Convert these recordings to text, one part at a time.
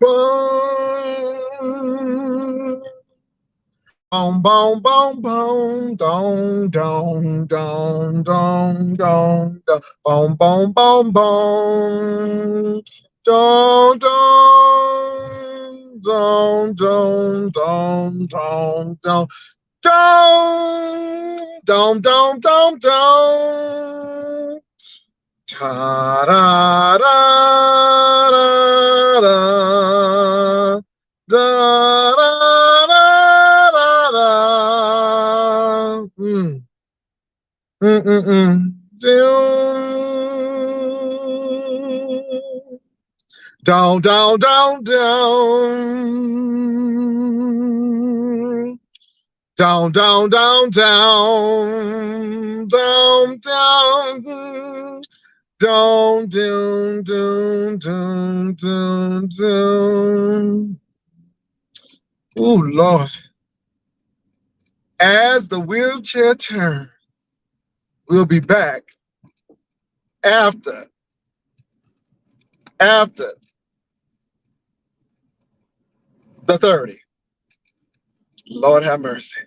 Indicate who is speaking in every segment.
Speaker 1: Boom. Boom, boom, boom, boom, dong, dong, dong, dong, dong, dong, boom, boom, boom, boom, dong, dong, dong, dong, dong, dong, dong, dong, dong, dong, dong, ta da da da da da da da. Down, down, down, down. Down, down, down, down. Down, down. Down, down, down, down, down, down. Oh, Lord. As the wheelchair turns, we'll be back after the 30. Lord have mercy.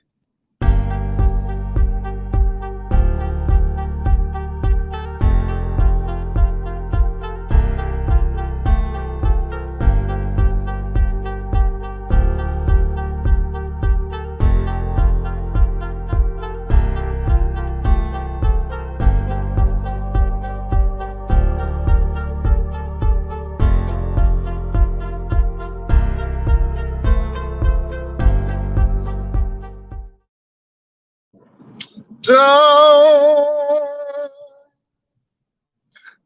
Speaker 1: Down,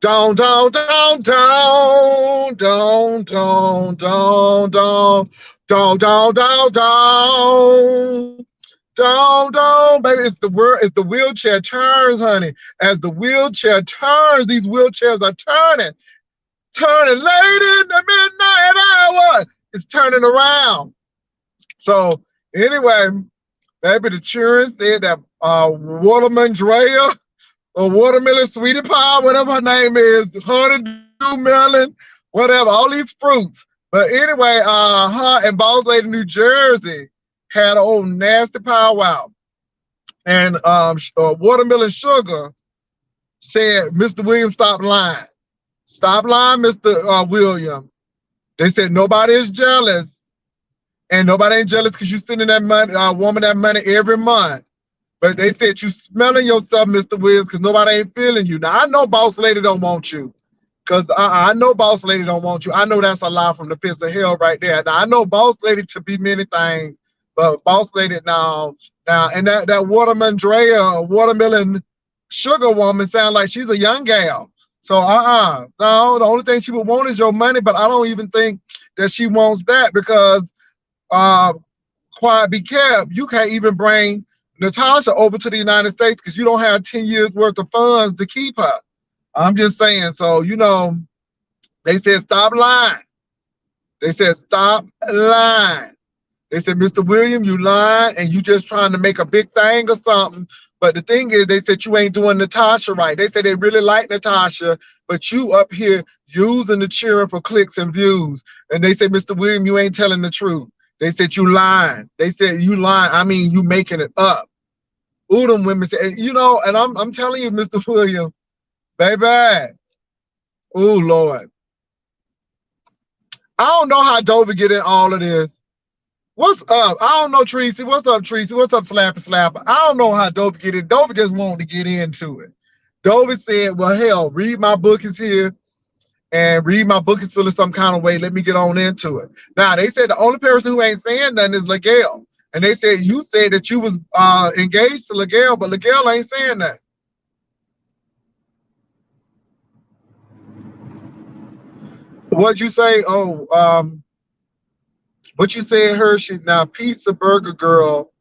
Speaker 1: down, down, down, down, down, down, down, down, down, down, down, down, down, baby. It's the wheelchair turns, honey. As the wheelchair turns, these wheelchairs are turning late in the midnight hour. It's turning around. So anyway, baby, the children said that Watermelon Drea or Watermelon Sweetie Pie, whatever her name is, honeydew melon, whatever, all these fruits. But anyway, her and Boss Lady New Jersey had an old nasty powwow. And Watermelon Sugar said, Mr. Williams, stop lying. Stop lying, Mr. William. They said nobody is jealous. And nobody ain't jealous because you sending that money, woman that money every month. But they said you smelling yourself, Mr. Williams, because nobody ain't feeling you. Now, I know Boss Lady don't want you. Because I know Boss Lady don't want you. I know that's a lie from the pits of hell right there. Now, I know Boss Lady to be many things. But Boss Lady now, and that Watermelon Drea, Watermelon Sugar woman sound like she's a young gal. So, no, the only thing she would want is your money. But I don't even think that she wants that because quiet be kept, you can't even bring Natasha over to the United States because you don't have 10 years worth of funds to keep her. I'm just saying. So, you know, they said, stop lying. They said, stop lying. They said, Mr. William, you lying and you just trying to make a big thing or something. But the thing is, they said you ain't doing Natasha right. They said they really like Natasha, but you up here using the cheering for clicks and views. And they said, Mr. William, you ain't telling the truth. They said you lying. They said you lying. I mean, you making it up. Ooh, them women said, you know, and I'm telling you, Mr. William, baby. Oh Lord. I don't know how Dobie get in all of this. What's up? I don't know, Tracy. What's up, Tracy? What's up, Slappy Slapper? I don't know how Dobie get in. Dobie just wanted to get into it. Dobie said, well, hell, read my book is here. And read my book is feeling some kind of way. Let me get on into it. Now, they said the only person who ain't saying nothing is LaGale. And they said, you said that you was engaged to LaGale, but LaGale ain't saying that. What'd you say? Oh, what you said, Hershey? Now, Pizza Burger Girl,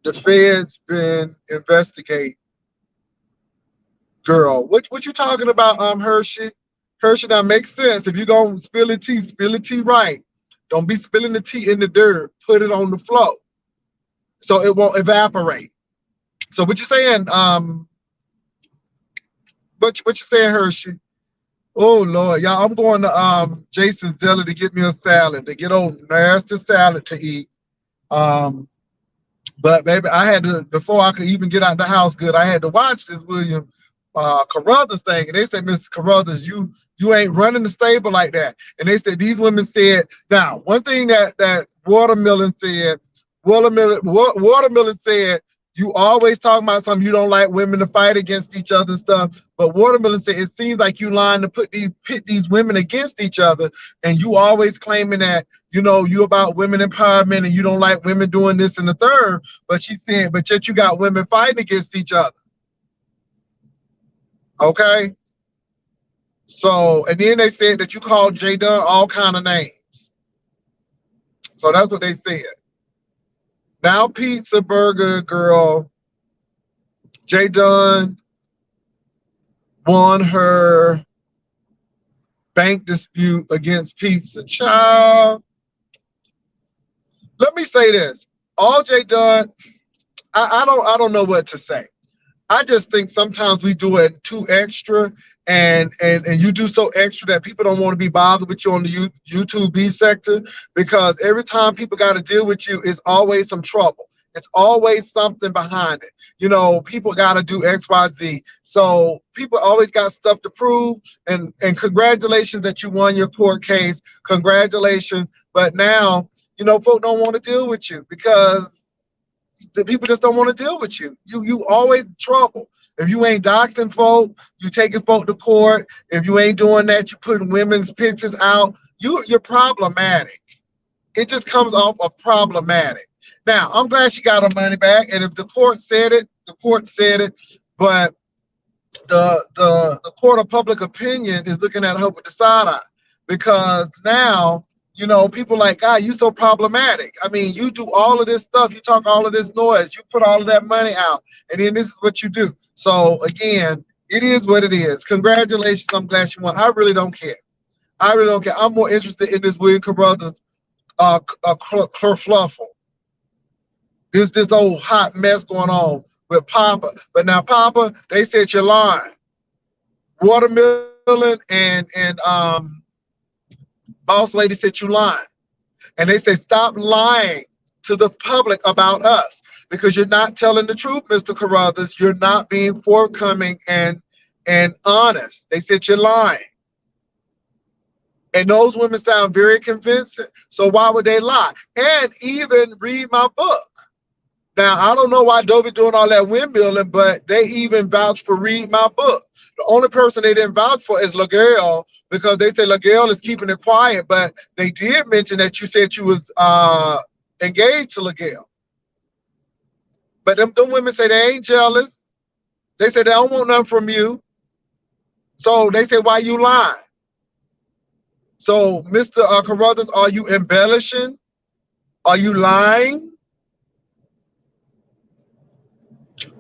Speaker 1: the Fed's been investigating. Girl, what you talking about, Hershey? Hershey, that makes sense. If you're going to spill the tea right. Don't be spilling the tea in the dirt. Put it on the floor so it won't evaporate. So what you saying, what you saying, Hershey? Oh Lord, y'all, I'm going to Jason's Deli to get me a salad, to get old nasty salad to eat. Um, but baby, I had to, before I could even get out the house good, I had to watch this William Carruthers thing. And they said, Mr. Carruthers, you ain't running the stable like that. And they said these women said, now one thing that Watermelon said, Watermelon said, you always talk about something, you don't like women to fight against each other and stuff. But Watermelon said it seems like you lying to pit these women against each other, and you always claiming that you about women empowerment and you don't like women doing this and the third. But she said, but yet you got women fighting against each other. Okay. So, and then they said that you called J Dunn all kind of names. So that's what they said. Now, Pizza Burger Girl, J Dunn won her bank dispute against Pizza. Child, let me say this. All J Dunn, I don't know what to say. I just think sometimes we do it too extra, and you do so extra that people don't want to be bothered with you on the YouTube B sector, because every time people got to deal with you, it's always some trouble. It's always something behind it. People got to do X, Y, Z. So people always got stuff to prove, and congratulations that you won your court case. Congratulations. But now, folk don't want to deal with you because the people just don't want to deal with you. You always in trouble. If you ain't doxing folk, you taking folk to court. If you ain't doing that, you putting women's pictures out. You're problematic. It just comes off of problematic. Now, I'm glad she got her money back, and if the court said it, the court said it. But the court of public opinion is looking at her with the side eye, because now people like, God, you so problematic. I mean, you do all of this stuff, you talk all of this noise, you put all of that money out, and then this is what you do. So again, it is what it is. Congratulations, I'm glad you won. I really don't care. I really don't care. I'm more interested in this William Carruthers kerfluffle. This old hot mess going on with Papa. But now Papa, they said you're lying. Watermelon and Boss Lady said you lying. And they said, stop lying to the public about us, because you're not telling the truth, Mr. Carruthers. You're not being forthcoming and honest. They said you're lying. And those women sound very convincing. So why would they lie? And even read my book. Now, I don't know why Dobie doing all that windmilling, but they even vouched for read my book. The only person they didn't vouch for is LaGirl, because they said LaGirl is keeping it quiet, but they did mention that you said you was engaged to LaGirl. But them women say they ain't jealous. They say they don't want nothing from you. So they say, why you lying? So, Mr. Carruthers, are you embellishing? Are you lying?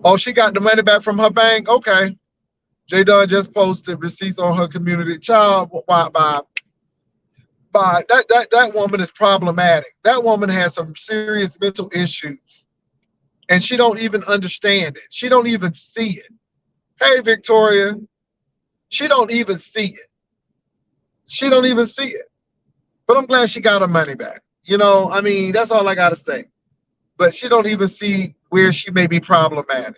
Speaker 1: Oh, she got the money back from her bank? Okay. J Dunn just posted receipts on her community. Child, that woman is problematic. That woman has some serious mental issues, and she don't even understand it. She don't even see it. Hey, Victoria, she don't even see it. She don't even see it. But I'm glad she got her money back. I mean, that's all I got to say. But she don't even see where she may be problematic.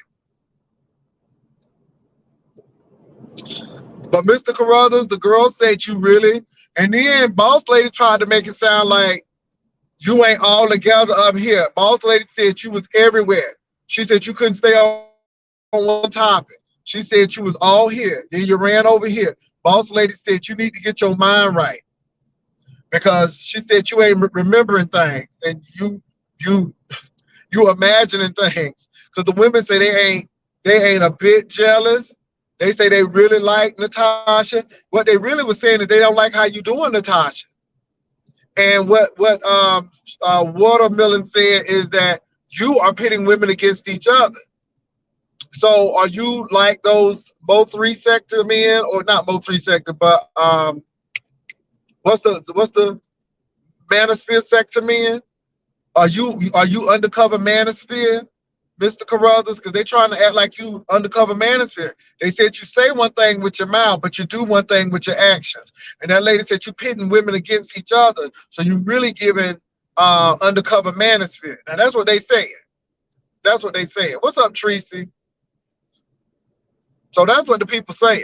Speaker 1: But Mr. Carruthers, the girl said you really, and then Boss Lady tried to make it sound like you ain't all together up here. Boss Lady said you was everywhere. She said you couldn't stay on one topic. She said you was all here. Then you ran over here. Boss Lady said you need to get your mind right, because she said you ain't remembering things, and you imagining things. Because the women say they ain't a bit jealous. They say they really like Natasha. What they really were saying is they don't like how you doing, Natasha. And what Watermelon said is that you are pitting women against each other. So are you like those Mo3 sector men, or not Mo3 sector, but what's the Manosphere sector men? Are you undercover Manosphere Mr. Carruthers, because they're trying to act like you undercover manosphere. They said you say one thing with your mouth, but you do one thing with your actions. And that lady said you pitting women against each other, so you really giving undercover manosphere. Now that's what they saying. That's what they saying. What's up, Tracy? So that's what the people saying.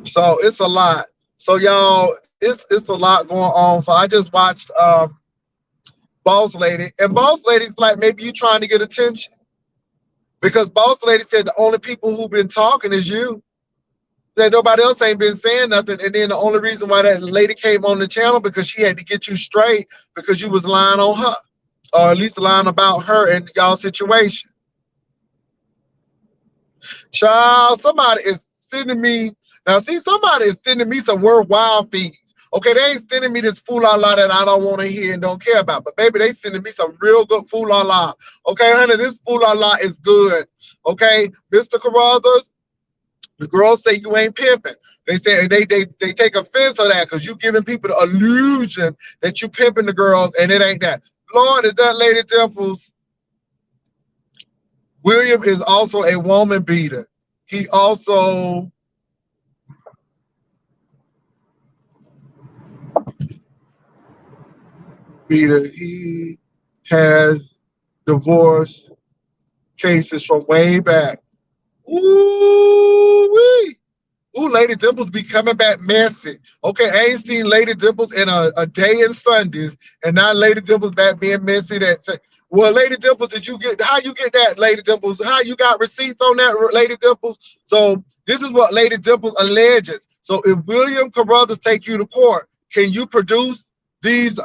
Speaker 1: So it's a lot. So y'all, it's a lot going on. So I just watched Boss Lady, and Boss Lady's like, maybe you trying to get attention, because Boss Lady said the only people who've been talking is you. That nobody else ain't been saying nothing, and then the only reason why that lady came on the channel because she had to get you straight because you was lying on her, or at least lying about her and y'all situation. Child, somebody is sending me now. See, somebody is sending me some worthwhile feeds. Okay, they ain't sending me this fool-la-la that I don't want to hear and don't care about. But baby, they sending me some real good fool-la-la. Okay, honey, this fool-la-la is good. Okay, Mr. Carruthers, the girls say you ain't pimping. They say they take offense of that because you giving people the illusion that you pimping the girls, and it ain't that. Lord, is that Lady Dimples? William is also a woman beater. He also he has divorce cases from way back. Ooh-wee. Ooh, Lady Dimples be coming back messy. Okay, I ain't seen Lady Dimples in a day in Sundays, and now Lady Dimples back being messy. Well, Lady Dimples, how you get that, Lady Dimples? How you got receipts on that, Lady Dimples? So this is what Lady Dimples alleges. So if William Carruthers take you to court, can you produce these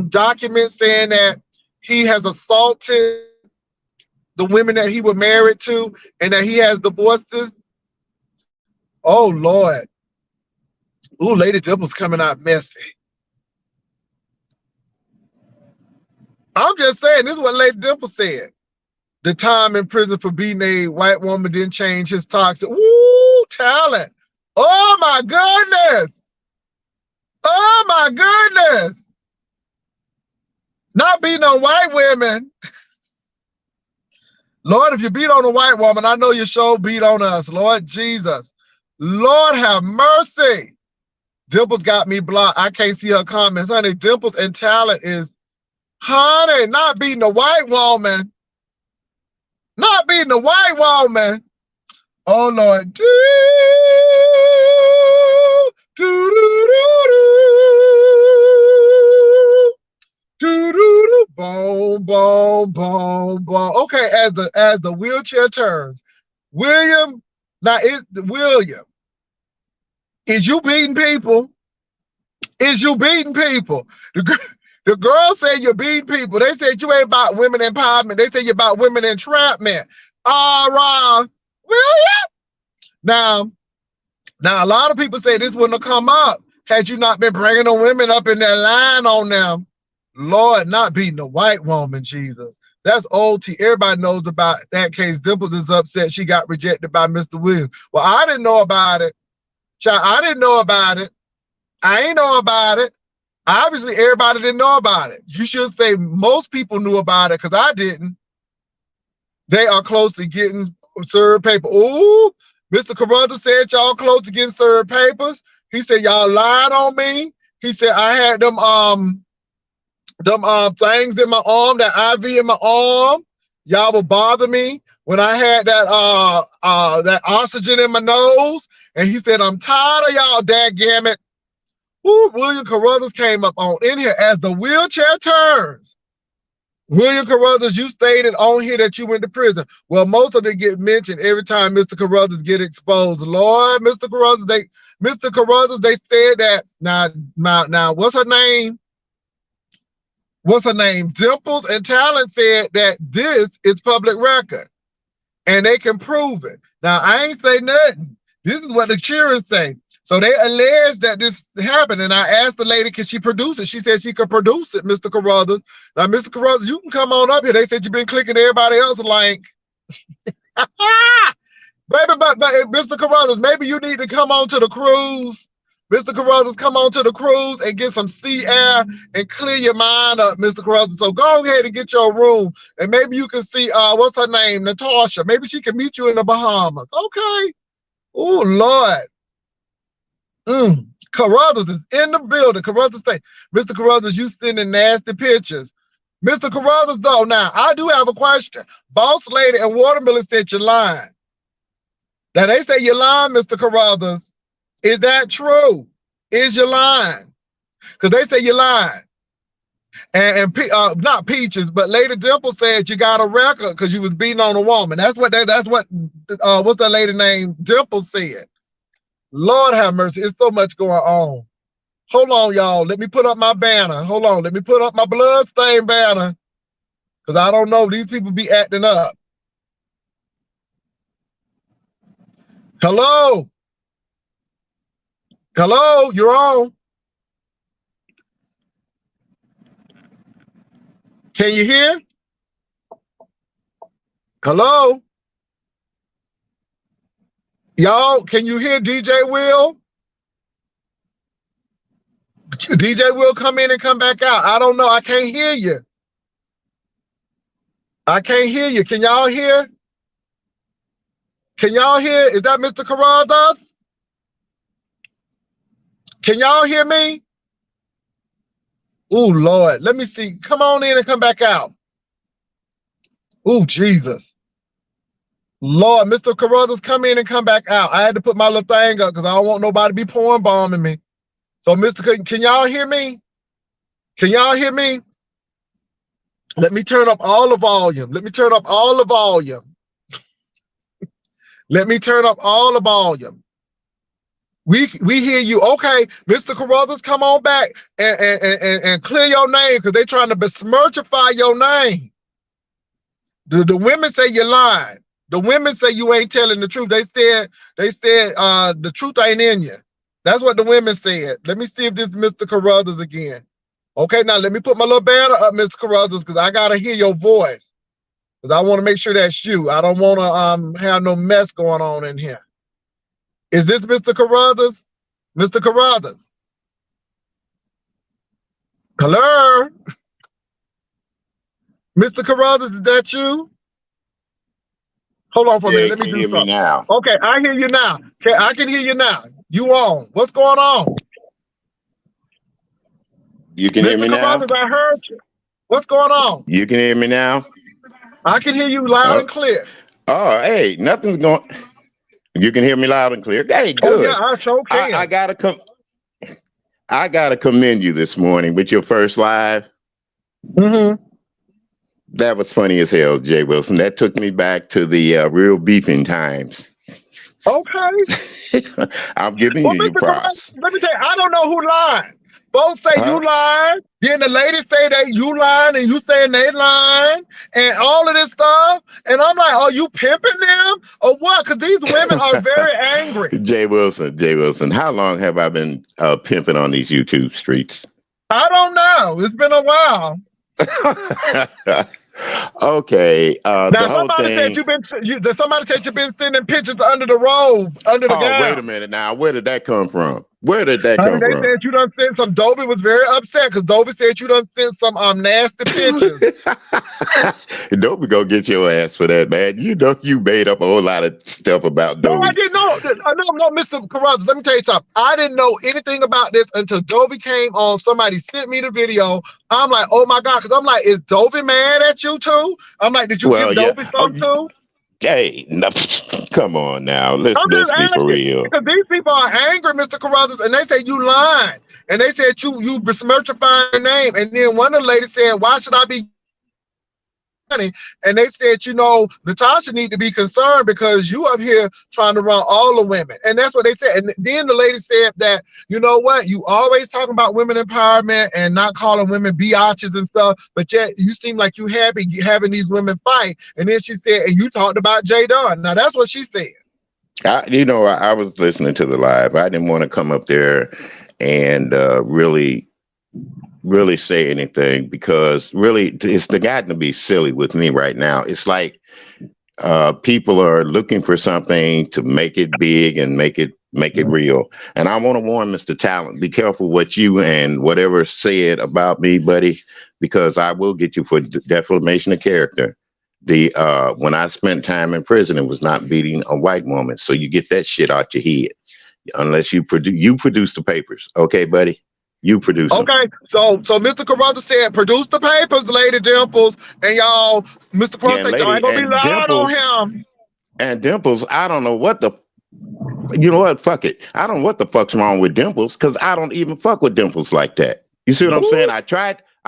Speaker 1: documents saying that he has assaulted the women that he was married to and that he has divorces? Oh, Lord. Ooh, Lady Dimples coming out messy. I'm just saying, this is what Lady Dimples said. The time in prison for beating a white woman didn't change his toxic. Ooh, talent. Oh, my goodness. Oh, my goodness. Not beating on white women. Lord, if you beat on a white woman, I know your show beat on us. Lord Jesus. Lord have mercy. Dimples got me blocked. I can't see her comments. Honey, Dimples and talent is, honey, not beating a white woman. Not beating a white woman. Oh, Lord. Do, do, do, do, do, do, boom, boom, boom, boom. Okay, as the wheelchair turns, William, William, is you beating people? Is you beating people? The girls say you're beating people. They said you ain't about women empowerment. They say you're about women entrapment. All right, William. Now a lot of people say this wouldn't have come up had you not been bringing the women up in that line on them. Lord, not beating a white woman, Jesus. That's OT. Everybody knows about that case. Dimples is upset she got rejected by Mr. Williams. Well, I didn't know about it. Child, I didn't know about it. I ain't know about it. Obviously, everybody didn't know about it. You should say most people knew about it because I didn't. They are close to getting served paper. Ooh, Mr. Carruthers said y'all close to getting served papers. He said y'all lied on me. He said I had them things in my arm, that IV in my arm. Y'all would bother me when I had that oxygen in my nose. And he said, I'm tired of y'all, dadgammit. Ooh, William Carruthers came up on in here as the wheelchair turns. William Carruthers, you stated on here that you went to prison. Well, most of it get mentioned every time Mr. Carruthers get exposed. Lord, Mr. Carruthers, they said that. Now, what's her name? What's her name? Dimples and Talent said that this is public record and they can prove it. Now, I ain't say nothing. This is what the cheerers say. So they allege that this happened. And I asked the lady, can she produce it? She said she could produce it, Mr. Carruthers. Now, Mr. Carruthers, you can come on up here. They said you've been clicking everybody else's link. Baby, but Mr. Carruthers, maybe you need to come on to the cruise Mr. Carruthers, come on to the cruise and get some sea air and clear your mind up, Mr. Carruthers. So go ahead and get your room, and maybe you can see, what's her name, Natasha. Maybe she can meet you in the Bahamas. Okay. Oh, Lord. Carruthers is in the building. Carruthers say, Mr. Carruthers, you sending nasty pictures. Mr. Carruthers, though, now, I do have a question. Boss Lady and Watermelon said you're lying. Now, they say you're lying, Mr. Carruthers. Is that true? Is you lying? Because they say you're lying. And not Peaches, but Lady Dimples said you got a record because you was beating on a woman. That's what what's that lady named Dimples said. Lord have mercy. It's so much going on. Hold on, y'all. Let me put up my banner. Hold on. Let me put up my bloodstained banner. Because I don't know. These people be acting up. Hello? Hello? You're on. Can you hear? Hello? Y'all, can you hear DJ Will? DJ Will come in and come back out. I don't know. I can't hear you. I can't hear you. Can y'all hear? Can y'all hear? Is that Mr. Carruthers? Can y'all hear me? Oh, Lord. Let me see. Come on in and come back out. Oh, Jesus. Lord, Mr. Carruthers, come in and come back out. I had to put my little thing up because I don't want nobody to be pouring bombing me. So, can y'all hear me? Can y'all hear me? Let me turn up all the volume. Let me turn up all the volume. Let me turn up all the volume. We hear you. Okay, Mr. Carruthers, come on back and clear your name because they're trying to besmirchify your name. The women say you're lying. The women say you ain't telling the truth. They said the truth ain't in you. That's what the women said. Let me see if this is Mr. Carruthers again. Okay, now let me put my little banner up, Mr. Carruthers, because I gotta hear your voice. Because I want to make sure that's you. I don't want to have no mess going on in here. Is this Mr. Carruthers? Mr. Carruthers? Hello? Mr. Carruthers, is that you? Hold on for a minute. Let me do something.
Speaker 2: Now.
Speaker 1: Okay, I hear you now. Okay, I can hear you now. You on. What's going on?
Speaker 2: You can hear me now?
Speaker 1: Mr. Carruthers, I heard you. What's going on?
Speaker 2: You can hear me now?
Speaker 1: I can hear you loud and clear.
Speaker 2: Oh, hey, nothing's going. You can hear me loud and clear. Hey, good.
Speaker 1: Oh, yeah, I sure can.
Speaker 2: I gotta commend you this morning with your first live.
Speaker 1: Mm-hmm.
Speaker 2: That was funny as hell, Jay Wilson. That took me back to the real beefing times.
Speaker 1: Okay.
Speaker 2: I'm giving you props.
Speaker 1: Let me tell you, I don't know who lied. Both say you lying. Then the ladies say that you lying and you saying they lying and all of this stuff. And I'm like, are you pimping them or what? Because these women are very angry.
Speaker 2: Jay Wilson, how long have I been pimping on these YouTube streets?
Speaker 1: I don't know. It's been a while.
Speaker 2: Okay.
Speaker 1: Now somebody said somebody said you've been sending pictures under the robe, under the gown.
Speaker 2: Wait a minute now. Where did that come from? They said
Speaker 1: you done sent some. Dobie was very upset because Dobie said you done sent some nasty pictures.
Speaker 2: Dobie go get your ass for that, man. You know you made up a whole lot of stuff about Dobie.
Speaker 1: No, I didn't know. No, Mr. Carruthers, let me tell you something. I didn't know anything about this until Dobie came on. Somebody sent me the video. I'm like, oh my God, because I'm like, is Dobie mad at you too? I'm like, did you give Dobie some too?
Speaker 2: Hey, no, come on now. Let's be for real.
Speaker 1: Because these people are angry, Mr. Carruthers, and they say you lying. And they said you besmirchifying your name. And then one of the ladies said, why should I be money? And they said, Natasha need to be concerned because you up here trying to run all the women. And that's what they said. And then the lady said that, you know what, you always talking about women empowerment and not calling women biatches and stuff, but yet you seem like you happy having these women fight. And then she said, and you talked about J Dunn. Now that's what she said.
Speaker 2: I was listening to the live. I didn't want to come up there and really say anything because really it's gotten to be silly with me right now. It's like people are looking for something to make it big and make it make it real. And I want to warn Mr. Talent, be careful what you and whatever said about me, buddy, because I will get you for defamation of character. The when I spent time in prison, it was not beating a white woman. So you get that shit out your head. Unless you produce the papers. Okay, buddy? You produce them.
Speaker 1: Okay, so Mr. Carruthers said, produce the papers, Lady Dimples, and y'all, Mr. Carruthers said, y'all ain't gonna be loud on him.
Speaker 2: And Dimples, I don't know what the, you know what, fuck it. I don't know what the fuck's wrong with Dimples, because I don't even fuck with Dimples like that. You see what I'm saying? I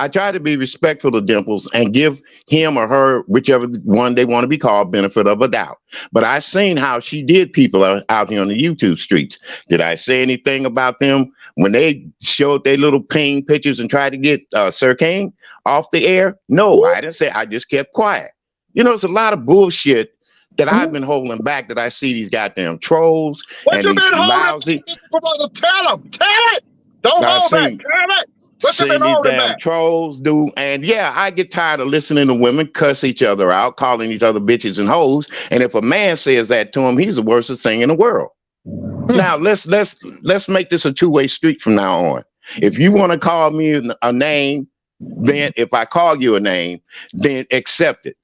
Speaker 2: tried to be respectful to Dimples and give him or her, whichever one they want to be called, benefit of a doubt. But I seen how she did people out here on the YouTube streets. Did I say anything about them when they showed their little ping pictures and tried to get Sir King off the air? No, I didn't say. I just kept quiet. You know, it's a lot of bullshit that I've been holding back, that I see these goddamn trolls
Speaker 1: what
Speaker 2: and
Speaker 1: you
Speaker 2: these
Speaker 1: been
Speaker 2: lousy.
Speaker 1: Tell it. Don't hold back. Tell it.
Speaker 2: Seen these damn trolls do, and yeah, I get tired of listening to women cuss each other out, calling each other bitches and hoes. And if a man says that to him, he's the worstest thing in the world. Now let's make this a two-way street from now on. If you want to call me a name, then if I call you a name, then accept it.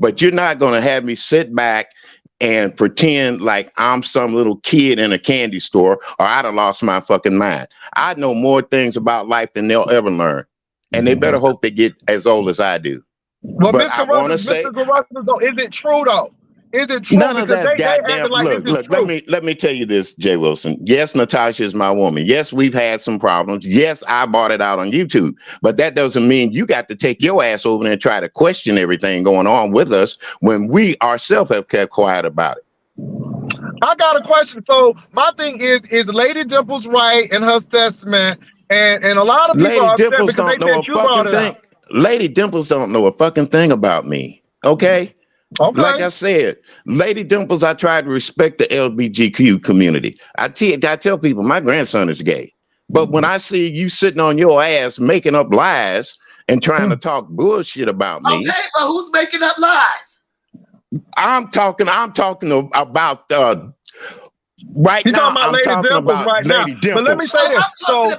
Speaker 2: But you're not going to have me sit back and pretend like I'm some little kid in a candy store, or I'd have lost my fucking mind. I know more things about life than they'll ever learn. And they better hope they get as old as I do.
Speaker 1: Well, but Mr. Carruthers, is it true though? Is it true?
Speaker 2: None of that goddamn. Look. Let me tell you this, Jay Wilson. Yes, Natasha is my woman. Yes, we've had some problems. Yes, I bought it out on YouTube. But that doesn't mean you got to take your ass over there and try to question everything going on with us when we ourselves have kept quiet about it.
Speaker 1: I got a question. So my thing is Lady Dimples right in her assessment? And a lot of people are upset because they said you brought it up.
Speaker 2: Lady Dimples don't know a fucking thing about me. Okay. Like I said, Lady Dimples, I try to respect the LGBTQ community. I tell people my grandson is gay. But when I see you sitting on your ass making up lies and trying to talk bullshit about me.
Speaker 3: Okay, but who's making up lies?
Speaker 2: I'm talking about right
Speaker 1: You're
Speaker 2: now.
Speaker 1: Talking about Lady Dimples right now. But let me say this. So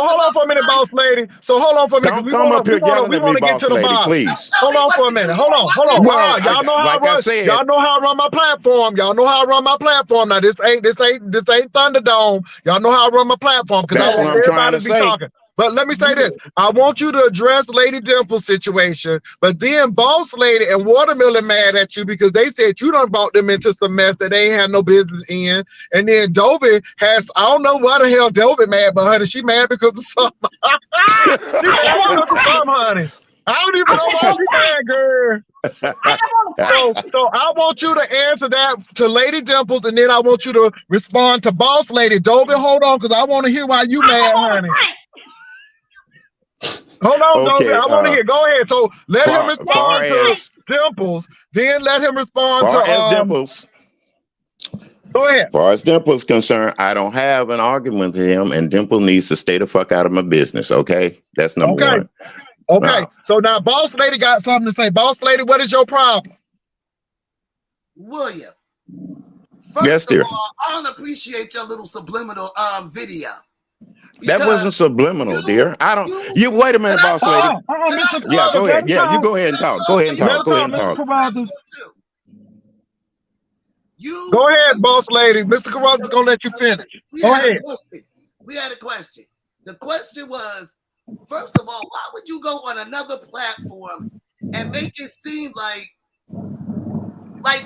Speaker 1: hold on for a minute, boss lady. So hold on for a minute.
Speaker 2: We want to
Speaker 1: get to the bottom.
Speaker 2: Please.
Speaker 1: Hold on for a minute. Hold on. Wow, y'all know how I run. Y'all know how I run my platform. Now this ain't Thunderdome. Y'all know how I run my platform because I want everybody to be talking. But let me say this. I want you to address Lady Dimples' situation, but then Boss Lady and Watermelon mad at you because they said you done brought them into some mess that they ain't had no business in. And then Dobie has, I don't know why the hell Dobie mad, but honey, she mad because of something. She mad because of something, honey. I don't even know why she mad, girl. So I want you to answer that to Lady Dimples, and then I want you to respond to Boss Lady. Dobie, hold on, because I want to hear why you mad, honey. Hold on, okay, I want to hear. Go ahead. So let him respond to Dimples. Then let him respond to
Speaker 2: Dimples.
Speaker 1: Go ahead.
Speaker 2: As far as Dimples concerned, I don't have an argument with him, and Dimple needs to stay the fuck out of my business. Okay, that's number one.
Speaker 1: Okay. So now, Boss Lady got something to say. Boss Lady, what is your problem?
Speaker 3: William. First of all, I don't appreciate your little subliminal video.
Speaker 2: That wasn't subliminal, dear. I don't. You wait a minute, Boss Lady. Yeah, go ahead. Yeah, you go ahead and talk. Go ahead and talk. Go
Speaker 1: ahead, Boss Lady. Mr. Carruthers is gonna let you finish. Go ahead.
Speaker 3: We had a question. The question was, first of all, why would you go on another platform and make it seem like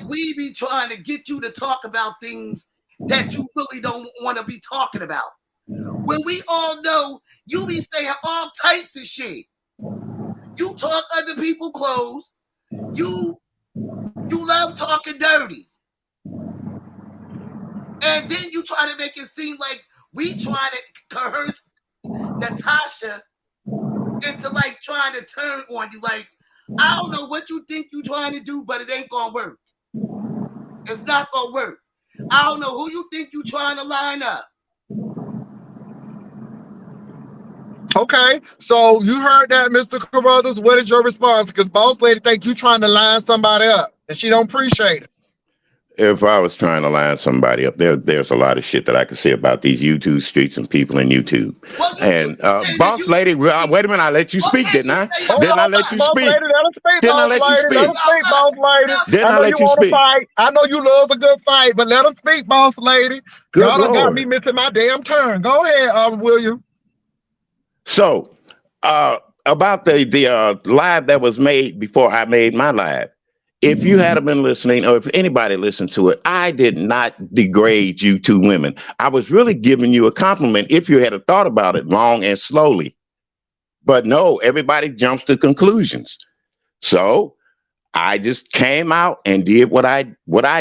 Speaker 3: we be trying to get you to talk about things that you really don't want to be talking about? When we all know you be saying all types of shit. You talk other people's clothes. You love talking dirty. And then you try to make it seem like we trying to coerce Natasha into like trying to turn on you. Like, I don't know what you think you trying to do, but it ain't gonna work. It's not gonna work. I don't know who you think you trying to line up.
Speaker 1: Okay, so you heard that, Mr. Carruthers. What is your response? Because Boss Lady think you trying to line somebody up, and she don't appreciate it.
Speaker 2: if I was trying to line somebody up, there's a lot of shit that I could say about these YouTube streets and people in YouTube.
Speaker 3: Well,
Speaker 2: And
Speaker 3: say that
Speaker 2: boss lady,
Speaker 3: wait
Speaker 2: wait a minute, I let you
Speaker 3: What
Speaker 2: speak,
Speaker 3: can
Speaker 2: didn't
Speaker 3: you
Speaker 2: I?
Speaker 3: say
Speaker 1: Hold
Speaker 2: Didn't
Speaker 3: about
Speaker 2: I
Speaker 1: on,
Speaker 2: let you
Speaker 1: boss
Speaker 2: speak?
Speaker 1: lady, let him speak,
Speaker 2: Didn't I
Speaker 1: boss
Speaker 2: let you
Speaker 1: lady. Let
Speaker 2: speak?
Speaker 1: him speak, boss lady.
Speaker 2: Didn't
Speaker 1: I
Speaker 2: I
Speaker 1: know
Speaker 2: let
Speaker 1: you
Speaker 2: you
Speaker 1: want to
Speaker 2: speak?
Speaker 1: fight. I know you love a good fight, but let him speak, boss lady.
Speaker 2: Good
Speaker 1: Y'all done got me
Speaker 2: Lord.
Speaker 1: missing my damn turn. Go ahead, William.
Speaker 2: So, about the live that was made before I made my live. If you had been listening, or if anybody listened to it, I did not degrade you two women. I was really giving you a compliment if you had thought about it long and slowly. But no, everybody jumps to conclusions. So I just came out and did what I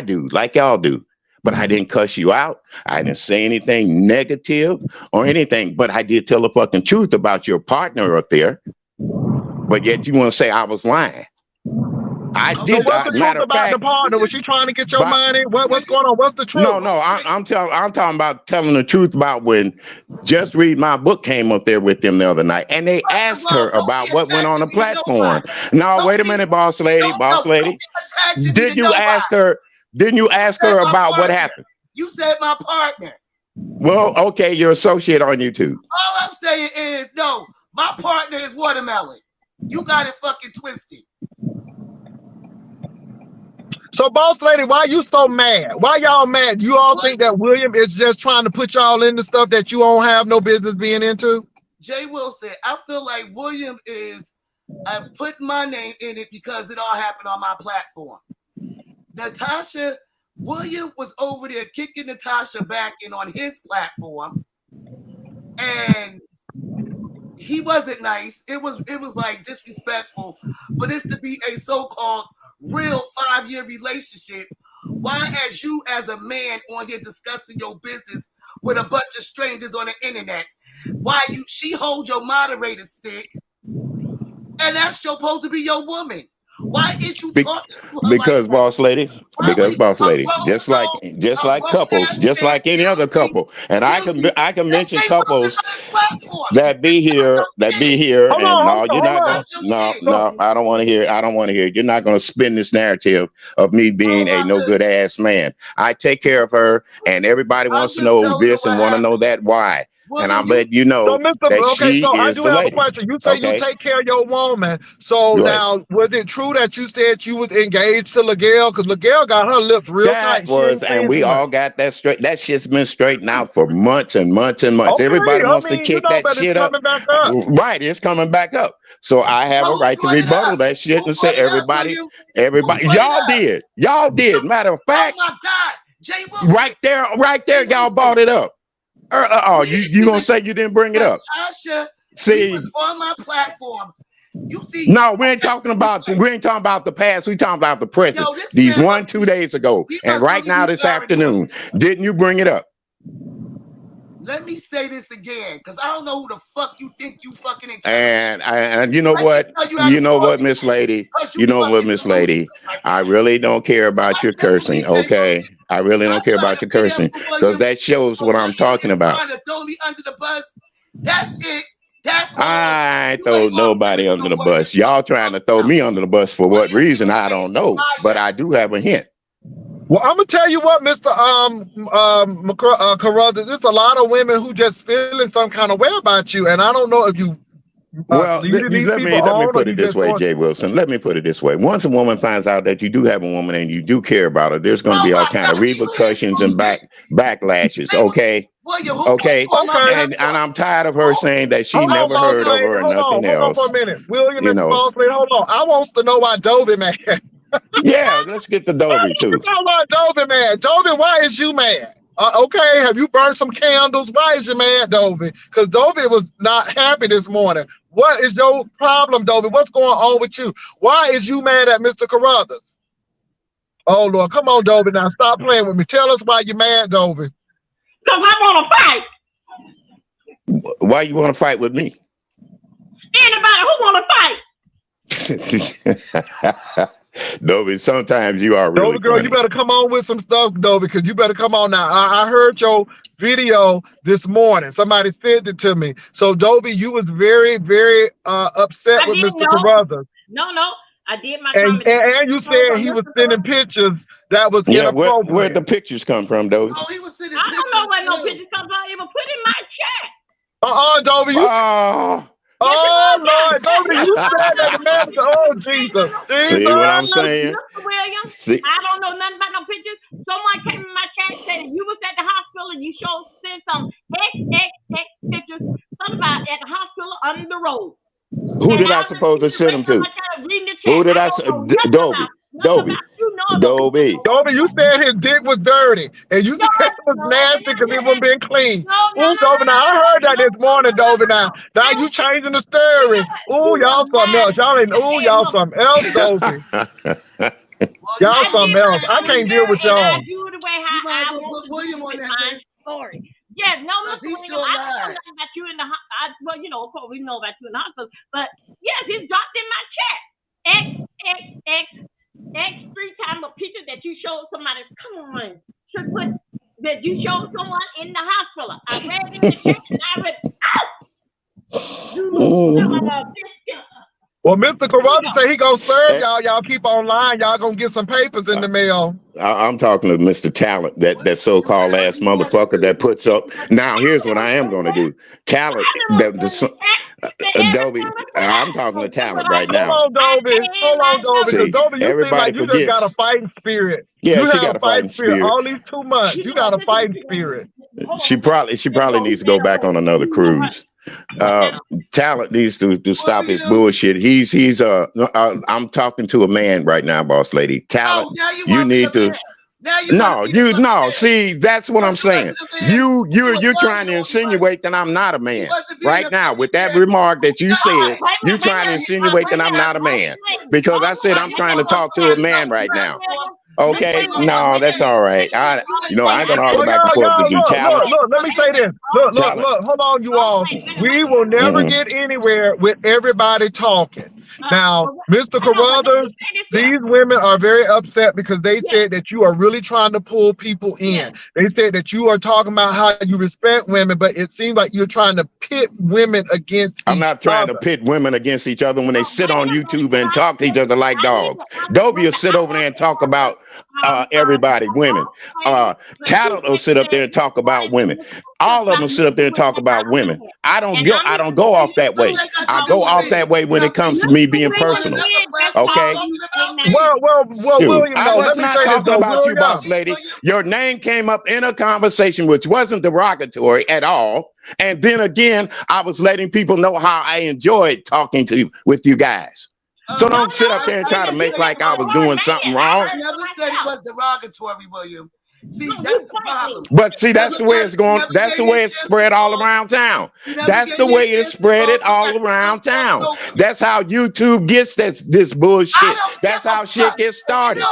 Speaker 2: do, like y'all do. But I didn't cuss you out. I didn't say anything negative or anything. But I did tell the fucking truth about your partner up there. But yet you want to say I was lying. I
Speaker 3: Okay.
Speaker 1: So
Speaker 2: did.
Speaker 1: what's the truth
Speaker 2: Matter of
Speaker 1: about the
Speaker 2: fact,
Speaker 1: partner? Was she trying to get your
Speaker 2: but
Speaker 1: money? What's
Speaker 3: William,
Speaker 1: going on? What's the
Speaker 2: no,
Speaker 1: truth?
Speaker 2: no, I'm talking about telling the truth about when Just Read My Book came up there with them the other night, and they
Speaker 3: first of
Speaker 2: asked
Speaker 3: all,
Speaker 2: her
Speaker 3: don't be
Speaker 2: about what went on the
Speaker 3: attaching me to
Speaker 2: platform.
Speaker 3: nobody.
Speaker 2: No,
Speaker 3: Don't
Speaker 2: wait a
Speaker 3: be
Speaker 2: minute, boss lady, boss
Speaker 3: don't
Speaker 2: lady.
Speaker 3: be attaching me to
Speaker 2: Did you ask
Speaker 3: nobody.
Speaker 2: her? Didn't you
Speaker 3: You
Speaker 2: ask
Speaker 3: said
Speaker 2: her
Speaker 3: my
Speaker 2: about what
Speaker 3: partner.
Speaker 2: happened?
Speaker 3: You said my partner.
Speaker 2: Well, okay, your associate on YouTube.
Speaker 3: All I'm saying is, no, my partner is Watermelon. You got it fucking twisted.
Speaker 1: So, boss lady, why you so mad? Why y'all mad? You all think that William is just trying to put y'all into stuff that you don't have no business being into?
Speaker 3: Jay Wilson, I feel like William is putting my name in it because it all happened on my platform. Natasha, William was over there kicking Natasha back in on his platform, and he wasn't nice. It was like disrespectful for this to be a so-called real 5-year relationship. Why, as you as a man on here discussing your business with a bunch of strangers on the internet, why she hold your moderator stick, and that's supposed to be your woman? Why is you
Speaker 2: Be-
Speaker 3: talking to her like
Speaker 2: because
Speaker 3: that?
Speaker 2: boss lady,
Speaker 3: Why
Speaker 2: because
Speaker 3: would
Speaker 2: boss
Speaker 3: a
Speaker 2: lady, just
Speaker 3: grown
Speaker 2: like couples,
Speaker 3: ass
Speaker 2: just
Speaker 3: man,
Speaker 2: like any other couple, and I
Speaker 3: excuse
Speaker 2: can
Speaker 3: me,
Speaker 2: I can
Speaker 3: that
Speaker 2: mention
Speaker 3: Jay Wilson
Speaker 2: couples
Speaker 3: on his platform?
Speaker 2: that be here,
Speaker 1: Hold
Speaker 2: and
Speaker 1: on,
Speaker 2: no, you're
Speaker 1: hold
Speaker 2: not
Speaker 1: on.
Speaker 2: gonna,
Speaker 3: Not your
Speaker 2: no,
Speaker 3: shit.
Speaker 1: So,
Speaker 2: no, I don't want to hear, I don't want to hear. You're not gonna spin this narrative of me being
Speaker 3: Oh
Speaker 2: a
Speaker 3: my
Speaker 2: no good
Speaker 3: goodness.
Speaker 2: ass man. I take care of her, and everybody
Speaker 3: I'm
Speaker 2: wants to
Speaker 3: just
Speaker 2: know
Speaker 3: telling her
Speaker 2: this and
Speaker 3: what
Speaker 2: want to
Speaker 3: happened.
Speaker 2: know that why, and
Speaker 3: William,
Speaker 2: I'm letting you know that
Speaker 1: okay,
Speaker 2: she
Speaker 1: so I
Speaker 2: is
Speaker 1: do
Speaker 2: the
Speaker 1: have a
Speaker 2: lady.
Speaker 1: question. You say you
Speaker 2: Okay,
Speaker 1: take care of your woman. So
Speaker 2: go ahead.
Speaker 1: now, was it true that you said you was engaged to LaGale? Because LaGale got her lips real tight.
Speaker 2: That
Speaker 1: She
Speaker 2: was,
Speaker 1: ain't
Speaker 2: and
Speaker 1: saying too
Speaker 2: we
Speaker 1: much.
Speaker 2: all got that straight. That shit's been straightened out for months and months and months.
Speaker 1: Okay,
Speaker 2: Everybody
Speaker 1: I
Speaker 2: wants to
Speaker 1: mean,
Speaker 2: kick that
Speaker 1: but it's
Speaker 2: shit up.
Speaker 1: coming back up.
Speaker 2: Right, it's coming back up. So I have
Speaker 3: Well,
Speaker 2: a
Speaker 3: who
Speaker 2: right to
Speaker 3: brought it
Speaker 2: rebuttal
Speaker 3: up?
Speaker 2: that shit
Speaker 3: Who
Speaker 2: and say
Speaker 3: brought it up,
Speaker 2: everybody,
Speaker 3: William? Who
Speaker 2: everybody,
Speaker 3: brought it
Speaker 2: y'all
Speaker 3: up?
Speaker 2: did, y'all did. Matter of
Speaker 3: Oh
Speaker 2: fact,
Speaker 3: my God, Jay Wilson.
Speaker 2: right
Speaker 3: Jay
Speaker 2: there, y'all
Speaker 3: Wilson.
Speaker 2: brought it up. Oh,
Speaker 3: We
Speaker 2: you
Speaker 3: didn't
Speaker 2: gonna
Speaker 3: even.
Speaker 2: say you didn't bring it up?
Speaker 3: Natasha, he was
Speaker 2: See,
Speaker 3: on my platform. You see,
Speaker 2: no, we ain't
Speaker 3: that's
Speaker 2: talking
Speaker 3: the
Speaker 2: about
Speaker 3: replay.
Speaker 2: we ain't talking about the past. We talking about the present.
Speaker 3: Yo, this
Speaker 2: These
Speaker 3: man must
Speaker 2: 2
Speaker 3: be.
Speaker 2: days ago,
Speaker 3: He
Speaker 2: and
Speaker 3: must
Speaker 2: right
Speaker 3: really
Speaker 2: now
Speaker 3: be
Speaker 2: this
Speaker 3: paranoid.
Speaker 2: afternoon. Didn't you bring it up?
Speaker 3: Let me say this again, because I don't know who the fuck you think you fucking intelligent.
Speaker 2: And you know
Speaker 3: I can
Speaker 2: what?
Speaker 3: tell you how to
Speaker 2: You know
Speaker 3: spell
Speaker 2: what,
Speaker 3: your
Speaker 2: Miss
Speaker 3: name,
Speaker 2: Lady?
Speaker 3: because you
Speaker 2: You know what,
Speaker 3: fucking
Speaker 2: Miss
Speaker 3: delusional
Speaker 2: Lady?
Speaker 3: right
Speaker 2: I
Speaker 3: now.
Speaker 2: really don't care
Speaker 3: I
Speaker 2: about your
Speaker 3: can't
Speaker 2: cursing,
Speaker 3: believe Jay
Speaker 2: okay?
Speaker 3: Wilson.
Speaker 2: I really
Speaker 3: I
Speaker 2: don't care
Speaker 3: tried
Speaker 2: about
Speaker 3: to
Speaker 2: your
Speaker 3: be there
Speaker 2: cursing
Speaker 3: for
Speaker 2: because
Speaker 3: William,
Speaker 2: that shows
Speaker 3: but
Speaker 2: what I'm
Speaker 3: William
Speaker 2: talking
Speaker 3: is
Speaker 2: about.
Speaker 3: trying to throw me under the bus. That's it. That's all.
Speaker 2: I ain't
Speaker 3: You ain't
Speaker 2: throw
Speaker 3: gonna finish
Speaker 2: nobody under
Speaker 3: no
Speaker 2: the
Speaker 3: words
Speaker 2: bus.
Speaker 3: that you
Speaker 2: Y'all trying to
Speaker 3: talking
Speaker 2: throw
Speaker 3: about.
Speaker 2: me under the bus for what
Speaker 3: William
Speaker 2: reason?
Speaker 3: is
Speaker 2: I
Speaker 3: a
Speaker 2: don't know, but
Speaker 3: liar.
Speaker 2: I do have a hint.
Speaker 1: Well, I'm gonna tell you what, Mr. Carruthers, there's a lot of women who just feeling some kind of way about you, and I don't know if you
Speaker 2: Well,
Speaker 1: leading these people
Speaker 2: let me
Speaker 1: on or
Speaker 2: put
Speaker 1: you
Speaker 2: it this
Speaker 1: just
Speaker 2: way,
Speaker 1: going.
Speaker 2: Jay Wilson. Let me put it this way. Once a woman finds out that you do have a woman and you do care about her, there's going to
Speaker 3: Oh
Speaker 2: be all
Speaker 3: my
Speaker 2: kind of
Speaker 3: God, you hear this
Speaker 2: repercussions and
Speaker 3: bullshit?
Speaker 2: backlashes.
Speaker 3: They were,
Speaker 2: Okay,
Speaker 3: William, who put
Speaker 2: okay.
Speaker 3: you on my
Speaker 1: Okay,
Speaker 2: And
Speaker 3: platform?
Speaker 2: I'm tired of her
Speaker 3: Who?
Speaker 2: saying that she
Speaker 1: hold on,
Speaker 2: never
Speaker 1: boss
Speaker 2: heard of
Speaker 1: lady,
Speaker 2: her and nothing
Speaker 1: hold on for a
Speaker 2: else.
Speaker 1: minute. William
Speaker 2: You
Speaker 1: and
Speaker 2: know.
Speaker 1: boss lady, hold on. I wants to know why Dobie mad.
Speaker 2: Yeah, let's get the Dobie
Speaker 1: You
Speaker 2: too.
Speaker 1: know why Dobie mad? Dobie, why is you mad? Okay, have you burned some candles? Why is you mad, Dobie? Because Dobie was not happy this morning. What is your problem, Dobie? What's going on with you? Why is you mad at Mr. Carruthers? Oh Lord, come on, Dobie. Now stop playing with me. Tell us why you're mad, Dobie.
Speaker 4: Because I want to fight.
Speaker 2: Why you want to fight with me?
Speaker 4: Anybody who want to fight.
Speaker 2: Dobie, sometimes you are really
Speaker 1: Dobie girl, you
Speaker 2: funny.
Speaker 1: better come on with some stuff, Dobie, because you better come on now. I heard your video this morning. Somebody sent it to me. So Dobie, you was very, very upset
Speaker 4: I
Speaker 1: with
Speaker 4: didn't
Speaker 1: Mr.
Speaker 4: know.
Speaker 1: Carruthers.
Speaker 4: No. I did my
Speaker 1: And
Speaker 4: comedy.
Speaker 1: you said he was sending pictures that was
Speaker 2: Yeah, where'd
Speaker 1: inappropriate.
Speaker 2: the pictures come from, Dobie?
Speaker 3: Oh, he was sending
Speaker 4: I
Speaker 3: pictures.
Speaker 4: don't know where no
Speaker 3: too.
Speaker 4: pictures come from. Even put in my chat.
Speaker 1: Dobie, you
Speaker 2: Oh,
Speaker 1: Lord, Dobie, you said that the man said, oh, Jesus.
Speaker 2: see what I'm saying?
Speaker 4: Mr. Williams,
Speaker 2: See,
Speaker 4: I don't know nothing about no pictures. Someone came in my chat saying you was at the hospital and you sent some XXX pictures, something about at the hospital under the road.
Speaker 2: who did I supposed to send them to? Who did I send? Dobie.
Speaker 1: Dobie, you said his dick was dirty, and you said it was nasty because it wasn't been clean. Ooh, Dobie, now I heard that this morning, Dobie. Now you changing the story. Ooh, y'all something else. Y'all something else, Dobie. Y'all something else. I can't deal with y'all.
Speaker 3: You might as well put William on that
Speaker 4: story. Yes, no, Mr.
Speaker 3: he
Speaker 4: William,
Speaker 3: sure
Speaker 4: I don't know
Speaker 3: lied.
Speaker 4: nothing about you in the hospital. Well, you know, of course, we know about you in the hospital. But yes, it's dropped in my chat. X 3 times a picture that you showed somebody. Come on, should put that you showed someone in the hospital. I read in the chat and I read,
Speaker 1: Well, Mr. Carruthers say he gonna serve y'all. Y'all keep online. Y'all gonna get some papers in the mail.
Speaker 2: I'm talking to Mr. Talent, that so-called last motherfucker that puts up. Now, here's what I am going to do. Talent, Dobie, I'm talking to Talent right now.
Speaker 1: Hold on, Dobie, because Dobie, you seem like you just got a fighting spirit.
Speaker 2: Yeah,
Speaker 1: you
Speaker 2: she
Speaker 1: have
Speaker 2: got a fighting spirit.
Speaker 1: All these 2 months, you got a fighting spirit.
Speaker 2: She probably needs to go back on another cruise. Talent needs to stop his bullshit. I'm talking to a man right now, boss lady. Talent, you need to. See, that's what I'm saying. You're trying to insinuate that I'm not a man right now with that remark that you said. You're trying to insinuate that I'm not a man because I said I'm trying to talk to a man right now. Okay, no, that's all right. I ain't gonna argue back and forth with you. Talent.
Speaker 1: Look, let me say this. Look, hold on, you all. We will never get anywhere with everybody talking. Now, Mr. Carruthers, these women are very upset because they said that you are really trying to pull people in. They said that you are talking about how you respect women, but it seems like you're trying to pit women against each other.
Speaker 2: I'm not trying to pit women against each other when they sit on YouTube and talk to each other like dogs. Dobie will sit over there and talk about everybody, women. Talent will sit up there and talk about women. All of them will sit up there and talk about women. I don't go off that way. I go off that way when it comes to me being personal. Okay.
Speaker 1: Well, William,
Speaker 2: I was not talking about
Speaker 1: William.
Speaker 2: you, boss lady. Your name came up in a conversation which wasn't derogatory at all. And then again, I was letting people know how I enjoyed talking with you guys. So don't sit up there and try to make like I was doing something wrong.
Speaker 3: I never said it was derogatory, William. See, that's the problem.
Speaker 2: But see, that's the way it's going. That's the way it's spread all around town. That's the way it spread it all around town. That's how YouTube gets this bullshit. That's how shit gets started.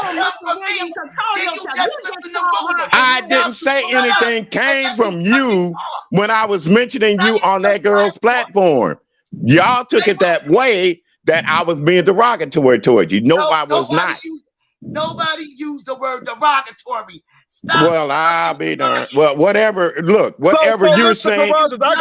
Speaker 2: I didn't say anything came from you when I was mentioning you on that girl's platform. Y'all took it that way that I was being derogatory towards you. No, I was not.
Speaker 3: Nobody used the word derogatory. Stop.
Speaker 2: Well, I'll be darned. Well, whatever. Look, whatever you're saying.
Speaker 1: I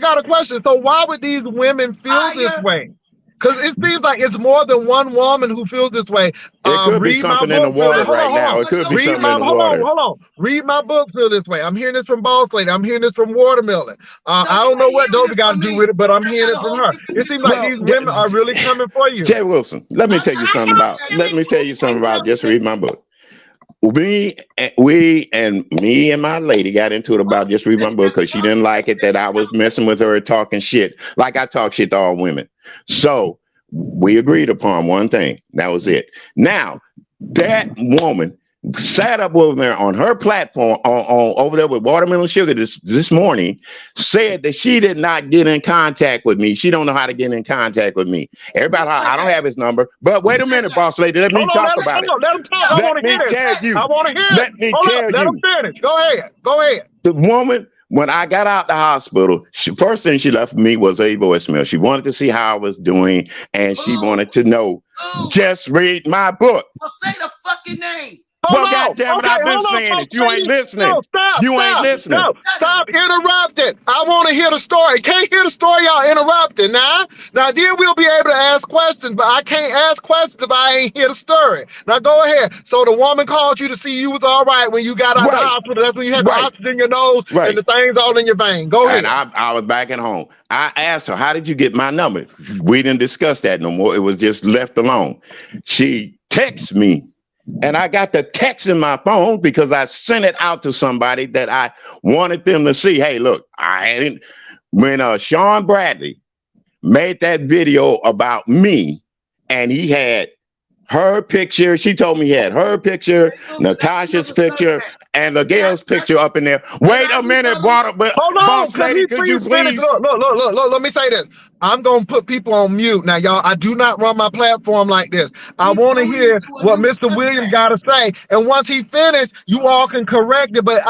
Speaker 1: got a question. So why would these women feel this way? Because it seems like it's more than one woman who feels this way.
Speaker 2: It could be something in the water right now. It could be something in the water.
Speaker 1: Hold on. Read my book, feel this way. I'm hearing this from Boss Lady. I'm hearing this from Watermelon. I don't know what Dobie got to do with it, but I'm hearing it from her. It seems like these women are really coming for you.
Speaker 2: Jay Wilson, let me tell you something about just read my book. Me and my lady got into it about just read my book because she didn't like it that I was messing with her and talking shit like I talk shit to all women. So we agreed upon one thing. That was it. Now that woman sat up over there on her platform on over there with Watermelon Sugar this morning, said that she did not get in contact with me. She don't know how to get in contact with me. Everybody, I don't have his number. But wait a minute, boss lady. Let me talk about it.
Speaker 1: Let him talk. I want to hear it. I want to hear it.
Speaker 2: Let me tell you.
Speaker 1: Let him finish. Go ahead.
Speaker 2: The woman, when I got out the hospital, first thing she left me was a voicemail. She wanted to see how I was doing, and she wanted to know, just read my book.
Speaker 3: Well, say the fucking name.
Speaker 1: Hold
Speaker 2: Well,
Speaker 1: on.
Speaker 2: goddamn it,
Speaker 1: Okay,
Speaker 2: I've been
Speaker 1: hold on,
Speaker 2: saying
Speaker 1: Coach
Speaker 2: it. You ain't
Speaker 1: Katie.
Speaker 2: listening.
Speaker 1: No, stop,
Speaker 2: You ain't
Speaker 1: stop.
Speaker 2: listening.
Speaker 1: No, stop interrupting. I want to hear the story. Can't hear the story, y'all interrupting. Now then we'll be able to ask questions, but I can't ask questions if I ain't hear the story. Now go ahead. So the woman called you to see you was all right when you got out the
Speaker 2: Right.
Speaker 1: hospital. That's when you had the
Speaker 2: Right.
Speaker 1: oxygen in your nose and
Speaker 2: Right.
Speaker 1: the things all in your vein. Go ahead.
Speaker 2: And I was back at home. I asked her, how did you get my number? We didn't discuss that no more. It was just left alone. She texted me, and I got the text in my phone because I sent it out to somebody that I wanted them to see. Hey, look, when Sean Bradley made that video about me, and he had her picture. She told me he had her picture, Natasha's picture, and the girl's picture up in there. Wait a minute,
Speaker 1: Hold on,
Speaker 2: boss
Speaker 1: because
Speaker 2: lady,
Speaker 1: he
Speaker 2: could you
Speaker 1: finished.
Speaker 2: please?
Speaker 1: Look, let me say this. I'm going to put people on mute. Now, y'all, I do not run my platform like this. I want to hear what Mr. Williams got to say. And once he finished, you all can correct it, but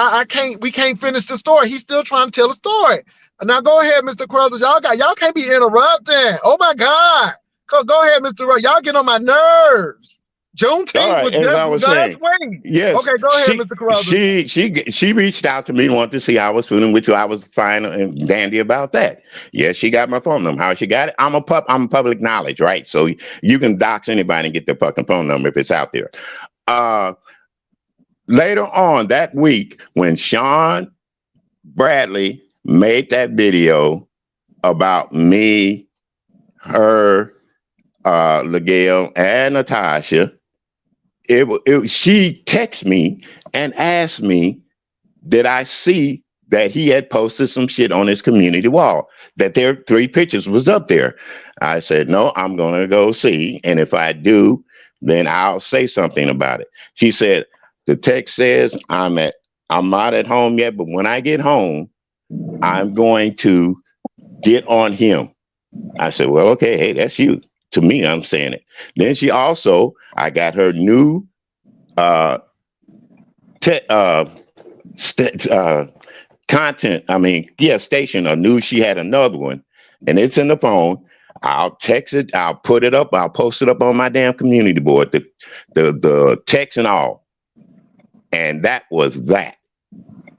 Speaker 1: we can't finish the story. He's still trying to tell the story. Now, go ahead, Mr. Crothers. Y'all can't be interrupting. Oh, my God. Go ahead, Mr. Rudd. Y'all get on my nerves.
Speaker 2: All
Speaker 1: Juneteenth
Speaker 2: right,
Speaker 1: was
Speaker 2: as I
Speaker 1: just
Speaker 2: was
Speaker 1: last
Speaker 2: saying,
Speaker 1: week.
Speaker 2: yes,
Speaker 1: Okay, go ahead, Mr. Crothers.
Speaker 2: she reached out to me, wanted to see how I was feeling, which I was fine and dandy about that. Yes, she got my phone number. How she got it? I'm public knowledge, right? So you can dox anybody and get their fucking phone number if it's out there. Later on that week, when Sean Bradley made that video about me, her, Ligale, and Natasha, she texted me and asked me, did I see that he had posted some shit on his community wall, that their 3 pictures was up there? I said, no, I'm going to go see. And if I do, then I'll say something about it. She said, the text says I'm not at home yet, but when I get home, I'm going to get on him. I said, well, okay, hey, that's you. To me, I'm saying it. Then I got her new content. Station or news. She had another one, and it's in the phone. I'll text it. I'll put it up. I'll post it up on my damn community board. The text and all, and that was that.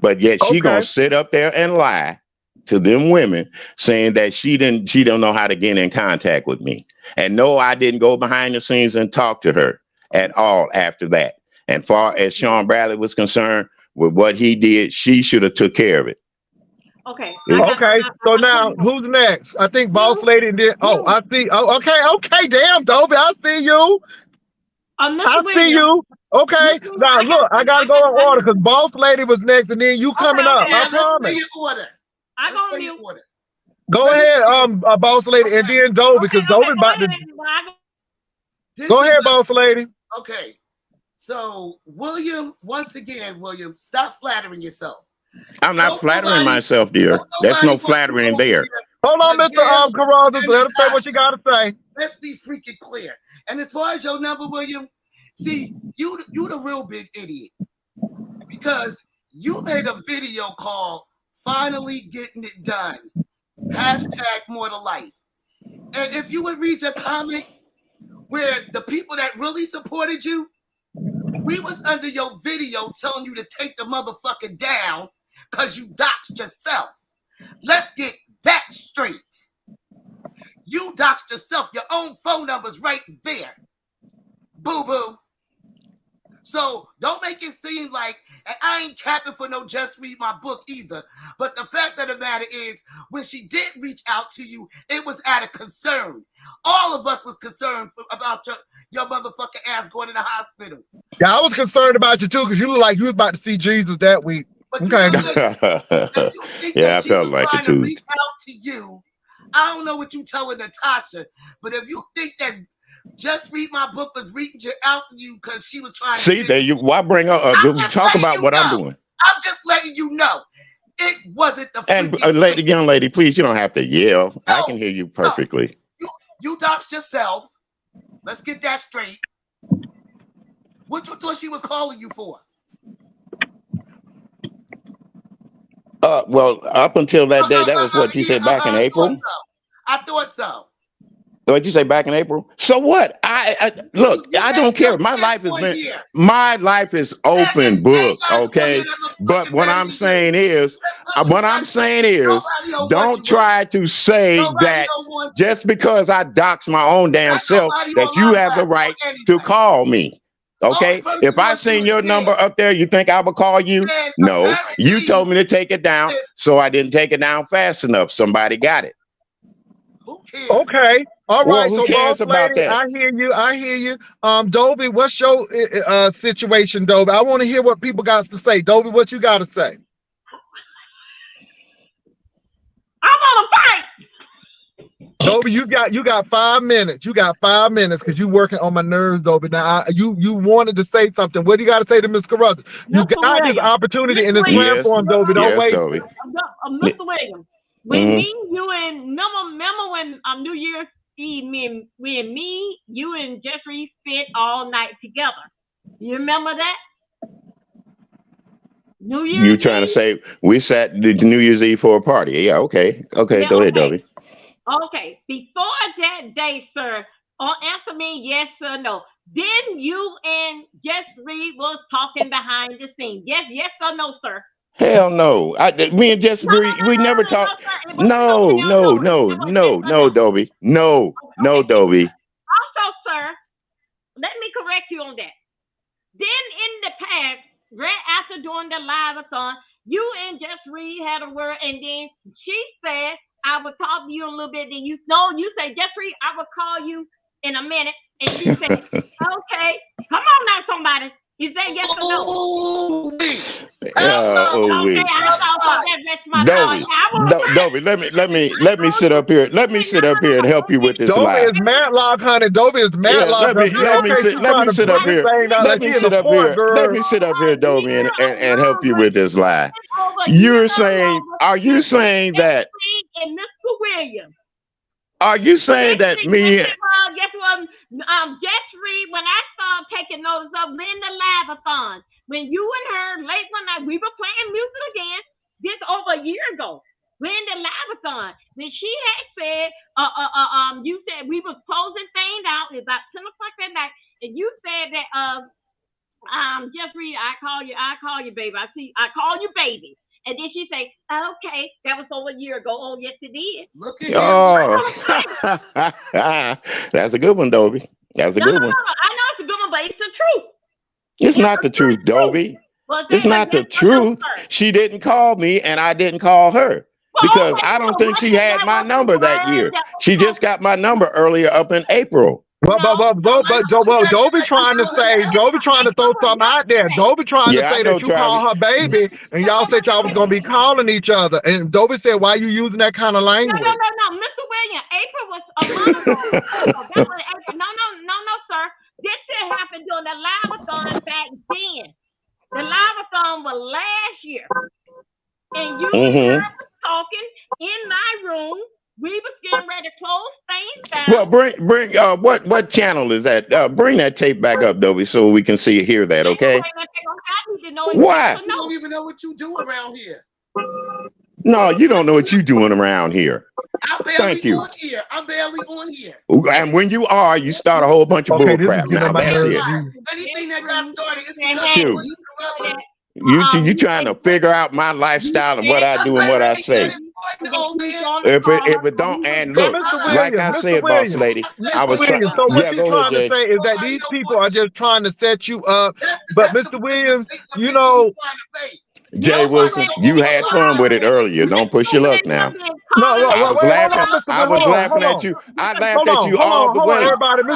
Speaker 2: But yet she gonna sit up there and lie to them women, saying that she don't know how to get in contact with me. And no, I didn't go behind the scenes and talk to her at all after that. And far as Sean Bradley was concerned, with what he did, she should have took care of it.
Speaker 4: Okay.
Speaker 1: So now who's next? I think Boss Lady and then I see. Oh, okay, damn, Dobie, I see you. I see you. Okay. Now look, I gotta go in order because Boss Lady was next, and then you coming up. I promise.
Speaker 3: I go in order.
Speaker 1: Go ahead, Boss Lady, and then Dobie, because Dobie about to. Go ahead, Boss Lady.
Speaker 3: Okay. So William, once again, William, stop flattering yourself.
Speaker 2: I'm not flattering myself, dear. There's no flattering there.
Speaker 1: Hold on, Mr. Carruthers. Let her say what she got to say.
Speaker 3: Let's be freaking clear. And as far as your number, William, see, you the real big idiot. Because you made a video called Finally Getting It Done. #more to life. And if you would read your comments where the people that really supported you, we was under your video telling you to take the motherfucker down because you doxed yourself. Let's get that straight. You doxed yourself. Your own phone number's right there. Boo-boo. So don't make it seem like, and I ain't capping for no just read my book either, but the fact of the matter is, when she did reach out to you, it was out of concern. All of us was concerned about your motherfucking ass going to the hospital.
Speaker 1: Yeah, I was concerned about you too, because you look like you was about to see Jesus that week.
Speaker 3: But
Speaker 1: okay.
Speaker 2: Yeah, I felt like it too.
Speaker 3: Reach out to you. I don't know what you telling Natasha, but if you think that Just Read My Book was reaching out to you because she was trying
Speaker 2: to there you why bring up talk about what I'm doing.
Speaker 3: I'm just letting you know. It wasn't the
Speaker 2: and young lady, please, you don't have to yell. No, I can hear you perfectly.
Speaker 3: No. You doxed yourself. Let's get that straight. What you thought she was calling you for?
Speaker 2: Well, up until that day, that was what you said back in April.
Speaker 3: I thought so.
Speaker 2: What'd you say back in April? So what? I look.
Speaker 3: You
Speaker 2: I
Speaker 3: had
Speaker 2: don't care.
Speaker 3: you
Speaker 2: My
Speaker 3: had
Speaker 2: life has
Speaker 3: for a
Speaker 2: been.
Speaker 3: year.
Speaker 2: My life is
Speaker 3: And
Speaker 2: open
Speaker 3: they
Speaker 2: book.
Speaker 3: got on here
Speaker 2: Okay.
Speaker 3: that look
Speaker 2: But
Speaker 3: fucking
Speaker 2: what
Speaker 3: better
Speaker 2: I'm
Speaker 3: than
Speaker 2: saying
Speaker 3: you.
Speaker 2: is, what I'm saying is,
Speaker 3: Nobody don't want
Speaker 2: don't
Speaker 3: you, bro.
Speaker 2: try to say
Speaker 3: Nobody
Speaker 2: that
Speaker 3: don't want you.
Speaker 2: just because I dox my own damn self
Speaker 3: Nobody
Speaker 2: that
Speaker 3: on
Speaker 2: you
Speaker 3: my
Speaker 2: have the
Speaker 3: platform
Speaker 2: right to
Speaker 3: anyway.
Speaker 2: call me.
Speaker 3: Only
Speaker 2: Okay.
Speaker 3: person
Speaker 2: If I
Speaker 3: wants you
Speaker 2: seen
Speaker 3: is
Speaker 2: your number
Speaker 3: Ben.
Speaker 2: up there, you think I would call you?
Speaker 3: And
Speaker 2: No. You
Speaker 3: apparently,
Speaker 2: told me to take it down, so I didn't take it down fast enough. Somebody got it.
Speaker 3: who cares?
Speaker 1: Okay. All
Speaker 2: Well,
Speaker 1: right.
Speaker 2: who
Speaker 1: So, boss
Speaker 2: cares about
Speaker 1: lady,
Speaker 2: that?
Speaker 1: I hear you. I hear you. Dobie, what's your situation, Dobie? I want to hear what people got to say. Dobie, what you got to say?
Speaker 4: I want to fight.
Speaker 1: Dobie, you got 5 minutes. You got 5 minutes because you working on my nerves, Dobie. Now, you wanted to say something. What do you got to say to Miss Carruthers? You
Speaker 4: Mr.
Speaker 1: got this
Speaker 4: Williams.
Speaker 1: opportunity in
Speaker 4: Mr.
Speaker 1: this
Speaker 4: Williams.
Speaker 2: Yes.
Speaker 1: platform, Dobie. Don't
Speaker 2: Yes,
Speaker 1: waste.
Speaker 2: Dobie.
Speaker 4: Mr. Williams. When
Speaker 2: Mhm.
Speaker 4: me, you, and remember when New Year's Eve, me, you, and Jeffrey spent all night together. You remember that? New Year's
Speaker 2: You trying to
Speaker 4: Eve?
Speaker 2: say we sat the New Year's Eve for a party? Yeah. Okay. Okay.
Speaker 4: Yeah,
Speaker 2: Go ahead,
Speaker 4: okay.
Speaker 2: Dobie.
Speaker 4: Okay. Before that day, sir, answer me yes or no. Then you and Jeffrey was talking behind the scene. Yes or no, sir?
Speaker 2: Hell no. Me and Jess,
Speaker 4: No,
Speaker 2: we never
Speaker 4: no,
Speaker 2: talked.
Speaker 4: sir. It wasn't no
Speaker 2: No,
Speaker 4: hell
Speaker 2: no,
Speaker 4: no.
Speaker 2: no,
Speaker 4: It was
Speaker 2: no,
Speaker 4: yes or
Speaker 2: no,
Speaker 4: no.
Speaker 2: Dobie. No, no,
Speaker 4: Okay.
Speaker 2: Dobie.
Speaker 4: Also, sir, let me correct you on that. Then in the past, right after doing the live-a-thon, you and Jeffrey had a word, and then she said, I would talk to you a little bit. Then you say, Jeffrey, I will call you in a minute. And she said, okay, come on now, somebody. Is that yes or no?
Speaker 3: Oh, me.
Speaker 2: Oh,
Speaker 4: Okay, I thought so. That's my thought.
Speaker 2: Dobie,
Speaker 4: I will
Speaker 2: Dobie, let me sit up here. Let me sit up here and help you with this
Speaker 1: Dobie
Speaker 2: lie.
Speaker 1: is Matlock, honey. Dobie is
Speaker 2: Yeah,
Speaker 1: Matlock.
Speaker 2: let me
Speaker 1: Okay,
Speaker 2: sit.
Speaker 1: she's
Speaker 2: Let
Speaker 1: trying
Speaker 2: me
Speaker 1: to
Speaker 2: sit up
Speaker 1: put this
Speaker 2: here.
Speaker 1: thing out
Speaker 2: Let
Speaker 1: like
Speaker 2: me
Speaker 1: she in
Speaker 2: sit
Speaker 1: the
Speaker 2: up
Speaker 1: court,
Speaker 2: here.
Speaker 1: girl.
Speaker 2: Let me sit up here, Dobie, and help you with this lie.
Speaker 4: over
Speaker 2: You're saying? Are you saying that?
Speaker 4: and Mr. Williams.
Speaker 2: Are you saying that me?
Speaker 4: Guess what? Jeffrey, when I started taking notice of in the live-a-thon, when you and her late one night, we were playing music again, this over a year ago. We're in the live-a-thon. When she had said, you said we was closing things out. It's about 10 o'clock that night, and you said that, Jeffrey, I call you, baby. I call you, baby. And then she say, okay, that was over a year ago. Oh, yes, it did.
Speaker 3: Look at him.
Speaker 2: Oh, that's a good one, Dobie. That's a good one.
Speaker 4: No. I know it's a good one, but it's the truth.
Speaker 2: It's not the truth, Dobie. It's not the truth. She didn't call me, and I didn't call her because I don't think she had my number that year. She just got my number earlier up in April.
Speaker 1: But Dobie trying to throw something out there. Dobie trying to
Speaker 2: Yeah, I
Speaker 1: say
Speaker 2: know,
Speaker 1: that you
Speaker 2: Travis.
Speaker 1: call her baby, and y'all said y'all was gonna be calling each other. And Dobie said, "Why you using that kind of language?"
Speaker 4: No, Mr. William. April was a month ago. That was April. No, sir. This shit happened during the live-a-thon back then. The live-a-thon was last year, and you and her was talking in my room. We was getting ready to close things down.
Speaker 2: Well, bring what channel is that? Bring that tape back up, Dobie, so we can hear that. Okay. Why?
Speaker 3: You don't even know what you do around here.
Speaker 2: No, you don't know what you doing around here.
Speaker 3: Thank you. I'm barely on here.
Speaker 2: And when you are, you start a whole bunch of bull crap. Now that's it.
Speaker 3: Anything that got started is because
Speaker 2: you trying to figure out my lifestyle and what I do and what I say. If it don't, and look, like I said, boss lady, I was trying.
Speaker 1: So what you're trying to
Speaker 2: Jay.
Speaker 1: say is that these people are just trying to set you up. But Mr. Williams, you know,
Speaker 2: Jay Wilson, you had fun with it earlier. Don't push your luck now. I was laughing at you. I laughed at you all the way.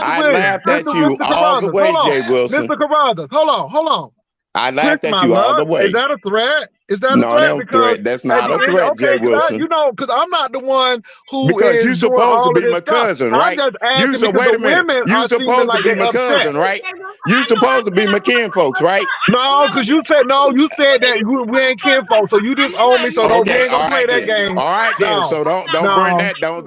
Speaker 2: I laughed at you all the way, Jay Wilson.
Speaker 1: Mr. Carruthers, hold on.
Speaker 2: I laughed at you all the way.
Speaker 1: Is that a threat? Is that
Speaker 2: no,
Speaker 1: a threat? Because
Speaker 2: that's not a threat, Jay Wilson.
Speaker 1: Because I'm not the one who
Speaker 2: because
Speaker 1: is
Speaker 2: you're supposed to be my cousin, right?
Speaker 1: I'm just asking
Speaker 2: wait a minute. You're supposed to be my cousin, right? You're supposed to be my kinfolks, right?
Speaker 1: No, because you said that we ain't kinfolks, so you just owe me. So we ain't gonna play that game.
Speaker 2: All right, then. So don't bring that. Don't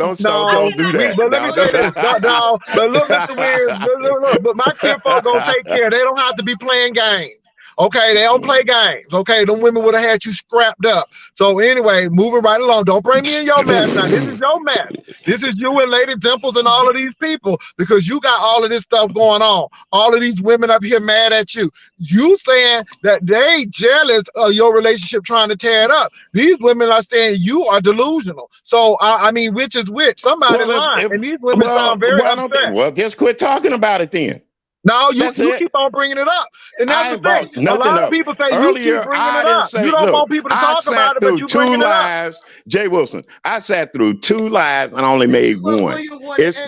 Speaker 2: do that.
Speaker 1: But let me say this. But look, Mr. Williams, look, but my kinfolk gonna take care. They don't have to be playing games. Okay, they don't play games. Okay, them women would have had you scrapped up. So anyway, moving right along. Don't bring me in your mess. Now this is your mess. This is you and Lady Dimples and all of these people because you got all of this stuff going on. All of these women up here mad at you. You saying that they jealous of your relationship trying to tear it up. These women are saying you are delusional. So I mean, which is which? Somebody lying. And these women sound very upset.
Speaker 2: Well, just quit talking about it then.
Speaker 1: No, you keep on bringing it up. And that's the thing. A lot of people say
Speaker 2: earlier,
Speaker 1: you keep bringing it up. You don't want people to talk about it, but you bringing it up.
Speaker 2: Jay Wilson, I sat through 2 lives and only made one.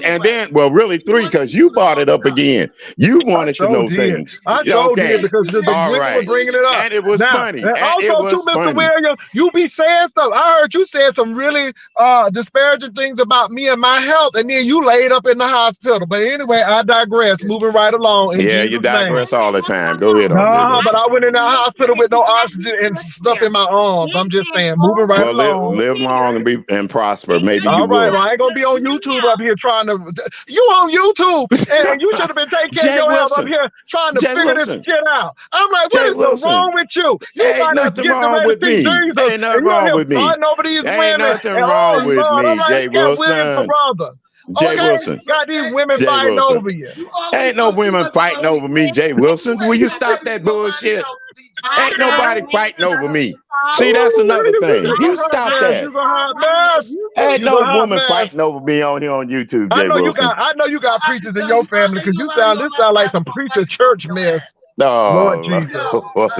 Speaker 2: And then, well, really 3 because you brought it up again. You wanted to know things.
Speaker 1: I sure did because the women were bringing it up.
Speaker 2: And it was funny.
Speaker 1: And also, too, Mr. Williams, you be saying stuff. I heard you said some really disparaging things about me and my health, and then you laid up in the hospital. But anyway, I digress. Moving right along.
Speaker 2: Yeah, you digress all the time. Go ahead.
Speaker 1: But I went in the hospital with no oxygen and stuff in my arms. I'm just saying, moving right along.
Speaker 2: Live long and prosper. Maybe you will.
Speaker 1: Well, I ain't gonna be on YouTube up here trying to. You on YouTube, and you should have been taking care of your health up here trying to figure this shit out. I'm like, what is wrong with you? You
Speaker 2: ain't nothing wrong with me. Ain't nothing wrong with me. Ain't nothing wrong with me, Jay Wilson. Jay Wilson.
Speaker 1: Got these women fighting over you.
Speaker 2: Ain't no women fighting over me, Jay Wilson. Will you stop that bullshit? Ain't nobody fighting over me. See, that's another thing. You stop that. Ain't no woman fighting over me on here on YouTube, Jay Wilson.
Speaker 1: I know you got preachers in your family because this sound like some preacher church mess.
Speaker 2: Oh,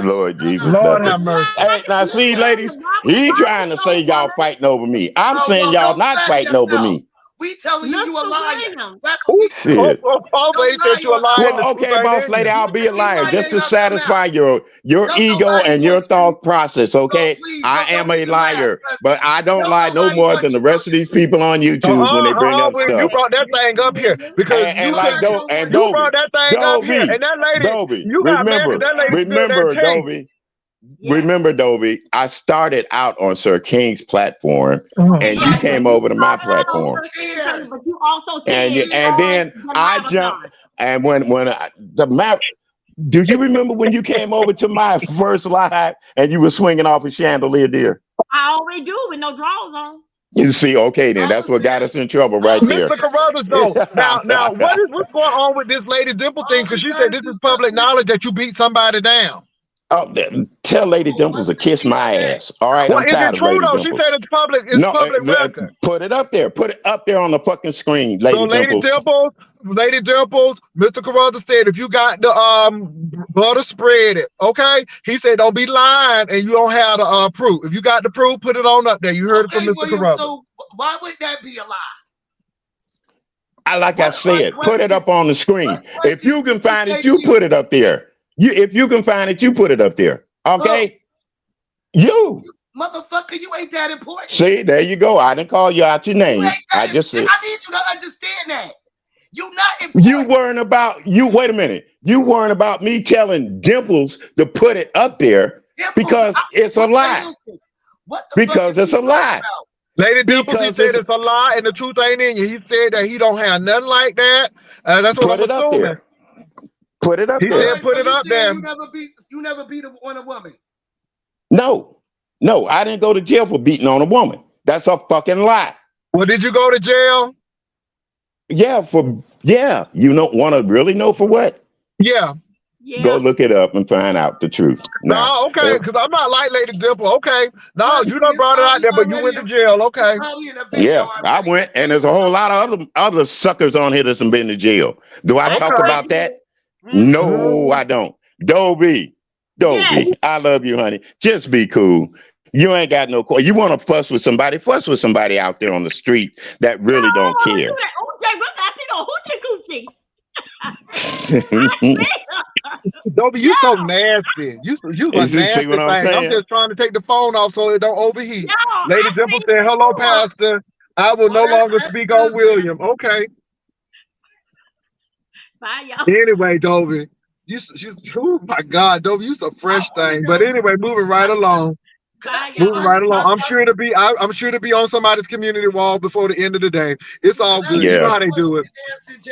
Speaker 2: Lord Jesus.
Speaker 1: Lord have mercy.
Speaker 2: Hey, now see, ladies, he trying to say y'all fighting over me. I'm saying y'all not fighting over me.
Speaker 3: We telling you a liar.
Speaker 1: Boss lady said you a liar.
Speaker 2: Well, okay, boss lady, I'll be a liar just to satisfy your ego and your thought process. Okay, I am a liar, but I don't lie no more than the rest of these people on YouTube when they bring up stuff.
Speaker 1: You brought that thing up here because you brought that thing up here, and that lady,
Speaker 2: Dobie,
Speaker 1: you got mad because that lady
Speaker 2: remember, Dobie. Yeah. Remember, Dobie, I started out on Sir King's platform, and you came over to my platform.
Speaker 4: But you also
Speaker 2: and then I jumped, and when the map. Do you remember when you came over to my first live and you were swinging off a chandelier, dear?
Speaker 4: I always do with no drawers on.
Speaker 2: You see, okay, then that's what got us in trouble right there.
Speaker 1: Mr. Carruthers, though. Now, what's going on with this Lady Dimple thing? Because she said this is public knowledge that you beat somebody down.
Speaker 2: Oh, tell Lady Dimples to kiss my ass. All right,
Speaker 1: well, I'm tired of Lady Dimples. She said it's public. It's public record.
Speaker 2: Put it up there. Put it up there on the fucking screen, Lady Dimples.
Speaker 1: Lady Dimples, Mr. Carruthers said if you got the butter, spread it. Okay, he said don't be lying and you don't have the proof. If you got the proof, put it on up there. You heard it from Mr. Carruthers. So
Speaker 3: why would that be a lie?
Speaker 2: I said, put it up on the screen. If you can find it, you put it up there. If you can find it, you put it up there. Okay? You.
Speaker 3: Motherfucker, you ain't that important.
Speaker 2: See, there you go. I didn't call you out your name. I just said.
Speaker 3: I need you to understand that. You not important.
Speaker 2: You weren't about wait a minute. You weren't about me telling Dimples to put it up there because it's a lie. Because it's a lie.
Speaker 1: Lady Dimples, he said it's a lie and the truth ain't in you. He said that he don't have nothing like that. That's what I'm assuming.
Speaker 2: Put it up there.
Speaker 1: He said put it up there.
Speaker 3: You never beat on a woman.
Speaker 2: No, I didn't go to jail for beating on a woman. That's a fucking lie.
Speaker 1: Well, did you go to jail?
Speaker 2: Yeah. You don't want to really know for what?
Speaker 1: Yeah.
Speaker 2: Go look it up and find out the truth.
Speaker 1: No, okay, because I'm not like Lady Dimple. Okay. No, you done brought it out there, but you went to jail. Okay.
Speaker 2: Yeah, I went, and there's a whole lot of other suckers on here that's been to jail. Do I talk about that? No, I don't. Dobie, I love you, honey. Just be cool. You ain't got no call. You want to fuss with somebody out there on the street that really don't care.
Speaker 1: Dobie, you so nasty. You a nasty thing. I'm just trying to take the phone off so it don't overheat. No, Lady Dimple said, hello, Pastor. I will no longer speak on William. Okay.
Speaker 4: Bye, y'all.
Speaker 1: Anyway, Dobie, oh my God, Dobie, you a fresh thing. But anyway, moving right along. I'm sure to be on somebody's community wall before the end of the day. It's all good.
Speaker 2: Yeah.
Speaker 1: You know how they do it.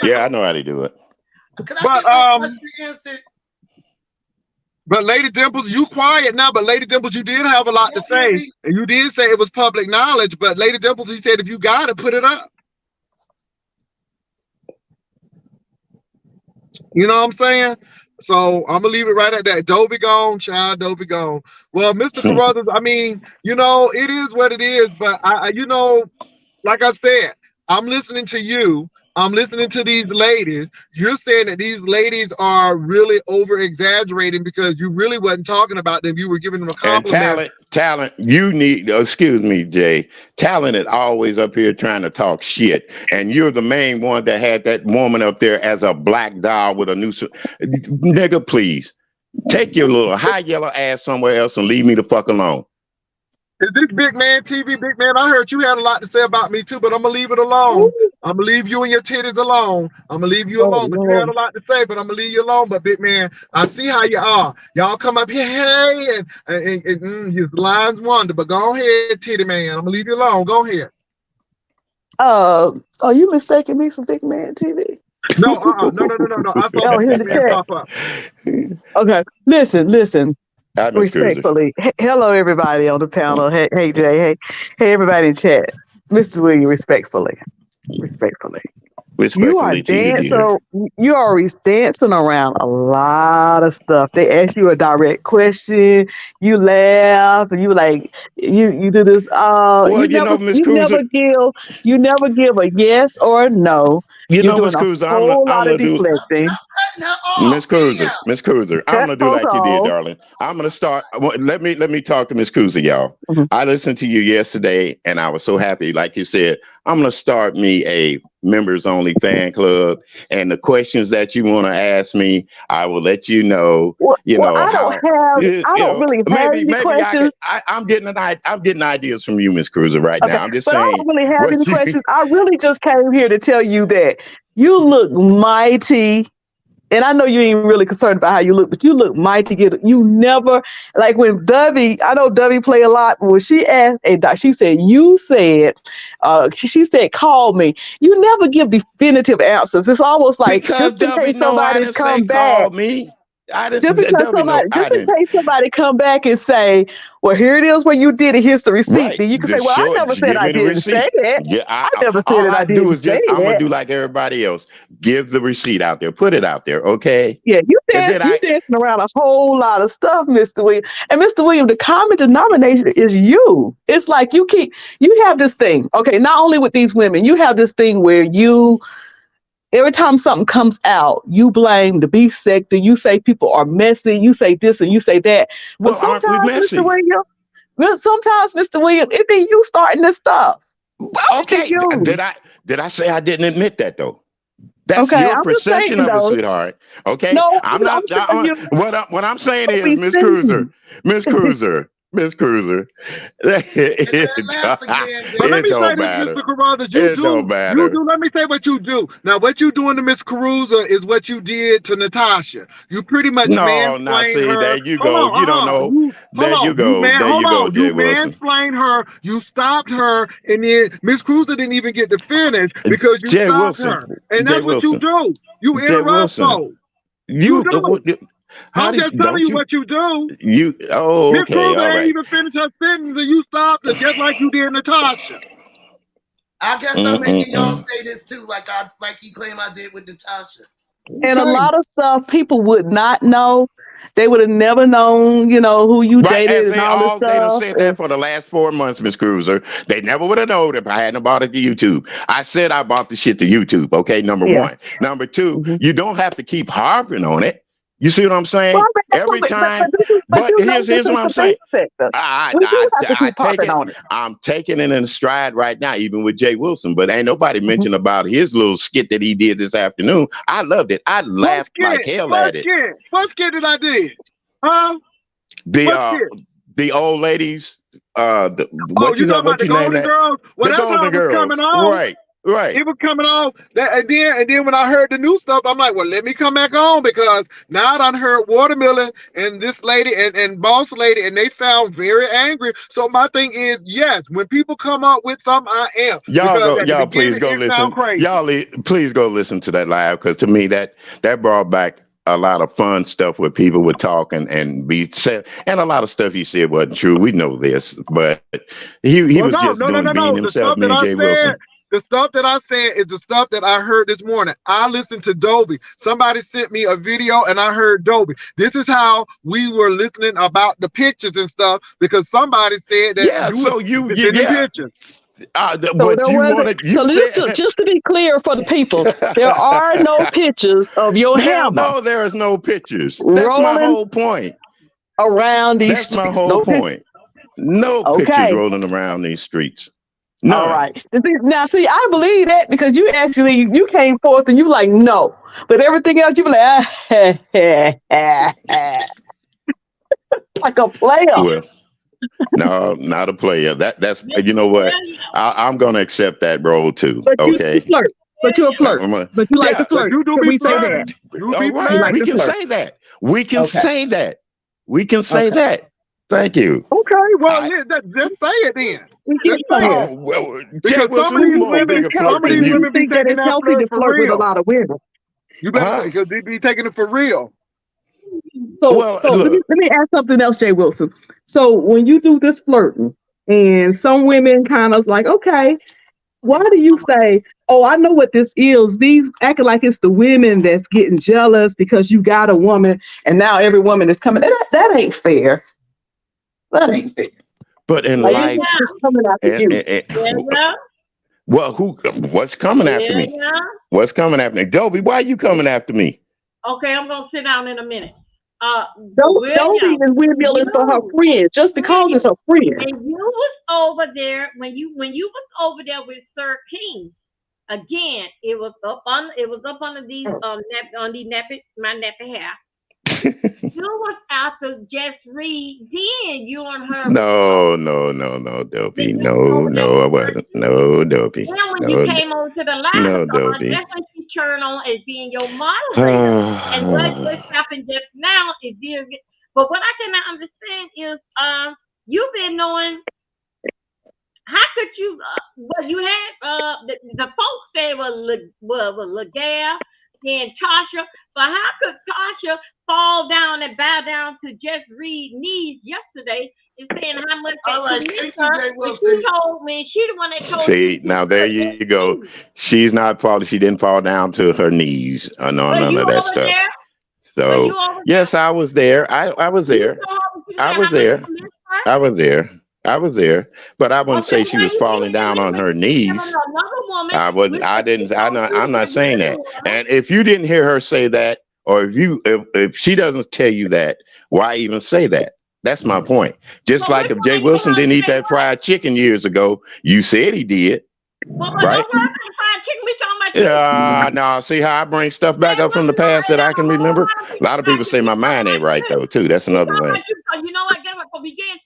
Speaker 2: Yeah, I know how they do it.
Speaker 1: But But Lady Dimples, you quiet now. But Lady Dimples, you did have a lot to say, and you did say it was public knowledge. But Lady Dimples, he said, if you got it, put it up. You know what I'm saying? So I'm gonna leave it right at that. Dobie gone, child. Dobie gone. Well, Mr. Carruthers, I mean, you know, it is what it is. But you know, like I said, I'm listening to you. I'm listening to these ladies. You're saying that these ladies are really over exaggerating because you really wasn't talking about them. You were giving them a compliment.
Speaker 2: And talent, you need, excuse me, Jay, talent is always up here trying to talk shit. And you're the main one that had that woman up there as a black doll with a new, nigga, please take your little high yellow ass somewhere else and leave me the fuck alone.
Speaker 1: Is this Big Man TV? Big Man, I heard you had a lot to say about me too, but I'm gonna leave it alone. I'm gonna leave you and your titties alone. I'm gonna leave you alone, but you had a lot to say, but I'm gonna leave you alone. But Big Man, I see how you are. Y'all come up here, hey, and his lines wonder, but go ahead, Titty Man. I'm gonna leave you alone. Go ahead.
Speaker 5: Are you mistaking me for Big Man TV?
Speaker 1: No. I saw Big Man pop up.
Speaker 5: Okay, listen. Respectfully, hello everybody on the panel. Hey Jay, hey everybody in chat. Mr. William, respectfully, you are dancing. You are always dancing around a lot of stuff. They ask you a direct question, you laugh, and you like you do this. You never give a yes or a no.
Speaker 2: You know, Miss Cruiser, I'm gonna do
Speaker 5: deflecting.
Speaker 2: Miss Cruiser, I'm gonna do like you did, darling. I'm gonna start. Let me talk to Miss Cruiser, y'all. Mm-hmm. I listened to you yesterday, and I was so happy. Like you said, I'm gonna start me a members only fan club, and the questions that you want to ask me, I will let you know.
Speaker 5: I don't really have any questions.
Speaker 2: I'm getting ideas from you, Miss Cruiser, right now. I'm just saying.
Speaker 5: I don't really have any questions. I really just came here to tell you that you look mighty. And I know you ain't really concerned about how you look, but you look mighty. You never, like when Dobie, I know Dobie play a lot, but when she asked, she said, she said, call me. You never give definitive answers. It's almost like
Speaker 2: because
Speaker 5: just in case somebody come back.
Speaker 2: Call me.
Speaker 5: Just in case somebody come back and say, well, here it is where you did it. Here's the receipt. Right. Then you can say, well, I never said I didn't say that.
Speaker 2: Yeah,
Speaker 5: I never said that I didn't say that.
Speaker 2: I'm going to do like everybody else. Give the receipt out there. Put it out there, okay?
Speaker 5: Yeah, you dancing around a whole lot of stuff, Mr. William. And Mr. William, the common denominator is you. It's like you have this thing, okay, not only with these women, you have this thing where every time something comes out, you blame the beef sector. You say people are messy. You say this and you say that. Well, sometimes, Mr. William, it be you starting this stuff.
Speaker 2: Okay. Did I say I didn't admit that though? That's your perception of it, sweetheart. Okay.
Speaker 5: No,
Speaker 2: I'm not. What I'm saying is, Miss Cruiser. It don't matter.
Speaker 1: Mr. Carruthers, let me say what you do. Now, what you doing to Miss Cruiser is what you did to Natasha. You pretty much mansplained her.
Speaker 2: There you go. You don't know. There you go.
Speaker 1: You mansplained her. You stopped her, and then Miss Cruiser didn't even get to finish because you stopped her. And that's what you do. You interrupt her. I'm just telling you what you do.
Speaker 2: Miss
Speaker 1: Cruiser ain't even finished her sentence, and you stopped her just like you did Natasha.
Speaker 3: I guess I'm making y'all say this too, like he claimed I did with Natasha.
Speaker 5: And a lot of stuff people would not know. They would have never known, who you dated and all this stuff.
Speaker 2: They done said that for the last 4 months, Miss Cruiser. They never would have known if I hadn't bought it to YouTube. I said I bought the shit to YouTube. Okay, number one. Number two, you don't have to keep harping on it. You see what I'm saying?
Speaker 5: Well,
Speaker 2: Every time. But here's what I'm saying. I'm taking it in stride right now, even with Jay Wilson. But ain't nobody mentioned about his little skit that he did this afternoon. I loved it. I laughed like hell at it.
Speaker 1: What skit did I do?
Speaker 2: The old ladies.
Speaker 1: You talking about the Golden Girls? Well, that's how it was coming on.
Speaker 2: Right.
Speaker 1: It was coming off. And then when I heard the new stuff, I'm like, well, let me come back on because now I done heard Watermelon and this lady and Boss Lady, and they sound very angry. So my thing is, yes, when people come up with something, I am.
Speaker 2: Y'all please go listen. Y'all please go listen to that live because to me that brought back a lot of fun stuff where people would talk and be said, and a lot of stuff he said wasn't true. We know this, but he was just being
Speaker 1: The
Speaker 2: himself,
Speaker 1: stuff
Speaker 2: me
Speaker 1: that
Speaker 2: and
Speaker 1: I
Speaker 2: Jay
Speaker 1: said,
Speaker 2: Wilson.
Speaker 1: the stuff that I said is the stuff that I heard this morning. I listened to Dobie. Somebody sent me a video and I heard Dobie. This is how we were listening about the pictures and stuff because somebody said that
Speaker 2: Yeah,
Speaker 1: you
Speaker 2: so
Speaker 1: were sending pictures.
Speaker 5: So
Speaker 2: but
Speaker 5: there
Speaker 2: you
Speaker 5: wasn't.
Speaker 2: wanted,
Speaker 5: So
Speaker 2: you
Speaker 5: listen,
Speaker 2: said,
Speaker 5: just to be clear for the people, there are no pictures of your
Speaker 2: hell
Speaker 5: hammer
Speaker 2: no, there is no pictures. That's my
Speaker 5: rolling
Speaker 2: whole point.
Speaker 5: around these
Speaker 2: That's my
Speaker 5: streets.
Speaker 2: whole
Speaker 5: No pictures.
Speaker 2: point. No pictures
Speaker 5: Okay.
Speaker 2: rolling around these streets.
Speaker 5: All
Speaker 2: None.
Speaker 5: right. Now, see, I believe that because you came forth and you like no, but everything else you be like like a player.
Speaker 2: Well, no, not a player. That's you know what? I'm gonna accept that role too.
Speaker 5: But you
Speaker 2: Okay.
Speaker 5: flirt. But you're a flirt. But you like
Speaker 2: Yeah.
Speaker 5: to flirt.
Speaker 1: You do
Speaker 5: Can
Speaker 1: be
Speaker 5: we say that?
Speaker 1: flirting. You
Speaker 2: All
Speaker 1: be
Speaker 2: right.
Speaker 5: You like
Speaker 2: We
Speaker 5: to
Speaker 2: can
Speaker 5: flirt.
Speaker 2: say that. We can
Speaker 5: Okay.
Speaker 2: say that. We can say
Speaker 5: Okay.
Speaker 2: that. Thank you.
Speaker 1: Okay, well,
Speaker 2: I-
Speaker 1: just say it then.
Speaker 5: We can
Speaker 1: Just say
Speaker 5: say
Speaker 1: it.
Speaker 5: it.
Speaker 2: Oh well, Jay
Speaker 1: Because
Speaker 2: Wilson,
Speaker 1: some of
Speaker 2: who's
Speaker 1: these
Speaker 2: more
Speaker 1: women,
Speaker 2: bigger
Speaker 5: It's
Speaker 2: flirt
Speaker 1: some of
Speaker 5: healthy.
Speaker 2: than
Speaker 1: these
Speaker 5: Do you
Speaker 2: you?
Speaker 1: women be
Speaker 5: think that
Speaker 1: taking
Speaker 5: it's
Speaker 1: that
Speaker 5: healthy
Speaker 1: flirt
Speaker 5: to
Speaker 1: for
Speaker 5: flirt with a
Speaker 1: real.
Speaker 5: lot of women?
Speaker 1: You better
Speaker 2: Huh?
Speaker 1: because they be taking it for real.
Speaker 2: Well,
Speaker 5: So
Speaker 2: look.
Speaker 5: let me ask something else, Jay Wilson. So when you do this flirting, and some women kind of like, okay, why do you say, oh, I know what this is? These acting like it's the women that's getting jealous because you got a woman, and now every woman is coming. That ain't fair. That ain't fair.
Speaker 2: But in
Speaker 5: Like
Speaker 2: life,
Speaker 5: it's just coming after
Speaker 2: and,
Speaker 5: you.
Speaker 2: well, what's coming after me? What's coming after me? Dobie, why are you coming after me?
Speaker 4: Okay, I'm gonna sit down in a minute.
Speaker 5: Don't even windmilling for her friend just because it's her friend.
Speaker 4: When you was over there, when you was over there with Sir King, again, it was up under these on the nappy my nappy hair. You was after Just Reed, then you and her.
Speaker 2: No, Dobie. No, I wasn't. No, Dobie.
Speaker 4: Then when you came over to the live,
Speaker 2: Dobie.
Speaker 4: that's when she turned on as being your moderator. And what happened just now is but what I cannot understand is you've been knowing. How could you? Well, you had the folks said was Legal and Tasha, but how could Tasha fall down and bow down to Just Reed knees yesterday and saying how much
Speaker 3: All right,
Speaker 4: she
Speaker 3: thank
Speaker 4: missed
Speaker 3: you,
Speaker 4: her?
Speaker 3: Jay
Speaker 4: And
Speaker 3: Wilson.
Speaker 4: she told me she the one that told
Speaker 2: See, now there you go. She's not falling. She didn't fall down to her knees. No, none of that stuff.
Speaker 4: There?
Speaker 2: So yes, I was there. I was there. I was there. I was there. I was there. But I wouldn't say she was falling down on her knees. I wasn't. I didn't. I'm not saying that. And if you didn't hear her say that, or if she doesn't tell you that, why even say that? That's my point. Just like if Jay Wilson didn't eat that fried chicken years ago, you said he did, right? Yeah, no. See how I bring stuff back up from the past that I can remember. A lot of people say my mind ain't right though, too. That's another thing.
Speaker 4: You know what? We getting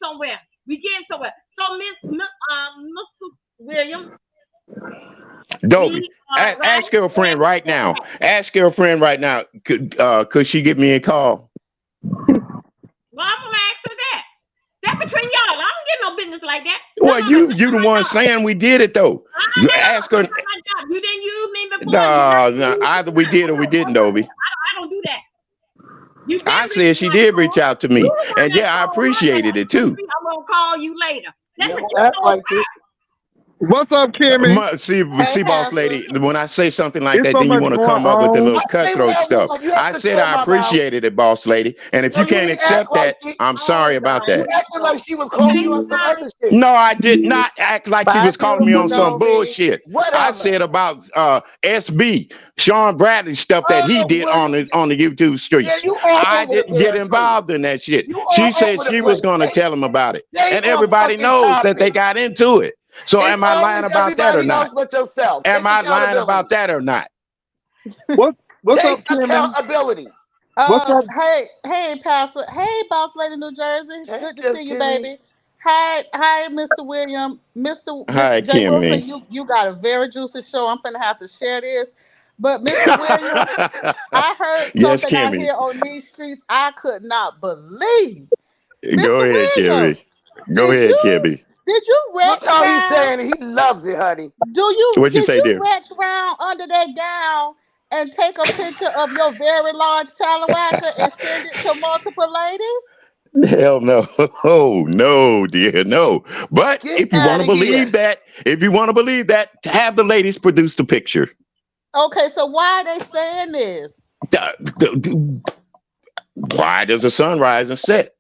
Speaker 4: somewhere. So Mr. William.
Speaker 2: Dobie, ask your friend right now. Ask your friend right now. Could she give me a call?
Speaker 4: Well, I'm gonna ask her that. That's between y'all. I don't get no business like that.
Speaker 2: Well, you the one saying we did it though. You ask her.
Speaker 4: You didn't use me before.
Speaker 2: No, either we did or we didn't, Dobie.
Speaker 4: I don't do that.
Speaker 2: I said she did reach out to me, and yeah, I appreciated it too.
Speaker 4: I'm gonna call you later. That's what
Speaker 1: Act like it. What's up, Kimmy?
Speaker 2: See, boss lady, when I say something like
Speaker 1: There's
Speaker 2: that,
Speaker 1: so
Speaker 2: then you
Speaker 1: much
Speaker 2: want to
Speaker 1: going
Speaker 2: come up with the
Speaker 1: on.
Speaker 2: little cutthroat stuff. I said I appreciated it, boss lady, and if you can't accept that, I'm sorry about that.
Speaker 3: You acting like she was calling you on some other shit.
Speaker 2: No, I did not act like she was calling me on some bullshit.
Speaker 3: Whatever.
Speaker 2: I said about SB, Sean Bradley stuff that he did on the YouTube streets. I didn't get involved in that shit. She said she was going to tell him about it, and everybody knows that they got into it. So am I lying about that or not? Am I lying about that or not?
Speaker 1: What's up, Kimmy?
Speaker 3: Accountability.
Speaker 1: What's up?
Speaker 6: Hey, Pastor. Hey, Boss Lady, New Jersey. Good to see you, baby. Hi, Mr. William.
Speaker 2: Hi,
Speaker 6: Jay
Speaker 2: Kimmy.
Speaker 6: Wilson, you got a very juicy show. I'm finna have to share this. But Mr. William, I heard
Speaker 2: Yes,
Speaker 6: something out
Speaker 2: Kimmy.
Speaker 6: here on these streets I could not believe.
Speaker 2: Go ahead,
Speaker 6: William,
Speaker 2: Kimmy. Go ahead, Kimmy.
Speaker 6: Did you
Speaker 3: Look
Speaker 6: retch
Speaker 3: how he's
Speaker 6: around?
Speaker 3: saying he loves it, honey.
Speaker 6: Did
Speaker 2: What'd you say,
Speaker 6: you
Speaker 2: dear?
Speaker 6: retch around under that gown and take a picture of your very large talawaka and send it to multiple ladies?
Speaker 2: Hell no. Oh no, dear, no. But
Speaker 3: Get
Speaker 2: if you want
Speaker 3: out
Speaker 2: to
Speaker 3: of here.
Speaker 2: believe that, have the ladies produce the picture.
Speaker 6: Okay, so why are they saying this?
Speaker 2: Why does the sun rise and set?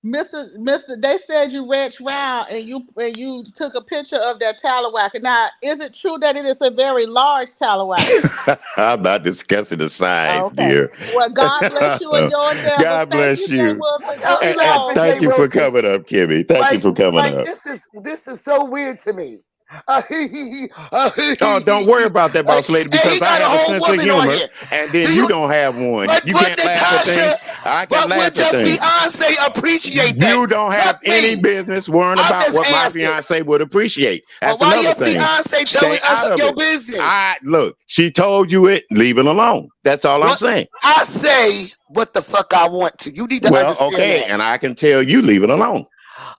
Speaker 6: Mr. They said you reached round and you took a picture of that talawaka. Now, is it true that it is a very large talawaka?
Speaker 2: I'm not discussing the size,
Speaker 6: Okay.
Speaker 2: dear.
Speaker 6: Well, God bless you and your endeavors.
Speaker 2: God
Speaker 6: Thank
Speaker 2: bless
Speaker 6: you, Jay
Speaker 2: you.
Speaker 6: Wilson.
Speaker 3: Y'all be
Speaker 6: Good
Speaker 3: laughing,
Speaker 6: show.
Speaker 3: Jay
Speaker 2: Thank you for
Speaker 3: Wilson.
Speaker 2: coming up, Kimmy. Thank you for coming up.
Speaker 3: This is so weird to me.
Speaker 2: Oh, don't worry about that, boss lady,
Speaker 3: And he
Speaker 2: because I
Speaker 3: got a
Speaker 2: have a
Speaker 3: whole
Speaker 2: sense of
Speaker 3: woman on
Speaker 2: humor,
Speaker 3: here.
Speaker 2: and then
Speaker 3: Do
Speaker 2: you
Speaker 3: you-
Speaker 2: don't have one.
Speaker 3: But
Speaker 2: You
Speaker 3: would
Speaker 2: can't laugh at things.
Speaker 3: Natasha,
Speaker 2: I can
Speaker 3: but would
Speaker 2: laugh
Speaker 3: your
Speaker 2: at things.
Speaker 3: fiance appreciate that?
Speaker 2: You don't have
Speaker 3: Not
Speaker 2: any
Speaker 3: me.
Speaker 2: business worrying
Speaker 3: I'm
Speaker 2: about
Speaker 3: just
Speaker 2: what my
Speaker 3: asking.
Speaker 2: fiance would appreciate.
Speaker 3: Well,
Speaker 2: That's
Speaker 3: why
Speaker 2: another
Speaker 3: your
Speaker 2: thing.
Speaker 3: fiance
Speaker 2: Stay
Speaker 3: telling us
Speaker 2: out of
Speaker 3: your
Speaker 2: it.
Speaker 3: business?
Speaker 2: Look, she told you it. Leave it alone. That's all I'm
Speaker 3: What?
Speaker 2: saying.
Speaker 3: I say what the fuck I want to. You need to
Speaker 2: Well,
Speaker 3: understand
Speaker 2: okay,
Speaker 3: that.
Speaker 2: and I can tell you leave it alone.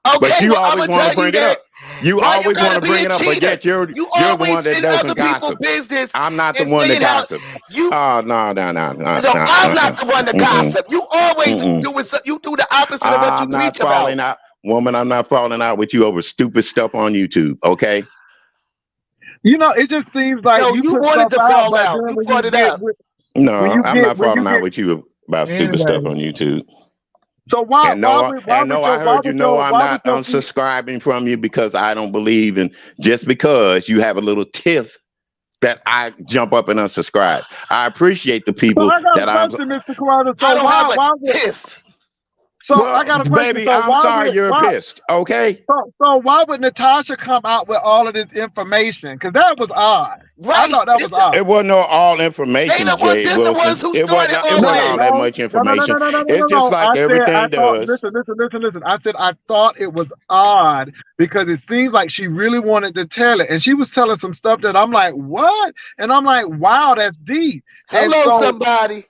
Speaker 3: Okay,
Speaker 2: But you
Speaker 3: well, I'm
Speaker 2: always
Speaker 3: gonna
Speaker 2: want to
Speaker 3: tell you
Speaker 2: bring it
Speaker 3: that.
Speaker 2: up. You
Speaker 3: Why you
Speaker 2: always want
Speaker 3: gotta
Speaker 2: to
Speaker 3: be
Speaker 2: bring
Speaker 3: a
Speaker 2: it up, but
Speaker 3: cheater?
Speaker 2: yet you're
Speaker 3: You
Speaker 2: the
Speaker 3: always
Speaker 2: one that
Speaker 3: in other
Speaker 2: doesn't
Speaker 3: people's
Speaker 2: gossip.
Speaker 3: business
Speaker 2: I'm not the
Speaker 3: and
Speaker 2: one that
Speaker 3: saying how
Speaker 2: gossip.
Speaker 3: you.
Speaker 2: Oh no.
Speaker 3: No, I'm not the one to gossip. You always doing something. You do the opposite of what you
Speaker 2: I'm not
Speaker 3: preach about.
Speaker 2: falling out, woman. I'm not falling out with you over stupid stuff on YouTube. Okay.
Speaker 1: You know, it just seems like
Speaker 3: Yo,
Speaker 1: you
Speaker 3: you
Speaker 1: put
Speaker 3: wanted
Speaker 1: stuff
Speaker 3: to
Speaker 1: out,
Speaker 3: fall
Speaker 1: but
Speaker 3: out.
Speaker 1: then
Speaker 3: You brought it up.
Speaker 2: No, I'm not
Speaker 1: when you
Speaker 2: falling out
Speaker 1: get
Speaker 2: with you about stupid stuff
Speaker 1: anyway.
Speaker 2: on YouTube.
Speaker 1: So
Speaker 2: And no, I heard you know I'm not unsubscribing from you because I don't believe in just because you have a little tiff that I jump up and unsubscribe. I appreciate the
Speaker 1: So
Speaker 2: people
Speaker 1: I got a
Speaker 2: that I'm.
Speaker 1: question, Mr. Corona.
Speaker 3: I
Speaker 1: So
Speaker 3: don't have
Speaker 1: why
Speaker 3: a
Speaker 1: would
Speaker 3: tiff.
Speaker 1: so I
Speaker 2: Well,
Speaker 1: got a question.
Speaker 2: baby,
Speaker 1: So
Speaker 2: I'm
Speaker 1: why
Speaker 2: sorry
Speaker 1: would
Speaker 2: you're
Speaker 1: why
Speaker 2: pissed. Okay.
Speaker 1: so why would Natasha come out with all of this information? Because that was odd. I
Speaker 3: Right.
Speaker 1: thought that was odd.
Speaker 2: It wasn't no all
Speaker 3: They
Speaker 2: information,
Speaker 3: the ones.
Speaker 2: Jay
Speaker 3: They're the ones
Speaker 2: Wilson.
Speaker 3: who
Speaker 2: It
Speaker 3: started
Speaker 2: wasn't. It
Speaker 3: all of
Speaker 2: wasn't all
Speaker 3: this.
Speaker 2: that much information. It's just like everything does.
Speaker 1: Listen. I said I thought it was odd because it seems like she really wanted to tell it, and she was telling some stuff that I'm like, what? And I'm like, wow, that's deep. And
Speaker 3: Hello,
Speaker 1: so
Speaker 3: somebody.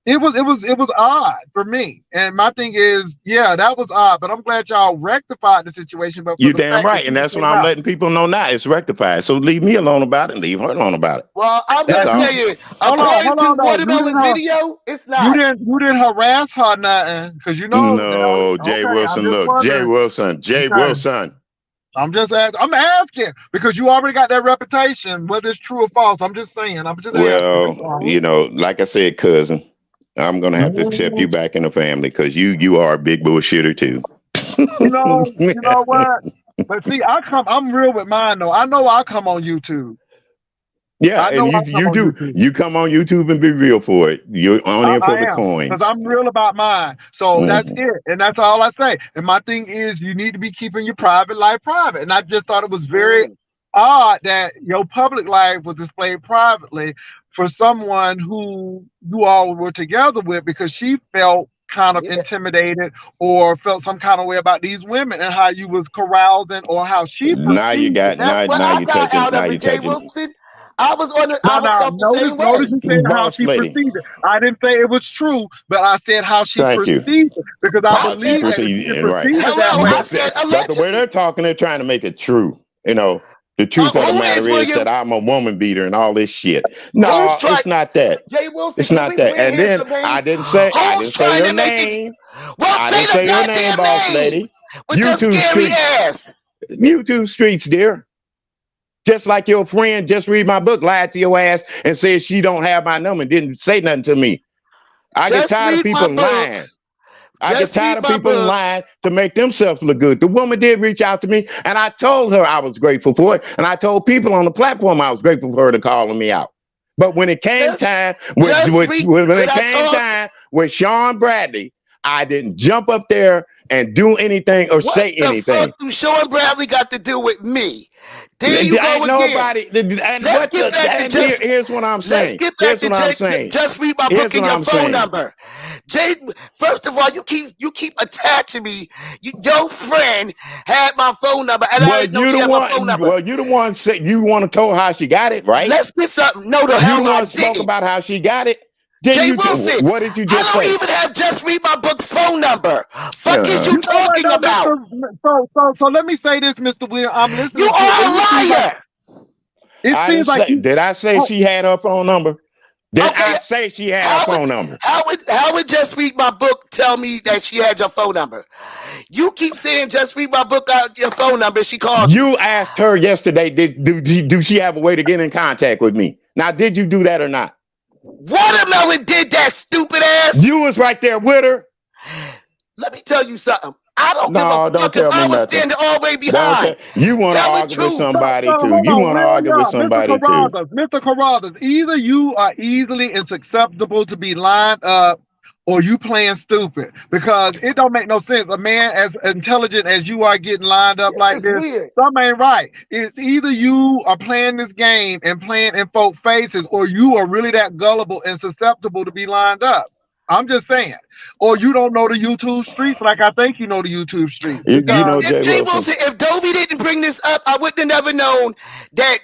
Speaker 1: it was odd for me. And my thing is, yeah, that was odd. But I'm glad y'all rectified the situation. But for
Speaker 2: You
Speaker 1: the
Speaker 2: damn
Speaker 1: fact
Speaker 2: right,
Speaker 1: that
Speaker 2: and
Speaker 1: you
Speaker 2: that's what
Speaker 1: came
Speaker 2: I'm
Speaker 1: out,
Speaker 2: letting people know now. It's rectified. So leave me alone about it. And leave her alone about it.
Speaker 3: Well, I'm
Speaker 2: That's
Speaker 3: gonna
Speaker 2: all.
Speaker 3: tell you,
Speaker 1: hold
Speaker 3: according to
Speaker 1: on, though.
Speaker 3: Watermelon's video, it's
Speaker 1: You
Speaker 3: not.
Speaker 1: didn't harass her nothing because you know.
Speaker 2: No, Jay
Speaker 1: Okay, I'm
Speaker 2: Wilson.
Speaker 1: just
Speaker 2: Look, Jay
Speaker 1: wondering.
Speaker 2: Wilson.
Speaker 1: I'm just asking. I'm asking because you already got that reputation, whether it's true or false. I'm just saying. I'm just asking.
Speaker 2: Well, like I said, cousin, I'm gonna have to accept you back in the family because you are a big bullshitter too.
Speaker 1: You know what? But see, I'm real with mine though. I know I come on YouTube.
Speaker 2: Yeah, and you do.
Speaker 1: YouTube.
Speaker 2: You come on YouTube and be real for it. You're on here for the coins.
Speaker 1: Because I'm real about mine. So that's it. And that's all I say. And my thing is you need to be keeping your private life private. And I just thought it was very odd that your public life was displayed privately for someone who you all were together with because she felt kind of intimidated or felt some kind of way about these women and how you was carousing or how she perceived.
Speaker 2: Now you got
Speaker 3: That's what
Speaker 2: now
Speaker 3: I
Speaker 2: you
Speaker 3: got
Speaker 2: touching.
Speaker 3: out
Speaker 2: Now
Speaker 3: of
Speaker 2: you
Speaker 3: it, Jay
Speaker 2: touching.
Speaker 3: Wilson. I was on the. I felt the same way.
Speaker 1: Notice you said how
Speaker 2: Boss
Speaker 1: she
Speaker 2: lady.
Speaker 1: perceived it. I didn't say it was true, but I said how she
Speaker 2: Thank you.
Speaker 1: perceived it because I
Speaker 3: I
Speaker 1: believe
Speaker 3: said-
Speaker 1: that if she
Speaker 2: Right.
Speaker 1: perceived it that
Speaker 3: Hello,
Speaker 1: way.
Speaker 3: I said
Speaker 2: But the way
Speaker 3: allegedly.
Speaker 2: they're talking, they're trying to make it true. The truth of the
Speaker 3: Who
Speaker 2: matter
Speaker 3: is
Speaker 2: is
Speaker 3: William?
Speaker 2: that I'm a woman beater and all this shit. No,
Speaker 3: trying-
Speaker 2: it's not that.
Speaker 3: Jay Wilson,
Speaker 2: It's
Speaker 3: can
Speaker 2: not
Speaker 3: we
Speaker 2: that.
Speaker 3: clear
Speaker 2: And
Speaker 3: here
Speaker 2: then
Speaker 3: some names?
Speaker 2: I didn't say
Speaker 3: Who's trying
Speaker 2: your
Speaker 3: to make
Speaker 2: name.
Speaker 3: it? Well,
Speaker 2: I
Speaker 3: say
Speaker 2: didn't
Speaker 3: the
Speaker 2: say your name,
Speaker 3: goddamn
Speaker 2: boss
Speaker 3: name
Speaker 2: lady.
Speaker 3: with your
Speaker 2: YouTube
Speaker 3: scary
Speaker 2: streets.
Speaker 3: ass.
Speaker 2: YouTube streets, dear. Just like your friend just read my book, lied to your ass, and said she don't have my number and didn't say nothing to me. I get tired of people lying. I get tired of people lying to make themselves look good. The woman did reach out to me, and I told her I was grateful for it, and I told people on the platform I was grateful for her to calling me out. But when it came time with Sean Bradley, I didn't jump up there and do anything or say anything.
Speaker 3: What the fuck do Sean Bradley got to do with me? There you go
Speaker 2: nobody.
Speaker 3: again.
Speaker 2: Here's what I'm saying.
Speaker 3: Let's get back to Jay. Just read my book and your phone number. Jay, first of all, you keep attaching me. Your friend had my phone number, and I didn't know he had my phone number.
Speaker 2: Well, you the one said you want to tell how she got it, right?
Speaker 3: Let's get something. No, the hell I
Speaker 2: spoke
Speaker 3: didn't.
Speaker 2: about how she got it.
Speaker 3: Jay Wilson,
Speaker 2: what did you just say?
Speaker 3: I don't even have Just Read My Book's phone number. Fuck is you talking about?
Speaker 1: So let me say this, Mr. Will. I'm listening.
Speaker 3: You are a liar.
Speaker 1: It seems like
Speaker 2: did I say she had her phone number? Did
Speaker 3: Okay,
Speaker 2: I say she had
Speaker 3: how
Speaker 2: a phone number?
Speaker 3: How would Just Read My Book tell me that she had your phone number? You keep saying Just Read My Book out your phone number. She called you.
Speaker 2: You asked her yesterday, do she have a way to get in contact with me? Now, did you do that or not?
Speaker 3: Watermelon did that, stupid ass.
Speaker 2: You was right there with her.
Speaker 3: Let me tell you something. I don't give
Speaker 2: No,
Speaker 3: a
Speaker 2: don't
Speaker 3: fuck
Speaker 2: tell
Speaker 3: if
Speaker 2: me
Speaker 3: I was
Speaker 2: nothing.
Speaker 3: standing all the way
Speaker 2: Don't
Speaker 3: behind.
Speaker 2: you want to
Speaker 3: Tell the
Speaker 2: argue with
Speaker 3: truth.
Speaker 2: somebody
Speaker 1: So,
Speaker 2: too?
Speaker 1: hold
Speaker 2: You
Speaker 1: on,
Speaker 2: want to
Speaker 1: real
Speaker 2: argue with
Speaker 1: y'all.
Speaker 2: somebody too?
Speaker 1: Mr. Carruthers, either you are easily and susceptible to be lined up, or you playing stupid, because it don't make no sense. A man as intelligent as you are getting lined up like
Speaker 3: This is
Speaker 1: this,
Speaker 3: weird.
Speaker 1: something ain't right. It's either you are playing this game and playing in folk faces, or you are really that gullible and susceptible to be lined up. I'm just saying. Or you don't know the YouTube streets like I think you know the YouTube streets.
Speaker 2: You know,
Speaker 1: Because
Speaker 2: Jay
Speaker 3: If Jay
Speaker 2: Wilson.
Speaker 3: Wilson, if Dobie didn't bring this up, I would have never known that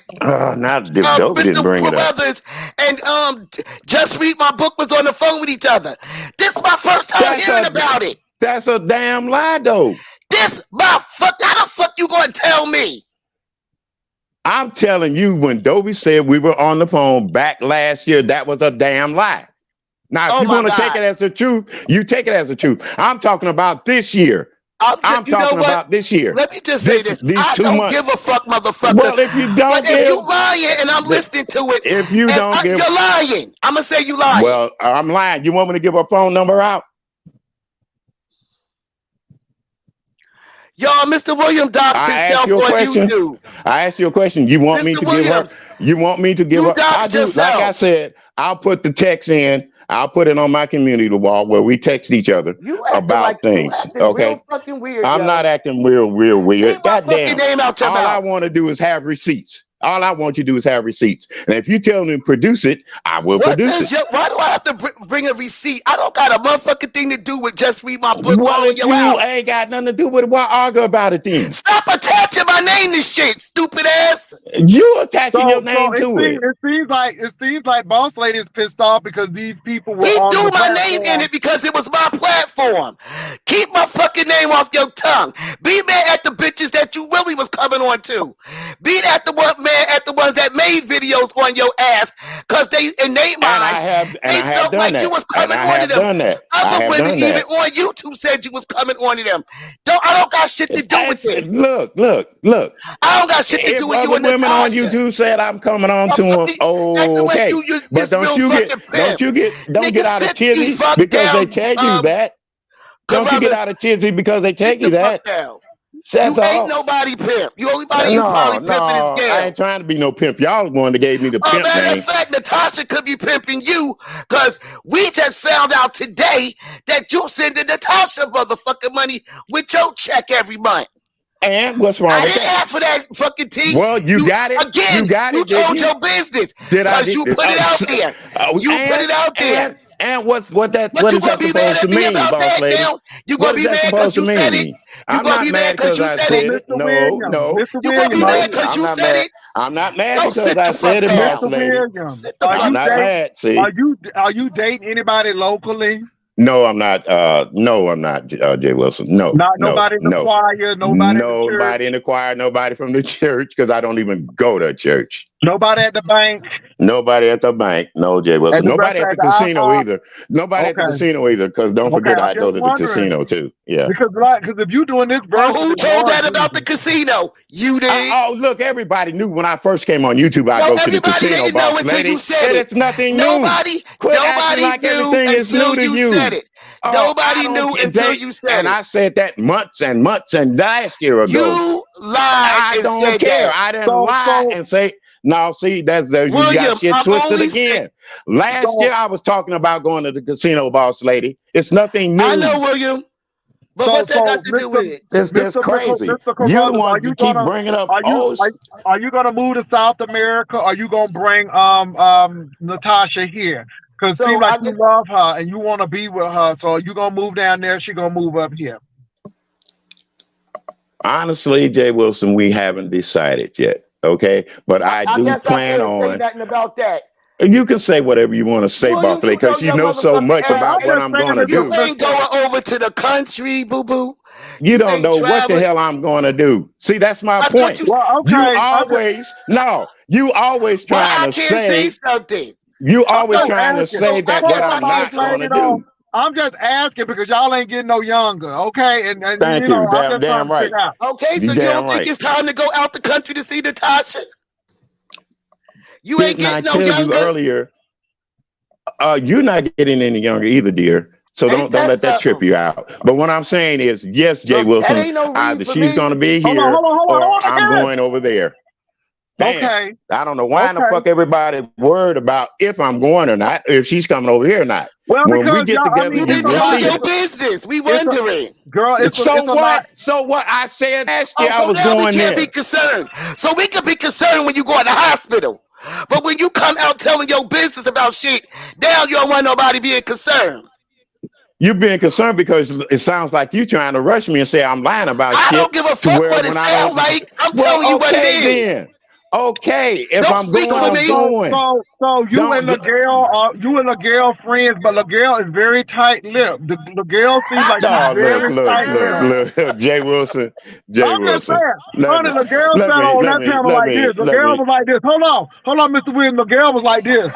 Speaker 2: Not if Dobie didn't
Speaker 3: Mr.
Speaker 2: bring it up.
Speaker 3: Carruthers and Just Read My Book was on the phone with each other. This is my first time hearing about it.
Speaker 2: That's a damn lie, though.
Speaker 3: This my fuck. How the fuck you gonna tell me?
Speaker 2: I'm telling you, when Dobie said we were on the phone back last year, that was a damn lie. Now, if
Speaker 3: Oh
Speaker 2: you
Speaker 3: my
Speaker 2: want to take
Speaker 3: God.
Speaker 2: it as the truth, you take it as the truth. I'm talking about this year. I'm
Speaker 3: You know
Speaker 2: talking
Speaker 3: what?
Speaker 2: about this year.
Speaker 3: Let me just say this.
Speaker 2: These
Speaker 3: I
Speaker 2: 2
Speaker 3: don't
Speaker 2: months.
Speaker 3: give a fuck, motherfucker.
Speaker 2: Well, if you don't
Speaker 3: But if you lying and I'm listening to it,
Speaker 2: if you don't give,
Speaker 3: you're lying. I'm gonna say you lying.
Speaker 2: Well, I'm lying. You want me to give a phone number out?
Speaker 3: Y'all, Mr. Williams doxed himself on YouTube.
Speaker 2: I asked you a question. You want me to give her? You want me to give her? I do. Like I said, I'll put the text in. I'll put it on my community wall where we text each other about things. Okay.
Speaker 3: Real fucking weird.
Speaker 2: I'm not acting real weird. Goddamn.
Speaker 3: Name out your
Speaker 2: All
Speaker 3: mouth.
Speaker 2: I want to do is have receipts. All I want you to do is have receipts. And if you tell me to produce it, I will produce it.
Speaker 3: Why do I have to bring a receipt? I don't got a motherfucking thing to do with Just Read My Book.
Speaker 2: Well, if you ain't got nothing to do with it, why argue about it then?
Speaker 3: Stop attaching my name to shit, stupid ass.
Speaker 2: You attaching your name to it.
Speaker 1: It seems like Boss Lady is pissed off because these people were on
Speaker 3: He
Speaker 1: the
Speaker 3: threw my name in it because it was my platform. Keep my fucking name off your tongue. Be mad at the bitches that you really was coming on to. Be at the one mad at the ones that made videos on your ass because they in their mind
Speaker 2: I have done
Speaker 3: like
Speaker 2: that.
Speaker 3: you was coming
Speaker 2: I have done that.
Speaker 3: Other women even on YouTube said you was coming on to them. I don't got shit to do with this.
Speaker 2: Look.
Speaker 3: I don't got shit to do with you and
Speaker 2: women
Speaker 3: Natasha.
Speaker 2: on YouTube said I'm coming on to them. Okay, but don't get out of tizzy because they tell you that. Don't you get out of tizzy because they tell you that.
Speaker 3: You ain't nobody pimp. You only body you probably pimping is Gail.
Speaker 2: I ain't trying to be no pimp. Y'all the one that gave me the pimp
Speaker 3: matter
Speaker 2: name.
Speaker 3: of fact, Natasha could be pimping you because we just found out today that you sending Natasha motherfucking money with your check every month.
Speaker 2: And what's wrong with that?
Speaker 3: I didn't ask for that fucking tea.
Speaker 2: Well, you got it.
Speaker 3: Again, you told your business. Because you put it out there. You put it out there.
Speaker 2: And what is that supposed to mean, boss lady?
Speaker 3: You gonna be mad because you said it?
Speaker 2: I'm not mad because I said it. No.
Speaker 3: You gonna be mad because you said it?
Speaker 2: I'm not mad because I said it, boss lady. I'm not mad. See,
Speaker 1: are you dating anybody locally?
Speaker 2: No, I'm not. No, I'm not, Jay Wilson. No,
Speaker 1: nobody in the choir.
Speaker 2: Nobody in the choir. Nobody from the church because I don't even go to church.
Speaker 1: Nobody at the bank.
Speaker 2: Nobody at the bank. No, Jay Wilson. Nobody at the casino either. Nobody at the casino either. Because don't forget, I go to the casino too. Yeah.
Speaker 1: Because if you doing this,
Speaker 3: bro, who told that about the casino? You did.
Speaker 2: Look, everybody knew when I first came on YouTube. I go to the casino, boss lady. It's nothing new.
Speaker 3: Nobody knew until you said it. Nobody knew until you said it.
Speaker 2: And I said that months and last year ago.
Speaker 3: You lied.
Speaker 2: I don't care. I didn't lie and say. No, see, that's there. You got shit twisted again. Last year, I was talking about going to the casino, boss lady. It's nothing new.
Speaker 3: I know, William. But what that got to do with it?
Speaker 2: It's crazy. You the one you keep bringing up.
Speaker 1: Are you gonna move to South America? Or are you gonna bring Natasha here? Because it seems like you love her and you want to be with her. So you gonna move down there? She gonna move up here?
Speaker 2: Honestly, Jay Wilson, we haven't decided yet. Okay, but I do plan on.
Speaker 3: Say nothing about that.
Speaker 2: You can say whatever you want to say, boss lady, because you know so much about what I'm going to do.
Speaker 3: You ain't going over to the country, boo boo.
Speaker 2: You don't know what the hell I'm going to do. See, that's my point. You always trying to say
Speaker 3: something.
Speaker 2: You always
Speaker 1: just
Speaker 2: trying to
Speaker 1: asking.
Speaker 2: say
Speaker 3: Of
Speaker 2: that
Speaker 3: course
Speaker 2: what I'm
Speaker 3: I
Speaker 2: not
Speaker 3: do.
Speaker 2: going to
Speaker 1: You know,
Speaker 2: do.
Speaker 1: I'm just asking because y'all ain't getting no younger, okay? And
Speaker 2: Thank
Speaker 1: you know,
Speaker 2: you.
Speaker 1: I'm just trying
Speaker 2: Damn
Speaker 1: to
Speaker 2: right.
Speaker 1: figure out.
Speaker 3: Okay, so
Speaker 2: You
Speaker 3: you
Speaker 2: damn
Speaker 3: don't think
Speaker 2: right.
Speaker 3: it's time to go out the country to see Natasha? You ain't
Speaker 2: Didn't I
Speaker 3: getting no
Speaker 2: tell you
Speaker 3: younger?
Speaker 2: earlier? You're not getting any younger either, dear. So
Speaker 3: Ain't
Speaker 2: don't
Speaker 3: that
Speaker 2: let that trip
Speaker 3: something?
Speaker 2: you out. But what I'm saying is, yes, Jay
Speaker 3: That
Speaker 2: Wilson,
Speaker 3: ain't no read
Speaker 2: either
Speaker 3: for
Speaker 2: she's
Speaker 3: me.
Speaker 2: going to be
Speaker 1: Hold on,
Speaker 2: here
Speaker 1: hold on, hold on,
Speaker 2: or
Speaker 1: hold on
Speaker 2: I'm
Speaker 1: again.
Speaker 2: going over there. Damn.
Speaker 1: Okay,
Speaker 2: I don't know why in the
Speaker 1: okay.
Speaker 2: fuck everybody worried about if I'm going or not, if she's coming over here or not.
Speaker 1: Well,
Speaker 2: When we
Speaker 1: because
Speaker 2: get
Speaker 1: y'all, I
Speaker 2: together,
Speaker 1: mean,
Speaker 3: You
Speaker 2: we
Speaker 1: it's
Speaker 3: didn't
Speaker 1: a
Speaker 2: will
Speaker 3: tell
Speaker 1: lot.
Speaker 3: us
Speaker 2: see
Speaker 3: your
Speaker 2: it.
Speaker 3: business. We
Speaker 1: It's a
Speaker 3: wondering.
Speaker 1: girl.
Speaker 2: So
Speaker 1: It's a lot.
Speaker 2: what? So what? I said last year
Speaker 3: Oh,
Speaker 2: I
Speaker 3: so
Speaker 2: was
Speaker 3: now we
Speaker 2: going
Speaker 3: can't be
Speaker 2: there.
Speaker 3: concerned. So we can be concerned when you go in the hospital. But when you come out telling your business about shit, now you don't want nobody being concerned.
Speaker 2: You being concerned because it sounds like you trying to rush me and say I'm lying about
Speaker 3: I don't
Speaker 2: shit
Speaker 3: give a
Speaker 2: to
Speaker 3: fuck
Speaker 2: where
Speaker 3: what it
Speaker 2: when I
Speaker 3: sounds
Speaker 2: don't.
Speaker 3: like. I'm
Speaker 2: Well,
Speaker 3: telling you what it
Speaker 2: okay
Speaker 3: is.
Speaker 2: then. Okay, if
Speaker 3: Don't
Speaker 2: I'm
Speaker 3: speak
Speaker 2: going,
Speaker 3: for
Speaker 2: I'm
Speaker 3: me.
Speaker 2: going.
Speaker 1: So you and
Speaker 2: Don't.
Speaker 1: LaGale are friends, but LaGale is very tight-lipped. The LaGale seems like she's
Speaker 2: Oh,
Speaker 1: very tight-lipped.
Speaker 2: look, Jay Wilson, Jay
Speaker 1: I'm just
Speaker 2: Wilson.
Speaker 1: saying.
Speaker 2: Let
Speaker 1: Honey,
Speaker 2: me,
Speaker 1: LaGale
Speaker 2: let
Speaker 1: sat
Speaker 2: me,
Speaker 1: on
Speaker 2: let
Speaker 1: that
Speaker 2: me,
Speaker 1: panel
Speaker 2: let
Speaker 1: like
Speaker 2: me,
Speaker 1: this. LaGale was like this. Hold on, Mr. Williams. LaGale was like this.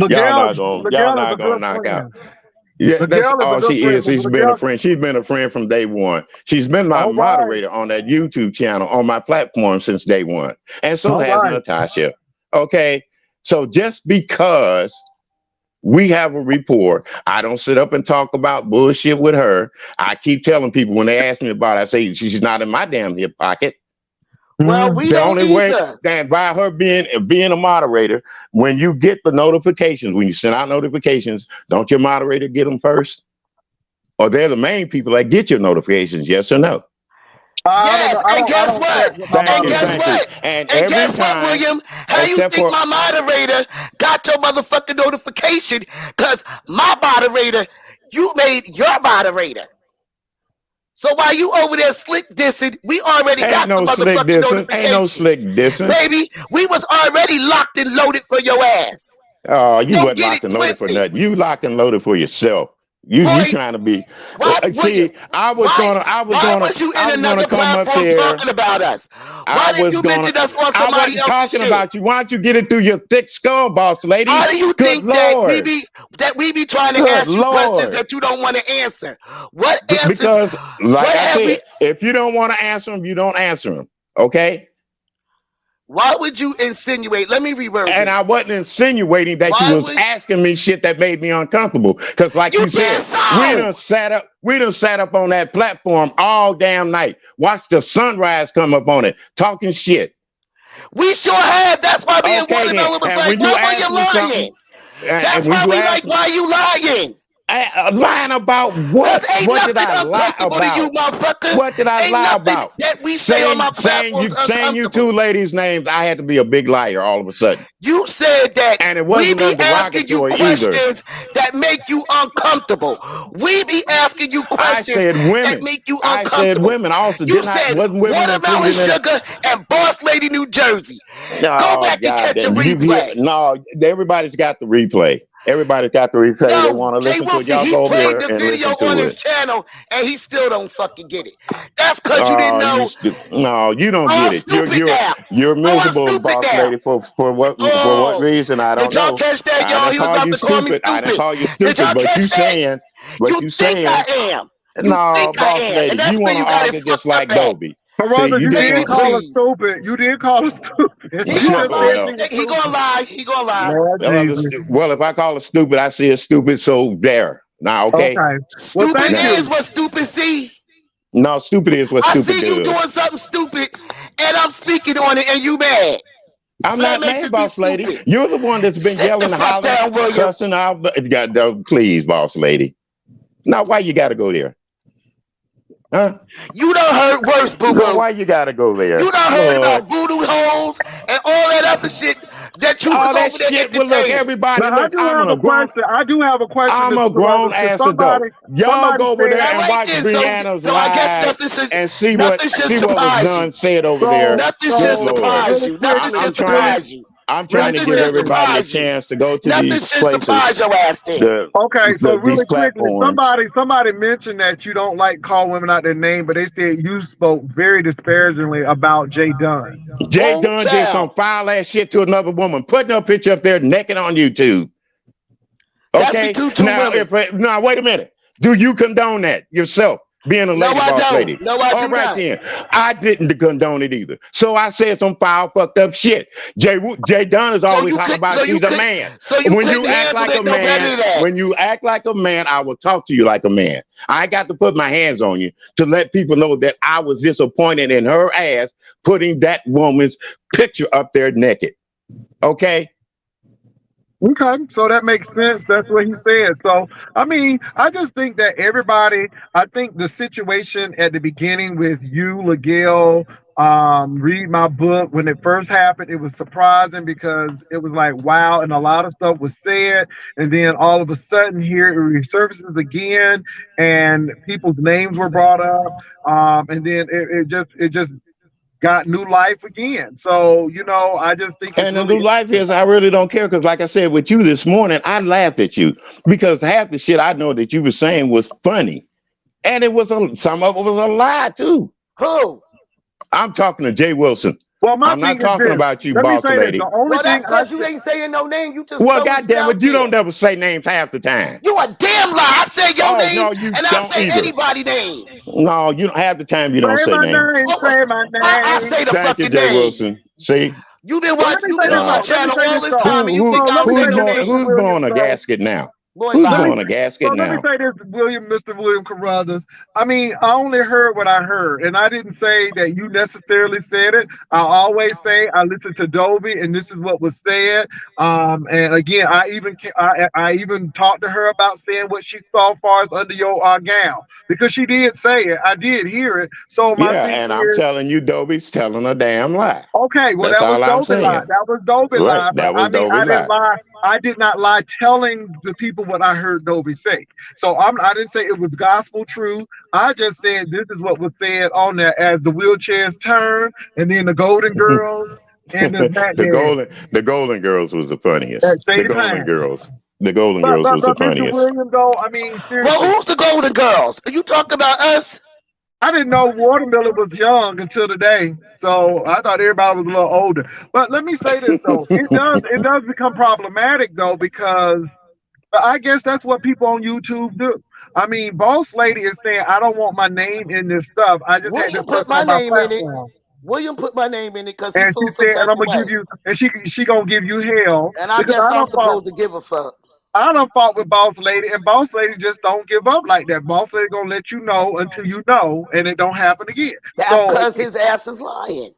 Speaker 2: Y'all
Speaker 1: LaGale is
Speaker 2: not
Speaker 1: a good
Speaker 2: gonna knock out.
Speaker 1: friend.
Speaker 2: Yeah, that's
Speaker 1: LaGale is a
Speaker 2: all
Speaker 1: good
Speaker 2: she
Speaker 1: friend.
Speaker 2: is. She's been a
Speaker 1: LaGale,
Speaker 2: friend. She's been a friend from day one. She's been my
Speaker 1: all right,
Speaker 2: moderator on that YouTube channel on my platform since day one. And so
Speaker 1: all
Speaker 2: has
Speaker 1: right.
Speaker 2: Natasha. Okay. So just because we have a rapport, I don't sit up and talk about bullshit with her. I keep telling people when they ask me about it, I say she's not in my damn hip pocket.
Speaker 3: Well, we
Speaker 2: The
Speaker 3: don't
Speaker 2: only way
Speaker 3: either.
Speaker 2: that by her being a moderator, when you get the notifications, when you send out notifications, don't your moderator get them first? Or they're the main people that get your notifications, yes or no?
Speaker 1: I don't know.
Speaker 3: Yes, and
Speaker 1: I
Speaker 3: guess
Speaker 1: don't check
Speaker 3: what?
Speaker 1: with my
Speaker 2: Thank
Speaker 3: And
Speaker 2: you,
Speaker 3: guess
Speaker 1: moderator.
Speaker 2: thank you.
Speaker 3: what?
Speaker 2: And
Speaker 3: And
Speaker 2: every
Speaker 3: guess what,
Speaker 2: time,
Speaker 3: William? How you
Speaker 2: except
Speaker 3: think
Speaker 2: for
Speaker 3: my moderator got your motherfucking notification? Because my moderator, you made your moderator. So while you over there slick dissing, we already
Speaker 2: ain't
Speaker 3: got the
Speaker 2: no slick
Speaker 3: motherfucking
Speaker 2: dissing, ain't no
Speaker 3: notification.
Speaker 2: slick dissing.
Speaker 3: Baby, we was already locked and loaded for your ass.
Speaker 2: Oh, you
Speaker 3: Don't
Speaker 2: wasn't
Speaker 3: get
Speaker 2: locked
Speaker 3: it
Speaker 2: and loaded for
Speaker 3: twisted.
Speaker 2: nothing. You locked and loaded for yourself. You
Speaker 3: Boy,
Speaker 2: trying to be
Speaker 3: why, William?
Speaker 2: see, I was
Speaker 3: Why?
Speaker 2: gonna I was
Speaker 3: Why
Speaker 2: gonna
Speaker 3: was you
Speaker 2: I
Speaker 3: in
Speaker 2: was gonna
Speaker 3: another
Speaker 2: come up
Speaker 3: platform
Speaker 2: there.
Speaker 3: talking about us?
Speaker 2: I
Speaker 3: Why did
Speaker 2: was
Speaker 3: you
Speaker 2: gonna
Speaker 3: mention us on
Speaker 2: I
Speaker 3: somebody
Speaker 2: wasn't
Speaker 3: else's
Speaker 2: talking
Speaker 3: shit?
Speaker 2: about you. Why don't you get it through your thick skull, boss
Speaker 3: How
Speaker 2: lady?
Speaker 3: do you
Speaker 2: Good
Speaker 3: think that we
Speaker 2: Lord.
Speaker 3: be trying to
Speaker 2: Good
Speaker 3: ask you questions
Speaker 2: Lord.
Speaker 3: that you don't want to answer? What answers?
Speaker 2: Because, like
Speaker 3: What
Speaker 2: I
Speaker 3: have we?
Speaker 2: said, if you don't want to answer them, you don't answer them. Okay?
Speaker 3: Why would you insinuate? Let me reword
Speaker 2: And
Speaker 3: this.
Speaker 2: I wasn't insinuating that you
Speaker 3: Why
Speaker 2: was
Speaker 3: would
Speaker 2: asking me shit that made me uncomfortable. Because, like
Speaker 3: you
Speaker 2: you
Speaker 3: been
Speaker 2: said,
Speaker 3: so?
Speaker 2: we done sat up on that platform all damn night. Watch the sunrise come up on it, talking shit.
Speaker 3: We sure have. That's why me and
Speaker 2: Okay, then.
Speaker 3: Watermelon was
Speaker 2: And
Speaker 3: like,
Speaker 2: when you
Speaker 3: why were
Speaker 2: ask
Speaker 3: you
Speaker 2: me something,
Speaker 3: lying?
Speaker 2: and
Speaker 3: That's
Speaker 2: when
Speaker 3: why
Speaker 2: you
Speaker 3: we
Speaker 2: ask
Speaker 3: like,
Speaker 2: me,
Speaker 3: why you lying?
Speaker 2: lying about
Speaker 3: Cause
Speaker 2: what?
Speaker 3: ain't
Speaker 2: What did
Speaker 3: nothing
Speaker 2: I lie
Speaker 3: uncomfortable to you,
Speaker 2: about?
Speaker 3: motherfucker.
Speaker 2: What did I
Speaker 3: Ain't
Speaker 2: lie
Speaker 3: nothing
Speaker 2: about?
Speaker 3: that we say on my platforms
Speaker 2: Saying you two
Speaker 3: uncomfortable.
Speaker 2: ladies' names, I had to be a big liar all of a sudden.
Speaker 3: You said that
Speaker 2: And it
Speaker 3: we
Speaker 2: wasn't
Speaker 3: be
Speaker 2: nothing
Speaker 3: asking you
Speaker 2: derogatory either.
Speaker 3: questions that make you uncomfortable. We be asking you
Speaker 2: I
Speaker 3: questions
Speaker 2: said
Speaker 3: that
Speaker 2: women.
Speaker 3: make you
Speaker 2: I said
Speaker 3: uncomfortable.
Speaker 2: women also.
Speaker 3: You
Speaker 2: Didn't I?
Speaker 3: said
Speaker 2: Wasn't women
Speaker 3: watermelon
Speaker 2: included in it?
Speaker 3: sugar and boss lady New Jersey. Go
Speaker 2: Oh,
Speaker 3: back and
Speaker 2: God
Speaker 3: catch a
Speaker 2: damn. You hear?
Speaker 3: replay.
Speaker 2: No, everybody's got the replay. Everybody's got the replay. They
Speaker 3: Yo,
Speaker 2: want to
Speaker 3: Jay
Speaker 2: listen to it.
Speaker 3: Wilson,
Speaker 2: Y'all
Speaker 3: he
Speaker 2: go over
Speaker 3: played
Speaker 2: there
Speaker 3: the
Speaker 2: and
Speaker 3: video
Speaker 2: listen
Speaker 3: on
Speaker 2: to
Speaker 3: his
Speaker 2: it.
Speaker 3: channel and he still don't fucking get it. That's because you didn't
Speaker 2: Oh,
Speaker 3: know.
Speaker 2: no, you don't
Speaker 3: Oh,
Speaker 2: get
Speaker 3: I'm
Speaker 2: it.
Speaker 3: stupid now.
Speaker 2: You're
Speaker 3: Oh, I'm
Speaker 2: miserable,
Speaker 3: stupid
Speaker 2: boss
Speaker 3: now.
Speaker 2: lady. For what
Speaker 3: Oh,
Speaker 2: reason? I
Speaker 3: did
Speaker 2: don't
Speaker 3: y'all
Speaker 2: know.
Speaker 3: catch that,
Speaker 2: I
Speaker 3: y'all?
Speaker 2: didn't
Speaker 3: He was
Speaker 2: call
Speaker 3: about
Speaker 2: you
Speaker 3: to call me
Speaker 2: stupid. I didn't
Speaker 3: stupid.
Speaker 2: call you
Speaker 3: Did
Speaker 2: stupid.
Speaker 3: y'all
Speaker 2: But
Speaker 3: catch that? You
Speaker 2: you
Speaker 3: think I
Speaker 2: saying,
Speaker 3: am. You
Speaker 2: no,
Speaker 3: think I
Speaker 2: boss
Speaker 3: am. And
Speaker 2: lady,
Speaker 3: that's
Speaker 2: you
Speaker 3: where
Speaker 2: want to
Speaker 3: you got it
Speaker 2: argue just
Speaker 3: fucked up
Speaker 2: like
Speaker 3: at.
Speaker 2: Dobie. See,
Speaker 1: Carruthers,
Speaker 2: you
Speaker 1: you
Speaker 2: just
Speaker 3: Baby,
Speaker 1: did
Speaker 2: want to.
Speaker 1: call her
Speaker 3: please.
Speaker 1: stupid. You did call her stupid.
Speaker 3: He
Speaker 1: You
Speaker 3: gonna
Speaker 1: just
Speaker 3: lie.
Speaker 1: said
Speaker 2: Well,
Speaker 1: she was
Speaker 3: He gonna
Speaker 1: stupid.
Speaker 3: lie. He gonna lie.
Speaker 1: Lord Jesus.
Speaker 2: if I call it stupid, I see it stupid. So there. Now, okay.
Speaker 1: Okay. Well,
Speaker 3: Stupid
Speaker 1: thank
Speaker 2: Now,
Speaker 3: is
Speaker 1: you.
Speaker 3: what stupid see.
Speaker 2: no, stupid is what
Speaker 3: I
Speaker 2: stupid
Speaker 3: see you doing
Speaker 2: does.
Speaker 3: something stupid and I'm speaking on it and you mad.
Speaker 2: I'm
Speaker 3: So that
Speaker 2: not
Speaker 3: makes
Speaker 2: mad,
Speaker 3: it be
Speaker 2: boss lady.
Speaker 3: stupid.
Speaker 2: You're the one that's been
Speaker 3: Sit the
Speaker 2: yelling,
Speaker 3: fuck
Speaker 2: hollering,
Speaker 3: down, William.
Speaker 2: cussing out. Please, boss lady. Now, why you got to go there? Huh?
Speaker 3: You done heard worse, boo
Speaker 2: So
Speaker 3: boo.
Speaker 2: why you got to go
Speaker 3: You
Speaker 2: there?
Speaker 3: done heard
Speaker 2: Lord.
Speaker 3: about voodoo holes and all that other shit that you
Speaker 2: All
Speaker 3: was
Speaker 2: that
Speaker 3: over there
Speaker 2: shit. Well, look,
Speaker 3: entertaining.
Speaker 2: everybody,
Speaker 1: Now, I
Speaker 2: look,
Speaker 1: do have a question. I do have a question,
Speaker 2: I'm
Speaker 1: Mr.
Speaker 2: a grown
Speaker 1: Carruthers, because
Speaker 2: ass adult. Y'all
Speaker 1: somebody
Speaker 2: go over
Speaker 1: said,
Speaker 2: there
Speaker 3: All
Speaker 2: and
Speaker 3: right
Speaker 2: watch
Speaker 3: then.
Speaker 2: Brianna's
Speaker 3: So I guess
Speaker 2: live and
Speaker 3: nothing should
Speaker 2: see what was
Speaker 3: surprise you.
Speaker 2: done said over there.
Speaker 1: so,
Speaker 3: Nothing
Speaker 2: Good
Speaker 3: should
Speaker 1: so
Speaker 2: Lord.
Speaker 3: surprise
Speaker 1: really
Speaker 3: you. Nothing
Speaker 1: quickly,
Speaker 3: should
Speaker 2: I'm trying.
Speaker 3: surprise you.
Speaker 2: I'm trying to
Speaker 3: Nothing
Speaker 2: give
Speaker 3: should
Speaker 2: everybody a
Speaker 3: surprise you.
Speaker 2: chance to go to
Speaker 3: Nothing
Speaker 2: these
Speaker 3: should
Speaker 2: places,
Speaker 3: surprise your ass then.
Speaker 1: Okay, so
Speaker 2: these
Speaker 1: really quickly,
Speaker 2: platforms.
Speaker 1: somebody mentioned that you don't like call women out their name, but they said you spoke very disparagingly about Jay Dunn.
Speaker 2: Jay
Speaker 3: Oh,
Speaker 2: Dunn did some
Speaker 3: child.
Speaker 2: foul ass shit to another woman, putting her picture up there naked on YouTube.
Speaker 3: That's
Speaker 2: Okay,
Speaker 3: between two
Speaker 2: now
Speaker 3: women.
Speaker 2: now wait a minute. Do you condone that yourself? Being a
Speaker 3: No,
Speaker 2: lady
Speaker 3: I
Speaker 2: boss
Speaker 3: don't.
Speaker 2: lady.
Speaker 3: No, I
Speaker 2: All
Speaker 3: do
Speaker 2: right
Speaker 3: not.
Speaker 2: then. I didn't condone it either. So I said some foul fucked up shit. Jay Dunn is
Speaker 3: So
Speaker 2: always
Speaker 3: you
Speaker 2: talking
Speaker 3: could,
Speaker 2: about
Speaker 3: so you
Speaker 2: she's a
Speaker 3: could,
Speaker 2: man.
Speaker 3: so you
Speaker 2: When you
Speaker 3: couldn't
Speaker 2: act
Speaker 3: handle
Speaker 2: like
Speaker 3: it
Speaker 2: a
Speaker 3: no better
Speaker 2: man,
Speaker 3: than that.
Speaker 2: when you act like a man, I will talk to you like a man. I got to put my hands on you to let people know that I was disappointed in her ass putting that woman's picture up there naked. Okay?
Speaker 1: Okay, so that makes sense. That's what he said. So, I mean, I just think that everybody, I think the situation at the beginning with you, Miguel, read my book when it first happened, it was surprising because it was like, wow, and a lot of stuff was said. And then all of a sudden, here it resurfaces again, and people's names were brought up. And then it just got new life again. So, I just think it's
Speaker 2: And the
Speaker 1: really
Speaker 2: new life is I really don't care because, like I said with you this morning, I laughed at you because half the shit I know that you were saying was funny, and some of it was a lie too.
Speaker 3: Who?
Speaker 2: I'm talking to Jay Wilson.
Speaker 1: Well, my
Speaker 2: I'm
Speaker 1: thing
Speaker 2: not
Speaker 1: is
Speaker 2: talking
Speaker 1: this.
Speaker 2: about you,
Speaker 1: Let me
Speaker 2: boss
Speaker 1: say this. The
Speaker 2: lady.
Speaker 1: only
Speaker 3: Well,
Speaker 1: thing
Speaker 3: that's
Speaker 1: I
Speaker 3: because you ain't saying no name. You just
Speaker 2: Well,
Speaker 3: throwing shit
Speaker 2: goddamn
Speaker 3: out
Speaker 2: it, you
Speaker 3: there.
Speaker 2: don't never say names half the time.
Speaker 3: You a damn lie. I say your
Speaker 2: Oh
Speaker 3: name
Speaker 2: no, you
Speaker 3: and I
Speaker 2: don't
Speaker 3: say
Speaker 2: either.
Speaker 3: anybody name.
Speaker 2: No, you don't half the time you don't
Speaker 1: say
Speaker 2: say
Speaker 1: my
Speaker 2: names.
Speaker 1: name,
Speaker 3: Oh,
Speaker 1: say my
Speaker 3: I
Speaker 1: name.
Speaker 3: say the
Speaker 2: Thank you,
Speaker 3: fucking
Speaker 2: Jay
Speaker 3: name.
Speaker 2: Wilson. See,
Speaker 3: You've been
Speaker 1: Well, let
Speaker 3: watching.
Speaker 1: me
Speaker 3: You've
Speaker 1: say
Speaker 3: been
Speaker 1: this
Speaker 3: on my
Speaker 1: though.
Speaker 2: no.
Speaker 1: Let me
Speaker 3: channel
Speaker 1: say
Speaker 3: all
Speaker 1: this
Speaker 3: this
Speaker 1: though.
Speaker 3: time, and you
Speaker 2: Who
Speaker 3: think
Speaker 1: So
Speaker 3: I
Speaker 1: let
Speaker 3: don't
Speaker 1: me
Speaker 3: say
Speaker 1: say
Speaker 2: who's
Speaker 3: your
Speaker 1: this,
Speaker 2: blowing
Speaker 1: Mr.
Speaker 3: name?
Speaker 2: who's
Speaker 1: Williams.
Speaker 2: blowing a
Speaker 1: So
Speaker 2: gasket now?
Speaker 3: Boy,
Speaker 2: Who's
Speaker 1: let me
Speaker 3: bye.
Speaker 2: blowing a gasket
Speaker 1: so let me
Speaker 2: now?
Speaker 1: say this, Mr. William Carruthers. I mean, I only heard what I heard, and I didn't say that you necessarily said it. I always say I listened to Dobie, and this is what was said. And again, I even talked to her about saying what she saw as far as under your gown because she did say it. I did hear it. So my
Speaker 2: Yeah,
Speaker 1: thing
Speaker 2: and I'm
Speaker 1: is.
Speaker 2: telling you, Dobie's telling a damn lie.
Speaker 1: Okay, well
Speaker 2: That's
Speaker 1: that was
Speaker 2: all I'm
Speaker 1: Dobie lie.
Speaker 2: saying.
Speaker 1: That was Dobie
Speaker 2: Right,
Speaker 1: lie. But
Speaker 2: that
Speaker 1: I
Speaker 2: was
Speaker 1: mean,
Speaker 2: Dobie
Speaker 1: I didn't
Speaker 2: lie.
Speaker 1: lie. I did not lie telling the people what I heard Dobie say. So I didn't say it was gospel truth. I just said this is what was said on there as the wheelchairs turn, and then the Golden Girls and the Back Dad
Speaker 2: The Golden Girls was the funniest.
Speaker 1: at Shady Pines.
Speaker 2: The Golden
Speaker 1: But
Speaker 2: Girls
Speaker 1: but
Speaker 2: was the
Speaker 1: but Mr.
Speaker 2: funniest.
Speaker 1: William, though, I mean,
Speaker 3: Well,
Speaker 1: seriously,
Speaker 3: who's the Golden Girls? Are you talking about us?
Speaker 1: I didn't know Watermelon was young until today, so I thought everybody was a little older. But let me say this though, it does become problematic though because I guess that's what people on YouTube do. I mean, Boss Lady is saying I don't want my name in this stuff. I just had this
Speaker 3: William put
Speaker 1: person
Speaker 3: my
Speaker 1: on my
Speaker 3: name in it.
Speaker 1: platform,
Speaker 3: William put my name in it because he
Speaker 1: and she
Speaker 3: feels some
Speaker 1: said, and
Speaker 3: type
Speaker 1: I'm
Speaker 3: of
Speaker 1: gonna give
Speaker 3: way.
Speaker 1: you, and she gonna give you hell
Speaker 3: And I
Speaker 1: because
Speaker 3: guess I'm supposed to give a fuck.
Speaker 1: I don't fought with Boss Lady, and Boss Lady just don't give up like that. Boss Lady gonna let you know until you know, and it don't happen again.
Speaker 3: That's
Speaker 1: So,
Speaker 3: because his ass is lying.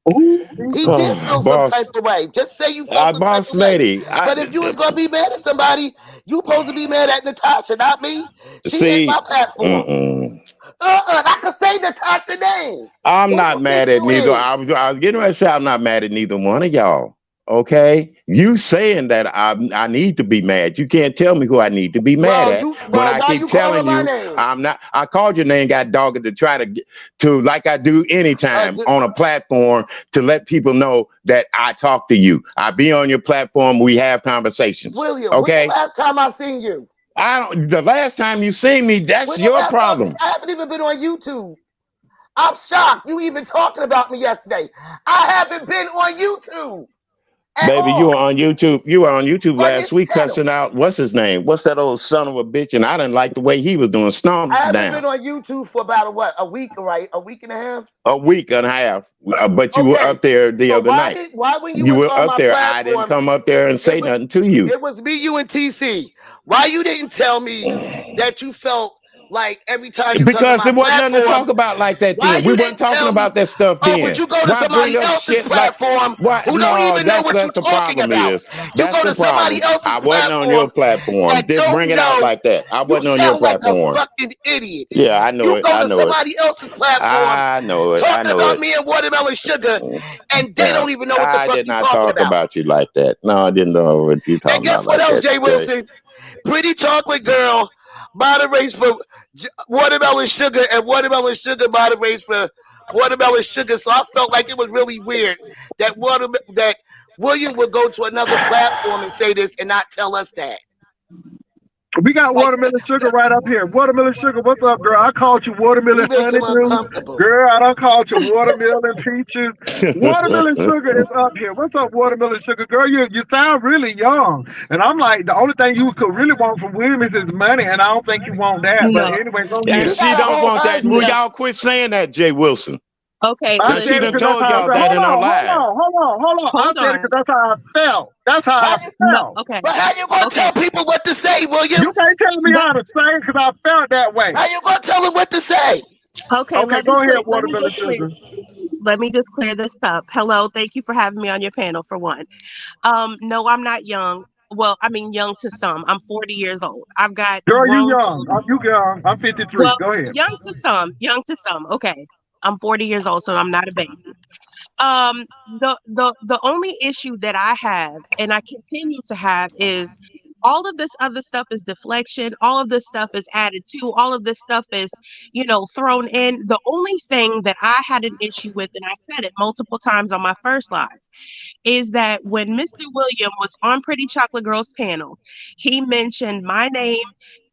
Speaker 1: ooh,
Speaker 3: He did feel some type
Speaker 2: Boss,
Speaker 3: of way. Just say you felt some type
Speaker 2: boss
Speaker 3: of way.
Speaker 2: lady.
Speaker 3: But if you was gonna be mad at somebody, you supposed to be mad at Natasha, not me. She ain't my
Speaker 2: See,
Speaker 3: platform.
Speaker 2: mm-mm.
Speaker 3: I could say Natasha name.
Speaker 2: I'm
Speaker 3: Who
Speaker 2: not
Speaker 3: you think
Speaker 2: mad at
Speaker 3: you
Speaker 2: neither.
Speaker 3: is?
Speaker 2: I was getting ready to say I'm not mad at neither one of y'all. Okay, you saying that I need to be mad. You can't tell me who I need to be mad at when I
Speaker 3: Why
Speaker 2: keep
Speaker 3: you calling
Speaker 2: telling
Speaker 3: my
Speaker 2: you
Speaker 3: name?
Speaker 2: I'm not. I called your name, got dogged to try to to like I do anytime
Speaker 3: th-
Speaker 2: on a platform to let people know that I talk to you. I be on your platform. We have conversations.
Speaker 3: William, when the
Speaker 2: Okay.
Speaker 3: last time I seen you?
Speaker 2: I don't. The last time you seen me, that's
Speaker 3: When the
Speaker 2: your
Speaker 3: last time
Speaker 2: problem.
Speaker 3: I haven't even been on YouTube. I'm shocked you even talking about me yesterday. I haven't been on YouTube at
Speaker 2: Baby, you were
Speaker 3: all
Speaker 2: on YouTube. You were on YouTube
Speaker 3: on
Speaker 2: last
Speaker 3: this
Speaker 2: week
Speaker 3: channel.
Speaker 2: cussing out what's his name? What's that old son of a bitch? And I didn't like the way he was doing
Speaker 3: I
Speaker 2: stomps
Speaker 3: haven't
Speaker 2: down.
Speaker 3: been on YouTube for about a week, right? A week and a half.
Speaker 2: A week and a half. But you were
Speaker 3: Okay.
Speaker 2: up there the
Speaker 3: So
Speaker 2: other night.
Speaker 3: why when you
Speaker 2: You
Speaker 3: was
Speaker 2: were
Speaker 3: on
Speaker 2: up
Speaker 3: my
Speaker 2: there. I didn't
Speaker 3: platform,
Speaker 2: come up there and
Speaker 3: it
Speaker 2: say
Speaker 3: was
Speaker 2: nothing to you.
Speaker 3: it was me, you, and TC. Why you didn't tell me that you felt like every time you come to
Speaker 2: Because
Speaker 3: my
Speaker 2: there wasn't nothing to
Speaker 3: platform,
Speaker 2: talk about like that
Speaker 3: why
Speaker 2: then. We
Speaker 3: you
Speaker 2: wasn't
Speaker 3: didn't
Speaker 2: talking
Speaker 3: tell me?
Speaker 2: about that stuff
Speaker 3: Oh, but
Speaker 2: then.
Speaker 3: you go to
Speaker 2: Why bring
Speaker 3: somebody
Speaker 2: up
Speaker 3: else's
Speaker 2: shit like
Speaker 3: platform
Speaker 2: what?
Speaker 3: who don't
Speaker 2: No,
Speaker 3: even know what you're
Speaker 2: that's the
Speaker 3: talking
Speaker 2: problem
Speaker 3: about.
Speaker 2: is.
Speaker 3: You
Speaker 2: That's
Speaker 3: go
Speaker 2: the
Speaker 3: to somebody
Speaker 2: problem.
Speaker 3: else's
Speaker 2: I wasn't on your
Speaker 3: platform
Speaker 2: platform.
Speaker 3: that
Speaker 2: Didn't bring
Speaker 3: don't
Speaker 2: it out
Speaker 3: know.
Speaker 2: like that. I
Speaker 3: You
Speaker 2: wasn't on your
Speaker 3: sound like a
Speaker 2: platform.
Speaker 3: fucking idiot.
Speaker 2: Yeah, I know
Speaker 3: You
Speaker 2: it.
Speaker 3: go
Speaker 2: I
Speaker 3: to
Speaker 2: know it.
Speaker 3: somebody else's platform
Speaker 2: I know it. I
Speaker 3: talking
Speaker 2: know
Speaker 3: about
Speaker 2: it.
Speaker 3: me and Watermelon Sugar, and they
Speaker 2: Yeah.
Speaker 3: don't even know what the
Speaker 2: I
Speaker 3: fuck
Speaker 2: did
Speaker 3: you
Speaker 2: not
Speaker 3: talking
Speaker 2: talk
Speaker 3: about.
Speaker 2: about you like that. No, I didn't know what you
Speaker 3: And
Speaker 2: talking
Speaker 3: guess
Speaker 2: about
Speaker 3: what
Speaker 2: like
Speaker 3: else,
Speaker 2: that.
Speaker 3: Jay
Speaker 2: Okay.
Speaker 3: Wilson? Pretty chocolate girl moderates for Watermelon Sugar, and Watermelon Sugar moderates for Watermelon Sugar. So I felt like it was really weird that William would go to another platform and say this and not tell us that.
Speaker 1: We got
Speaker 3: Like,
Speaker 1: watermelon sugar right up here. Watermelon sugar, what's up, girl? I called you watermelon
Speaker 3: you make him
Speaker 1: honeydew.
Speaker 3: uncomfortable.
Speaker 1: Girl, I done called you watermelon peaches. Watermelon sugar is up here. What's up, watermelon sugar? Girl, you sound really young. And I'm like, the only thing you could really want from William is his money, and I don't think you want that. But
Speaker 7: No,
Speaker 1: anyway, go
Speaker 2: And
Speaker 1: ahead.
Speaker 3: She
Speaker 2: she
Speaker 3: got a
Speaker 2: don't
Speaker 3: whole
Speaker 2: want that. Will
Speaker 3: husband.
Speaker 7: no.
Speaker 2: y'all quit saying that, Jay Wilson?
Speaker 7: Okay,
Speaker 1: I
Speaker 2: Now she
Speaker 1: said it
Speaker 2: done
Speaker 7: listen.
Speaker 1: because
Speaker 2: told
Speaker 1: that's how I
Speaker 2: y'all
Speaker 1: felt.
Speaker 2: that in her live.
Speaker 1: I
Speaker 7: Hold
Speaker 1: said it
Speaker 7: on.
Speaker 1: because that's how I felt. That's how I
Speaker 3: How you,
Speaker 7: No,
Speaker 1: felt.
Speaker 7: okay.
Speaker 3: but how you gonna
Speaker 7: Okay.
Speaker 3: tell people what to say, William?
Speaker 1: You can't tell me
Speaker 7: Let,
Speaker 1: how to say because I felt that way.
Speaker 3: How you gonna tell them what to say?
Speaker 7: okay,
Speaker 1: Okay, go ahead,
Speaker 7: let me
Speaker 1: watermelon
Speaker 7: just clear
Speaker 1: sugar.
Speaker 7: this up. Hello, thank you for having me on your panel for one. No, I'm not young. Well, I mean young to some. I'm 40 years old. I've got
Speaker 1: Girl, you
Speaker 7: grown
Speaker 1: young.
Speaker 7: children.
Speaker 1: You young. I'm 53.
Speaker 7: Well,
Speaker 1: Go ahead.
Speaker 7: young to some, young to some. Okay. I'm 40 years old, so I'm not a baby. The only issue that I have and I continue to have is all of this other stuff is deflection, all of this stuff is added to, all of this stuff is, thrown in. The only thing that I had an issue with, and I said it multiple times on my first live, is that when Mr. William was on Pretty Chocolate Girl's panel, he mentioned my name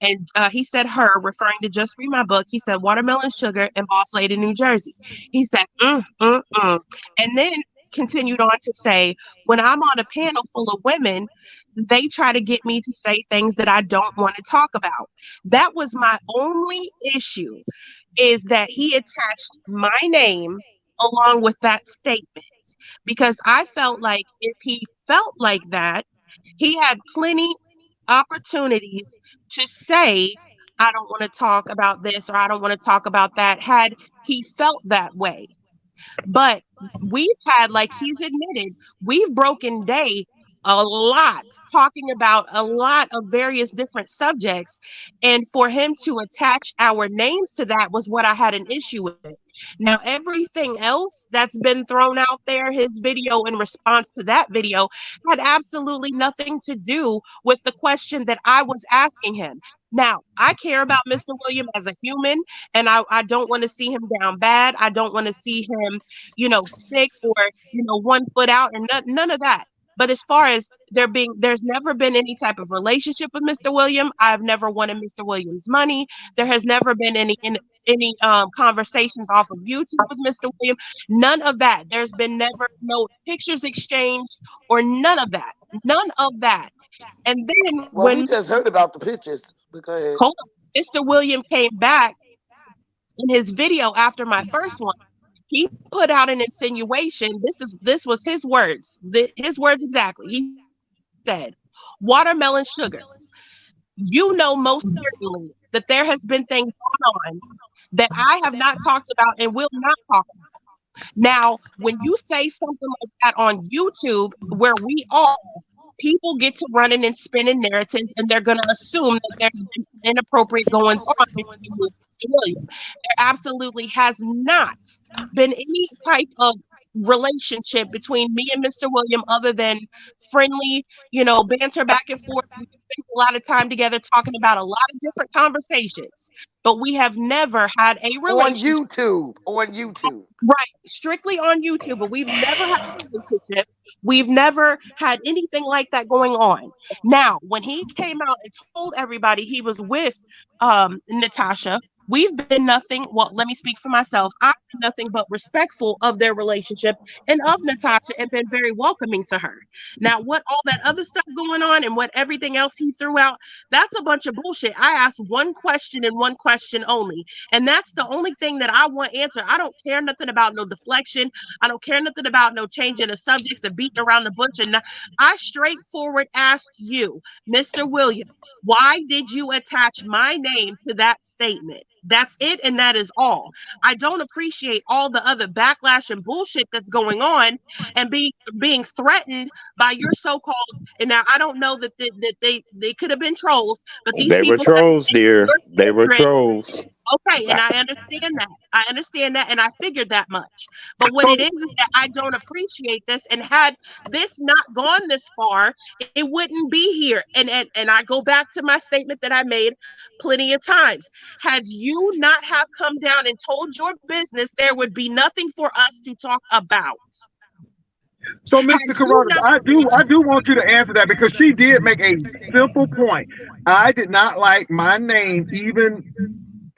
Speaker 7: and he said her, referring to Just Read My Book. He said Watermelon Sugar and Boss Lady, New Jersey. He said, and then continued on to say, when I'm on a panel full of women, they try to get me to say things that I don't want to talk about. That was my only issue, is that he attached my name along with that statement, because I felt like if he felt like that, he had plenty opportunities to say, I don't want to talk about this or I don't want to talk about that, had he felt that way. But we've had, like he's admitted, we've broken day a lot, talking about a lot of various different subjects. And for him to attach our names to that was what I had an issue with. Now, everything else that's been thrown out there, his video in response to that video, had absolutely nothing to do with the question that I was asking him. Now, I care about Mr. William as a human, and I don't want to see him down bad. I don't want to see him, sick or, one foot out or none of that. But as far as there's never been any type of relationship with Mr. William. I've never wanted Mr. William's money. There has never been any conversations off of YouTube with Mr. William. None of that. There's been never no pictures exchanged or none of that. None of that. And then
Speaker 3: Well,
Speaker 7: when
Speaker 3: we just heard about the pictures. But go ahead.
Speaker 7: hold on, Mr. William came back in his video after my first one, he put out an insinuation. This was his words. His words exactly. He said, "Watermelon sugar. You know most certainly that there has been things going on that I have not talked about and will not talk about. Now, when you say something like that on YouTube, where we are, people get to running and spinning narratives, and they're going to assume that there's been some inappropriate goings on between you and Mr. William. There absolutely has not been any type of relationship between me and Mr. William other than friendly, banter back and forth. We spent a lot of time together talking about a lot of different conversations, but we have never had a
Speaker 3: On
Speaker 7: relationship.
Speaker 3: YouTube. On YouTube.
Speaker 7: Right, strictly on YouTube, but we've never had a relationship. We've never had anything like that going on. Now, when he came out and told everybody he was with Natasha, we've been nothing. Well, let me speak for myself. I've been nothing but respectful of their relationship and of Natasha and been very welcoming to her. Now, what all that other stuff going on and what everything else he threw out, that's a bunch of bullshit. I asked one question and one question only. And that's the only thing that I want answered. I don't care nothing about no deflection. I don't care nothing about no changing the subjects and beating around the bush. And I straightforward asked you, Mr. William, why did you attach my name to that statement? That's it, and that is all. I don't appreciate all the other backlash and bullshit that's going on and being threatened by your so-called. And now I don't know that they could have been trolls, but these
Speaker 2: They were
Speaker 7: people
Speaker 2: trolls, dear. They were
Speaker 7: children.
Speaker 2: trolls.
Speaker 7: Okay, and I understand that. I understand that, and I figured that much. But what
Speaker 1: So
Speaker 7: it is that I don't appreciate this, and had this not gone this far, it wouldn't be here. And I go back to my statement that I made plenty of times. Had you not have come down and told your business, there would be nothing for us to talk about.
Speaker 1: So,
Speaker 7: Had
Speaker 1: Mr.
Speaker 7: you
Speaker 1: Carruthers,
Speaker 7: not
Speaker 1: I do want you to answer that because she did make a simple point. I did not like my name even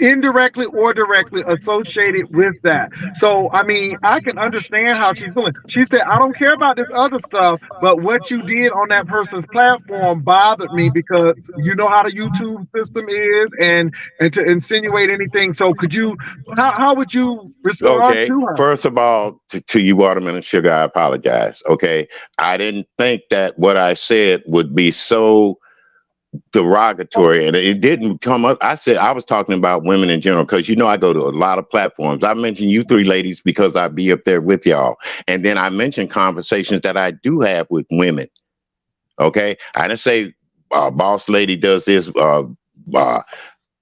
Speaker 1: indirectly or directly associated with that. So, I mean, I can understand how she's feeling. She said, I don't care about this other stuff, but what you did on that person's platform bothered me because you know how the YouTube system is and to insinuate anything. So could you how would you respond
Speaker 2: Okay.
Speaker 1: to her?
Speaker 2: First of all, to you, Watermelon Sugar, I apologize. Okay. I didn't think that what I said would be so derogatory, and it didn't come up. I said I was talking about women in general because I go to a lot of platforms. I mentioned you three ladies because I be up there with y'all, and then I mentioned conversations that I do have with women. Okay, I didn't say boss lady does this, uh,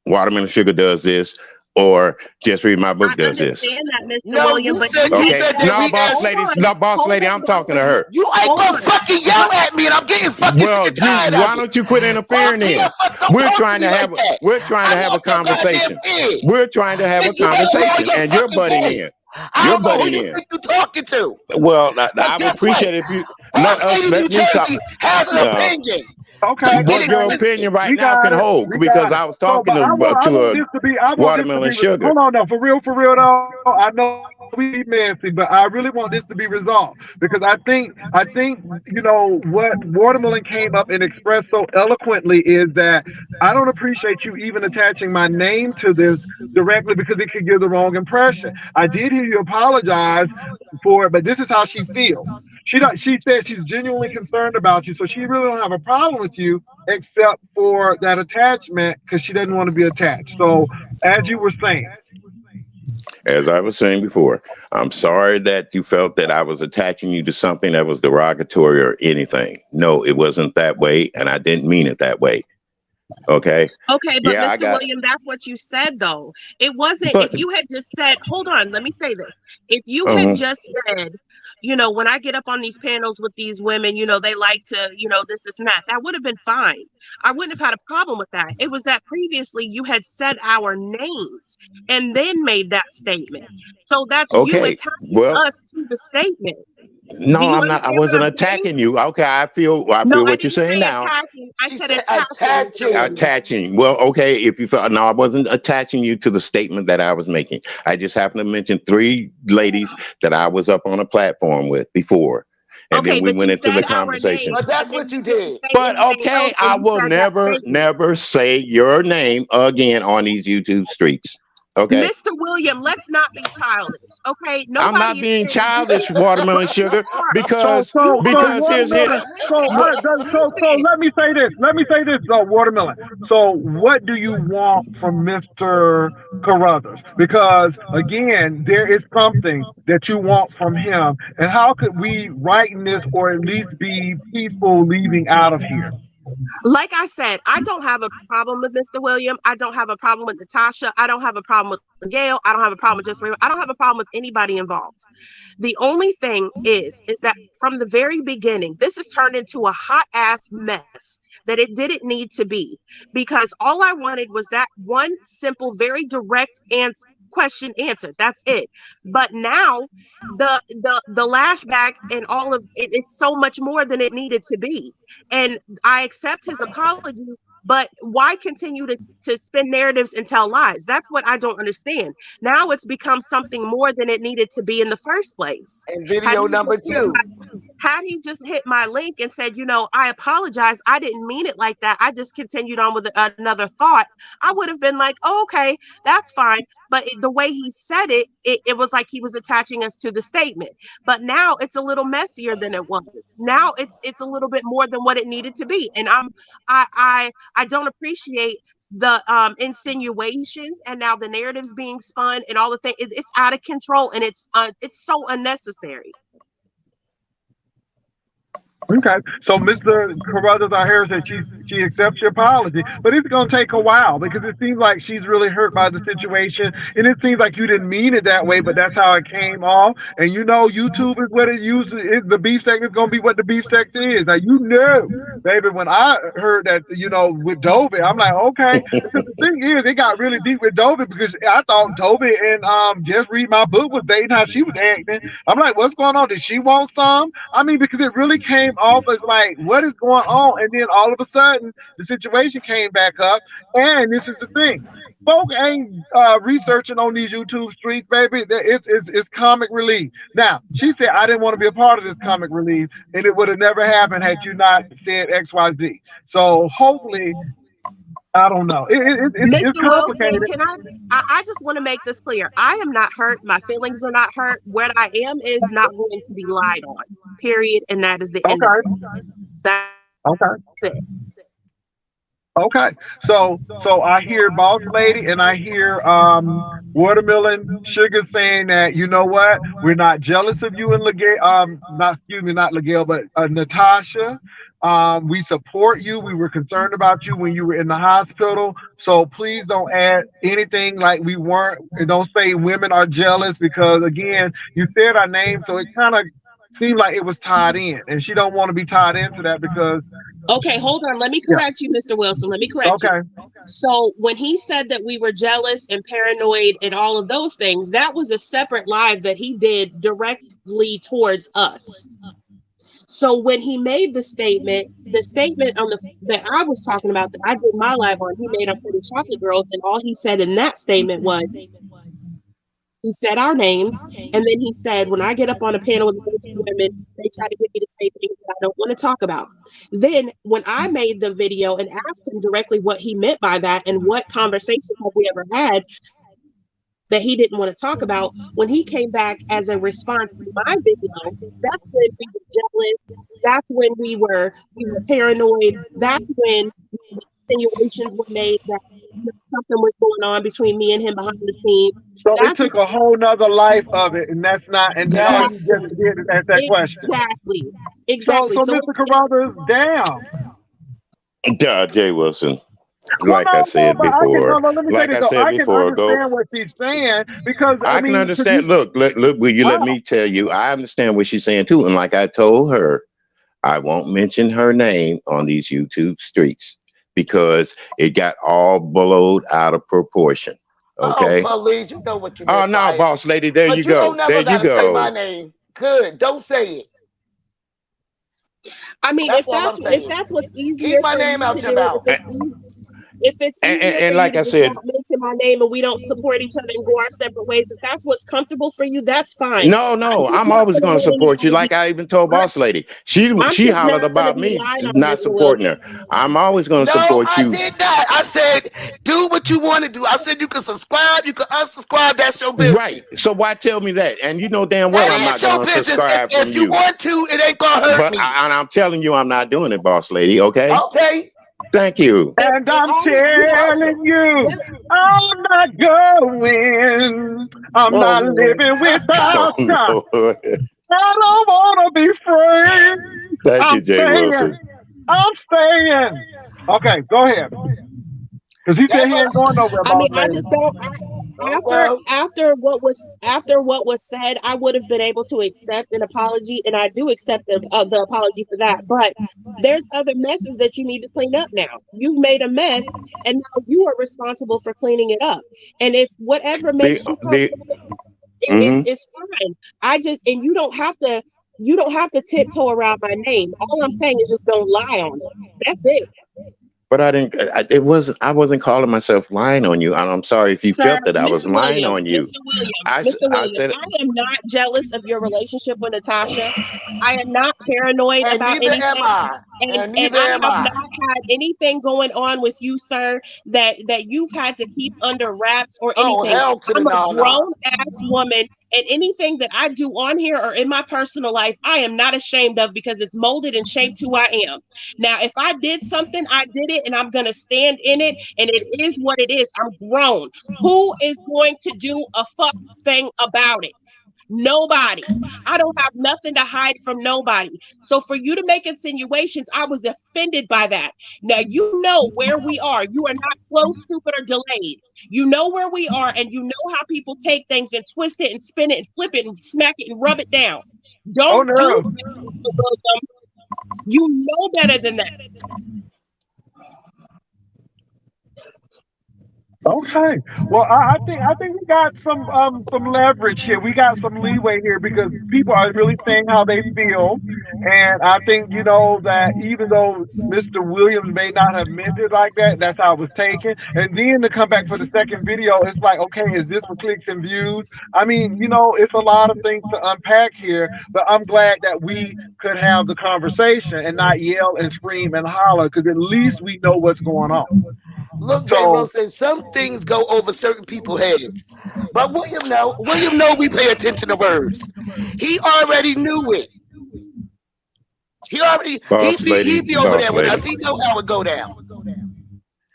Speaker 2: Watermelon Sugar does this, or just read my
Speaker 7: I
Speaker 2: book does this.
Speaker 7: understand that, Mr.
Speaker 3: No,
Speaker 7: William,
Speaker 3: you
Speaker 7: but
Speaker 3: said
Speaker 7: you
Speaker 3: you
Speaker 7: had
Speaker 2: Okay,
Speaker 3: said
Speaker 7: told
Speaker 3: that
Speaker 2: no,
Speaker 3: we
Speaker 2: boss
Speaker 3: asked.
Speaker 7: hold
Speaker 2: lady,
Speaker 7: on,
Speaker 2: no, boss
Speaker 7: hold
Speaker 2: lady,
Speaker 7: on,
Speaker 2: I'm
Speaker 7: boss
Speaker 2: talking to
Speaker 7: lady.
Speaker 2: her.
Speaker 3: You ain't
Speaker 7: Hold
Speaker 3: gonna
Speaker 7: on.
Speaker 3: fucking yell
Speaker 7: But
Speaker 3: at me, and I'm getting fucking sick
Speaker 2: Well,
Speaker 3: and tired of
Speaker 2: why
Speaker 3: it.
Speaker 2: don't you quit
Speaker 3: Fuck
Speaker 2: interfering
Speaker 3: here,
Speaker 2: then?
Speaker 3: fuck, don't
Speaker 2: We're
Speaker 3: talk to
Speaker 2: trying
Speaker 3: me
Speaker 2: to
Speaker 3: like
Speaker 2: have
Speaker 3: that.
Speaker 2: we're trying to
Speaker 3: I
Speaker 2: have a
Speaker 3: want your goddamn
Speaker 2: conversation.
Speaker 3: head.
Speaker 2: We're trying to have a
Speaker 3: Then you better lower
Speaker 2: conversation,
Speaker 3: your
Speaker 2: and you're
Speaker 3: fucking
Speaker 2: butting
Speaker 3: voice.
Speaker 2: in.
Speaker 3: I
Speaker 2: You're
Speaker 3: don't know who
Speaker 2: butting
Speaker 3: you
Speaker 2: in.
Speaker 3: think you're talking to.
Speaker 2: Well,
Speaker 3: But
Speaker 2: I would
Speaker 3: guess what?
Speaker 2: appreciate it if you
Speaker 3: Boss Lady New
Speaker 2: let me talk.
Speaker 3: Jersey has an
Speaker 2: Uh,
Speaker 3: opinion. So
Speaker 1: Okay,
Speaker 3: get
Speaker 2: what
Speaker 3: it
Speaker 2: your
Speaker 1: okay.
Speaker 3: twisted.
Speaker 2: opinion right
Speaker 1: We
Speaker 2: now
Speaker 1: got
Speaker 2: can
Speaker 1: it.
Speaker 2: hold
Speaker 1: We
Speaker 2: because
Speaker 1: got it.
Speaker 2: I was
Speaker 1: So,
Speaker 2: talking
Speaker 1: but I
Speaker 2: to
Speaker 1: want
Speaker 2: a
Speaker 1: this to be, I want this to
Speaker 2: watermelon
Speaker 1: be,
Speaker 2: sugar.
Speaker 1: hold on, no, for real, though. I know we be messy, but I really want this to be resolved because I think, what Watermelon came up and expressed so eloquently is that I don't appreciate you even attaching my name to this directly because it could give the wrong impression. I did hear you apologize for it, but this is how she feels. She said she's genuinely concerned about you, so she really don't have a problem with you except for that attachment because she doesn't want to be attached. So, as you were saying,
Speaker 2: As I was saying before, I'm sorry that you felt that I was attaching you to something that was derogatory or anything. No, it wasn't that way, and I didn't mean it that way. Okay.
Speaker 7: okay, but
Speaker 2: Yeah, I
Speaker 7: Mr.
Speaker 2: got.
Speaker 7: William, that's what you said though. It wasn't
Speaker 2: But
Speaker 7: if you had just said, hold on, let me say this. If you had
Speaker 2: uh
Speaker 7: just said, when I get up on these panels with these women, they like to, this and that, that would have been fine. I wouldn't have had a problem with that. It was that previously you had said our names and then made that statement. So that's you
Speaker 2: okay.
Speaker 7: attaching
Speaker 2: Well,
Speaker 7: us to the statement. Do
Speaker 2: no,
Speaker 7: you
Speaker 2: I'm not. I
Speaker 7: understand what
Speaker 2: wasn't
Speaker 7: I'm saying?
Speaker 2: attacking you. Okay, I
Speaker 7: No,
Speaker 2: feel
Speaker 7: I
Speaker 2: what you're
Speaker 7: didn't
Speaker 2: saying
Speaker 7: say
Speaker 2: now.
Speaker 7: attacking. I
Speaker 3: She
Speaker 7: said
Speaker 3: said
Speaker 7: attaching, Mr.
Speaker 3: attaching.
Speaker 7: William.
Speaker 2: Attaching. Well, okay. If you felt no, I wasn't attaching you to the statement that I was making. I just happened to mention three ladies that I was up on a platform with before, and then
Speaker 7: Okay,
Speaker 2: we
Speaker 7: but
Speaker 2: went
Speaker 7: you
Speaker 2: into the
Speaker 7: said our
Speaker 2: conversation.
Speaker 7: names,
Speaker 3: But that's
Speaker 7: and then
Speaker 3: what
Speaker 7: you
Speaker 3: you
Speaker 7: didn't
Speaker 3: did.
Speaker 7: say
Speaker 2: But
Speaker 7: anything
Speaker 2: okay,
Speaker 7: else when
Speaker 2: I
Speaker 7: you
Speaker 2: will
Speaker 7: said that
Speaker 2: never,
Speaker 7: statement.
Speaker 2: never say your name again on these YouTube streets. Okay.
Speaker 7: Mr. William, let's not be childish. Okay,
Speaker 2: I'm
Speaker 7: nobody
Speaker 2: not
Speaker 7: is
Speaker 2: being
Speaker 7: saying you
Speaker 2: childish, watermelon
Speaker 7: you
Speaker 2: sugar,
Speaker 7: are.
Speaker 1: so
Speaker 2: because
Speaker 7: You
Speaker 1: so so
Speaker 7: are.
Speaker 2: here's
Speaker 1: watermelon.
Speaker 7: But
Speaker 1: So
Speaker 7: listen,
Speaker 1: so
Speaker 7: listen.
Speaker 1: let me say this. Let me say this though, watermelon. So what do you want from Mr. Carruthers? Because again, there is something that you want from him, and how could we righten this or at least be peaceful leaving out of here?
Speaker 7: Like I said, I don't have a problem with Mr. William. I don't have a problem with Natasha. I don't have a problem with Gail. I don't have a problem with just I don't have a problem with anybody involved. The only thing is that from the very beginning, this has turned into a hot ass mess that it didn't need to be, because all I wanted was that one simple, very direct answer. Question answered. That's it. But now the lashback and all of it is so much more than it needed to be. And I accept his apology, but why continue to spin narratives and tell lies? That's what I don't understand. Now it's become something more than it needed to be in the first place.
Speaker 3: And
Speaker 7: Had
Speaker 3: video
Speaker 7: he
Speaker 3: number
Speaker 7: just hit
Speaker 3: two.
Speaker 7: had he just hit my link and said, I apologize, I didn't mean it like that, I just continued on with another thought, I would have been like, oh, okay, that's fine. But the way he said it was like he was attaching us to the statement. But now it's a little messier than it was. Now it's a little bit more than what it needed to be. And I don't appreciate the insinuations and now the narratives being spun and all the things. It's out of control, and it's so unnecessary.
Speaker 1: Okay, so Mr. Carruthers out here says she accepts your apology, but it's gonna take a while because it seems like she's really hurt by the situation, and it seems like you didn't mean it that way, but that's how it came off. And you know, YouTube is what it uses. The beef segment is gonna be what the beef segment is. Now you know, baby, when I heard that, with Dobie, I'm like, okay, because the thing is, it got really deep with Dobie because I thought Dobie and Just Read My Book was dating how she was acting. I'm like, what's going on? Did she want some? I mean, because it really came off as like, what is going on? And then all of a sudden, the situation came back up. And this is the thing. Folk ain't researching on these YouTube streets, baby. It's comic relief. Now, she said, I didn't want to be a part of this comic relief, and it would have never happened had you not said XYZ. So hopefully, I don't know. It's
Speaker 7: Mr. Wilson,
Speaker 1: complicated.
Speaker 7: I just want to make this clear. I am not hurt. My feelings are not hurt. What I am is not going to be lied on. Period. And that is the end of
Speaker 1: Okay.
Speaker 7: it. That's
Speaker 1: Okay.
Speaker 7: it.
Speaker 1: Okay, so I hear Boss Lady and I hear Watermelon Sugar saying that, you know what, we're not jealous of you and Legale, not, excuse me, not Legale, but Natasha. We support you. We were concerned about you when you were in the hospital. So please don't add anything like we weren't. And don't say women are jealous because again, you said our name, so it kind of seemed like it was tied in, and she don't want to be tied into that because
Speaker 7: Okay, hold on. Let me
Speaker 1: yeah.
Speaker 7: correct you, Mr. Wilson. Let me correct you.
Speaker 1: Okay.
Speaker 7: So when he said that we were jealous and paranoid and all of those things, that was a separate live that he did directly towards us. So when he made the statement on the that I was talking about that I did my live on, he made up for the chocolate girls, and all he said in that statement was he said our names, and then he said, when I get up on a panel with other two women, they try to get me to say things that I don't want to talk about. Then when I made the video and asked him directly what he meant by that and what conversations have we ever had that he didn't want to talk about, when he came back as a response to my video, that's when we were jealous. That's when we were paranoid. That's when insinuations were made that something was going on between me and him behind the scenes.
Speaker 1: So it
Speaker 7: That's
Speaker 1: took a whole nother life of it, and that's not, and all you
Speaker 3: Yes.
Speaker 1: just did is ask that question.
Speaker 7: exactly,
Speaker 1: So,
Speaker 7: exactly.
Speaker 1: so
Speaker 7: So
Speaker 1: Mr. Carruthers, damn.
Speaker 2: Jay Wilson,
Speaker 1: Well,
Speaker 2: like I
Speaker 1: no,
Speaker 2: said
Speaker 1: but I can, no,
Speaker 2: before,
Speaker 1: no, let me say
Speaker 2: like
Speaker 1: this
Speaker 2: I
Speaker 1: though.
Speaker 2: said
Speaker 1: I can
Speaker 2: before, go.
Speaker 1: understand what she's saying because, I
Speaker 2: I can
Speaker 1: mean, because
Speaker 2: understand. Look, will you let
Speaker 1: wow,
Speaker 2: me tell you? I understand what she's saying too. And like I told her, I won't mention her name on these YouTube streets because it got all blowed out of proportion.
Speaker 3: Oh,
Speaker 2: Okay.
Speaker 3: police, you know what you
Speaker 2: Oh
Speaker 3: meant
Speaker 2: no,
Speaker 3: by it.
Speaker 2: boss lady, there you
Speaker 3: But you don't
Speaker 2: go. There
Speaker 3: never
Speaker 2: you
Speaker 3: gotta say my
Speaker 2: go.
Speaker 3: name. Good. Don't say it.
Speaker 7: I mean,
Speaker 3: That's all I'm
Speaker 7: if
Speaker 3: saying.
Speaker 7: that's what's easier
Speaker 3: Keep my
Speaker 7: for
Speaker 3: name
Speaker 7: you to
Speaker 3: out your
Speaker 7: do,
Speaker 3: mouth.
Speaker 7: if it's easier for
Speaker 2: And
Speaker 7: you
Speaker 2: like
Speaker 7: to
Speaker 2: I
Speaker 7: just not
Speaker 2: said,
Speaker 7: mention my name and we don't support each other and go our separate ways, if that's what's comfortable for you, that's fine. I'm
Speaker 2: no,
Speaker 7: just
Speaker 2: I'm
Speaker 7: not
Speaker 2: always
Speaker 7: gonna
Speaker 2: going to
Speaker 7: let
Speaker 2: support you.
Speaker 7: anybody be.
Speaker 2: Like I even told boss lady,
Speaker 7: I'm
Speaker 2: she
Speaker 7: just
Speaker 2: hollered
Speaker 7: not gonna
Speaker 2: about
Speaker 7: be
Speaker 2: me
Speaker 7: lied on,
Speaker 2: not
Speaker 7: Mr.
Speaker 2: supporting
Speaker 7: Wilson.
Speaker 2: her. I'm always going to
Speaker 3: No,
Speaker 2: support
Speaker 3: I
Speaker 2: you.
Speaker 3: did not. I said, do what you want to do. I said you can subscribe, you can unsubscribe. That's your
Speaker 2: Right.
Speaker 3: business.
Speaker 2: So why tell me that? And you know damn well
Speaker 3: That
Speaker 2: I'm not
Speaker 3: is your
Speaker 2: going to
Speaker 3: business. If,
Speaker 2: subscribe from
Speaker 3: if you
Speaker 2: you.
Speaker 3: want to, it ain't gonna hurt
Speaker 2: But
Speaker 3: me.
Speaker 2: and I'm telling you, I'm not doing it, boss lady. Okay.
Speaker 3: Okay.
Speaker 2: Thank you.
Speaker 1: and
Speaker 7: And
Speaker 1: I'm
Speaker 7: all of
Speaker 3: You're
Speaker 7: you,
Speaker 3: welcome.
Speaker 1: telling you,
Speaker 7: that,
Speaker 1: I'm not going. I'm
Speaker 7: oh
Speaker 1: not
Speaker 7: Lord.
Speaker 1: living
Speaker 2: Oh
Speaker 1: without you. I
Speaker 2: Lord.
Speaker 1: don't want to be free.
Speaker 2: Thank
Speaker 1: I'm
Speaker 2: you, Jay
Speaker 1: staying.
Speaker 2: Wilson.
Speaker 1: I'm staying. Okay, go ahead. Because he said
Speaker 3: That's
Speaker 1: he
Speaker 3: what.
Speaker 1: ain't going nowhere,
Speaker 7: I mean,
Speaker 1: boss
Speaker 7: I
Speaker 1: lady.
Speaker 7: just don't.
Speaker 3: Oh well.
Speaker 7: After what was said, I would have been able to accept an apology, and I do accept the apology for that. But there's other messes that you need to clean up now. You've made a mess, and now you are responsible for cleaning it up. And if whatever
Speaker 2: The
Speaker 7: makes you
Speaker 2: the
Speaker 7: comfortable,
Speaker 2: hmm
Speaker 7: it's fine. I just and you don't have to tiptoe around my name. All I'm saying is just don't lie on it. That's it.
Speaker 2: but I didn't. It wasn't. I wasn't calling myself lying on you, and I'm sorry if you
Speaker 7: Sir,
Speaker 2: felt that I was
Speaker 7: Mr.
Speaker 2: lying
Speaker 7: Williams,
Speaker 2: on you.
Speaker 7: Mr. Williams, Mr.
Speaker 2: I
Speaker 7: Williams,
Speaker 2: said
Speaker 7: I am not jealous of your relationship with Natasha. I am not paranoid
Speaker 3: And
Speaker 7: about
Speaker 3: neither am
Speaker 7: anything.
Speaker 3: I. And
Speaker 7: And
Speaker 3: neither
Speaker 7: I
Speaker 3: am
Speaker 7: have
Speaker 3: I.
Speaker 7: not had anything going on with you, sir, that you've had to keep under wraps or
Speaker 3: Oh
Speaker 7: anything.
Speaker 3: hell to the
Speaker 7: I'm a
Speaker 3: no no.
Speaker 7: grown ass woman, and anything that I do on here or in my personal life, I am not ashamed of because it's molded and shaped who I am. Now, if I did something, I did it, and I'm gonna stand in it, and it is what it is. I'm grown. Who is going to do a fuck thing about it? Nobody. I don't have nothing to hide from nobody. So for you to make insinuations, I was offended by that. Now you know where we are. You are not slow, stupid, or delayed. You know where we are, and you know how people take things and twist it and spin it and flip it and smack it and rub it down.
Speaker 1: Oh
Speaker 7: Don't do
Speaker 1: no.
Speaker 7: that, Mr. William. You know better than that.
Speaker 1: Okay. Well, I think we got some leverage here. We got some leeway here because people are really saying how they feel, and I think that even though Mr. Williams may not have meant it like that, that's how it was taken. And then to come back for the second video, it's like, okay, is this for clicks and views? I mean, it's a lot of things to unpack here, but I'm glad that we could have the conversation and not yell and scream and holler because at least we know what's going on.
Speaker 3: Look, J.
Speaker 1: So.
Speaker 3: Rose said some things go over certain people's heads. But William know. William know we pay attention to words. He already knew it. He already
Speaker 2: Boss
Speaker 3: he
Speaker 2: lady,
Speaker 3: be over there
Speaker 2: boss
Speaker 3: with us.
Speaker 2: lady,
Speaker 3: He know how it go down.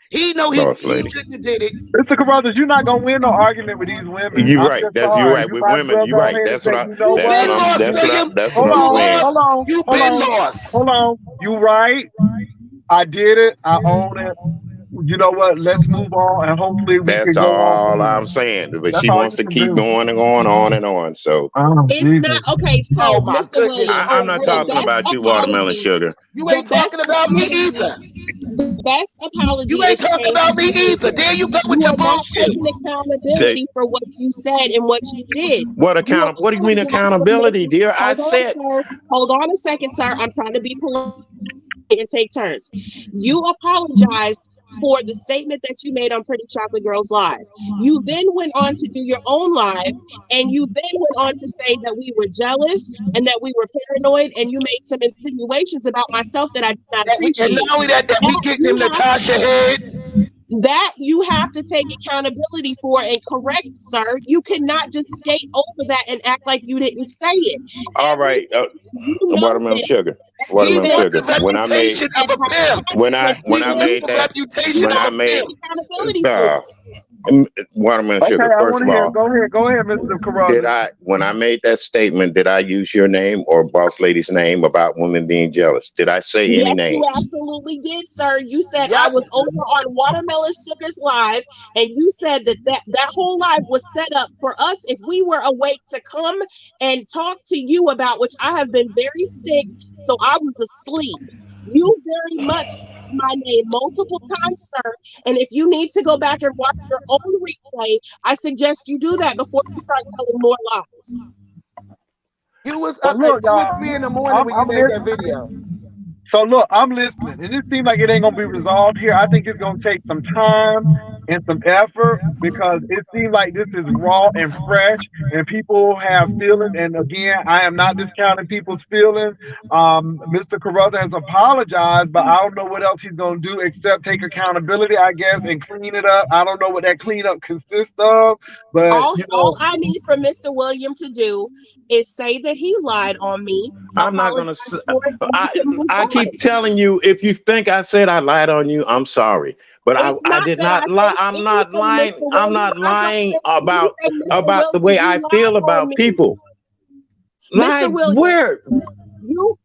Speaker 3: He know he
Speaker 2: boss lady.
Speaker 3: shouldn't have did it.
Speaker 1: Mr. Carruthers, you're not gonna win no argument with these women.
Speaker 2: You're
Speaker 1: I'm
Speaker 2: right.
Speaker 1: just
Speaker 2: That's you're
Speaker 1: sorry.
Speaker 2: right.
Speaker 1: You
Speaker 2: With
Speaker 1: might as
Speaker 2: women,
Speaker 1: well
Speaker 2: you're
Speaker 1: go
Speaker 2: right.
Speaker 1: ahead and
Speaker 2: That's
Speaker 1: say,
Speaker 2: what I.
Speaker 1: you know
Speaker 3: You
Speaker 2: That's
Speaker 1: what?
Speaker 3: been
Speaker 2: what I'm.
Speaker 3: lost,
Speaker 2: That's what I.
Speaker 3: William.
Speaker 2: That's what
Speaker 1: Hold
Speaker 2: I'm
Speaker 3: You
Speaker 1: on,
Speaker 2: saying.
Speaker 1: hold
Speaker 3: lost.
Speaker 1: on,
Speaker 3: You
Speaker 1: hold
Speaker 3: been
Speaker 1: on,
Speaker 3: lost.
Speaker 1: hold on. You right. I did it. I own it. You know what? Let's move on, and hopefully we
Speaker 2: That's
Speaker 1: can go on from
Speaker 2: all
Speaker 1: here.
Speaker 2: I'm saying. But
Speaker 1: That's
Speaker 2: she
Speaker 1: all
Speaker 2: wants
Speaker 1: you
Speaker 2: to
Speaker 1: can
Speaker 2: keep
Speaker 1: do.
Speaker 2: going and going on and on. So
Speaker 1: Oh,
Speaker 7: It's not
Speaker 1: Jesus.
Speaker 7: okay. So,
Speaker 3: Oh my
Speaker 7: Mr.
Speaker 3: goodness.
Speaker 7: William,
Speaker 2: I'm
Speaker 3: Oh
Speaker 2: not
Speaker 7: the
Speaker 2: talking
Speaker 3: William.
Speaker 7: best
Speaker 2: about you, watermelon
Speaker 7: apology,
Speaker 2: sugar.
Speaker 3: You
Speaker 7: the
Speaker 3: ain't
Speaker 7: best
Speaker 3: talking about me
Speaker 7: apology,
Speaker 3: either.
Speaker 7: the best apology
Speaker 3: You ain't
Speaker 7: is
Speaker 3: talking
Speaker 7: change
Speaker 3: about
Speaker 7: your
Speaker 3: me either.
Speaker 7: behavior.
Speaker 3: There you go with
Speaker 7: You
Speaker 3: your
Speaker 7: are not
Speaker 3: bullshit.
Speaker 7: taking
Speaker 2: Say
Speaker 7: accountability for what you said and what you did.
Speaker 2: what
Speaker 7: You
Speaker 2: What do you mean
Speaker 7: apologize for
Speaker 2: accountability,
Speaker 7: making.
Speaker 2: dear? I
Speaker 7: Hold on,
Speaker 2: said.
Speaker 7: sir. Hold on a second, sir. I'm trying to be polite and take turns. You apologized for the statement that you made on Pretty Chocolate Girls Live. You then went on to do your own live, and you then went on to say that we were jealous and that we were paranoid, and you made some insinuations about myself that I did not
Speaker 3: And not
Speaker 7: appreciate.
Speaker 3: only that we
Speaker 7: That
Speaker 3: getting
Speaker 7: you
Speaker 3: him
Speaker 7: have
Speaker 3: Natasha head.
Speaker 7: that you have to take accountability for and correct, sir. You cannot just skate over that and act like you didn't say it.
Speaker 2: All right,
Speaker 7: Everything you know
Speaker 2: watermelon
Speaker 7: this,
Speaker 2: sugar,
Speaker 3: He
Speaker 2: watermelon
Speaker 7: everything
Speaker 3: want the
Speaker 2: sugar.
Speaker 7: you
Speaker 2: When I made
Speaker 3: reputation of
Speaker 7: and
Speaker 3: a
Speaker 7: have
Speaker 3: pimp.
Speaker 2: when
Speaker 3: He
Speaker 2: I
Speaker 3: wants
Speaker 7: consequences
Speaker 2: made
Speaker 3: the
Speaker 2: that
Speaker 3: reputation
Speaker 2: when
Speaker 3: of
Speaker 2: I
Speaker 3: a
Speaker 2: made
Speaker 3: pimp.
Speaker 7: accountability for.
Speaker 2: uh, watermelon
Speaker 1: Okay,
Speaker 2: sugar.
Speaker 1: I
Speaker 2: First
Speaker 1: want to
Speaker 2: of
Speaker 1: hear.
Speaker 2: all,
Speaker 1: Go ahead. Go ahead, Mr.
Speaker 2: did
Speaker 1: Carruthers.
Speaker 2: I when I made that statement? Did I use your name or boss lady's name about women being jealous? Did I say any
Speaker 7: Yes, you
Speaker 2: names?
Speaker 7: absolutely did, sir. You said I
Speaker 3: Yep.
Speaker 7: was over on Watermelon Sugar's live, and you said that whole live was set up for us if we were awake to come and talk to you about, which I have been very sick, so I was asleep. You very much said my name multiple times, sir. And if you need to go back and watch your own replay, I suggest you do that before you start telling more lies.
Speaker 3: You was
Speaker 1: But
Speaker 3: up
Speaker 1: look,
Speaker 3: at two or
Speaker 1: y'all,
Speaker 3: three in the morning
Speaker 1: I'm
Speaker 3: when you
Speaker 1: I'm
Speaker 3: made that
Speaker 1: listening.
Speaker 3: video.
Speaker 1: So look, I'm listening, and it seems like it ain't gonna be resolved here. I think it's gonna take some time and some effort because it seems like this is raw and fresh, and people have feelings. And again, I am not discounting people's feelings. Mr. Carruthers has apologized, but I don't know what else he's gonna do except take accountability, I guess, and clean it up. I don't know what that cleanup consists of, but
Speaker 7: All I need for Mr. William to do is say that he lied on me,
Speaker 2: I'm not
Speaker 7: apologize
Speaker 2: gonna.
Speaker 7: for it, and we
Speaker 2: I
Speaker 7: can move
Speaker 2: I
Speaker 7: on.
Speaker 2: keep telling you, if you think I said I lied on you, I'm sorry, but
Speaker 7: It's
Speaker 2: I
Speaker 7: not
Speaker 2: did
Speaker 7: that I
Speaker 2: not lie.
Speaker 7: think
Speaker 2: I'm not
Speaker 7: anything,
Speaker 2: lying.
Speaker 7: Mr.
Speaker 2: I'm
Speaker 7: William.
Speaker 2: not
Speaker 7: I'm not
Speaker 2: lying
Speaker 7: saying anything, Mr.
Speaker 2: about the
Speaker 7: William.
Speaker 2: way
Speaker 7: You
Speaker 2: I
Speaker 7: lied
Speaker 2: feel
Speaker 7: on
Speaker 2: about
Speaker 7: me.
Speaker 2: people.
Speaker 7: Mr.
Speaker 2: Lie
Speaker 7: William,
Speaker 2: where?
Speaker 7: you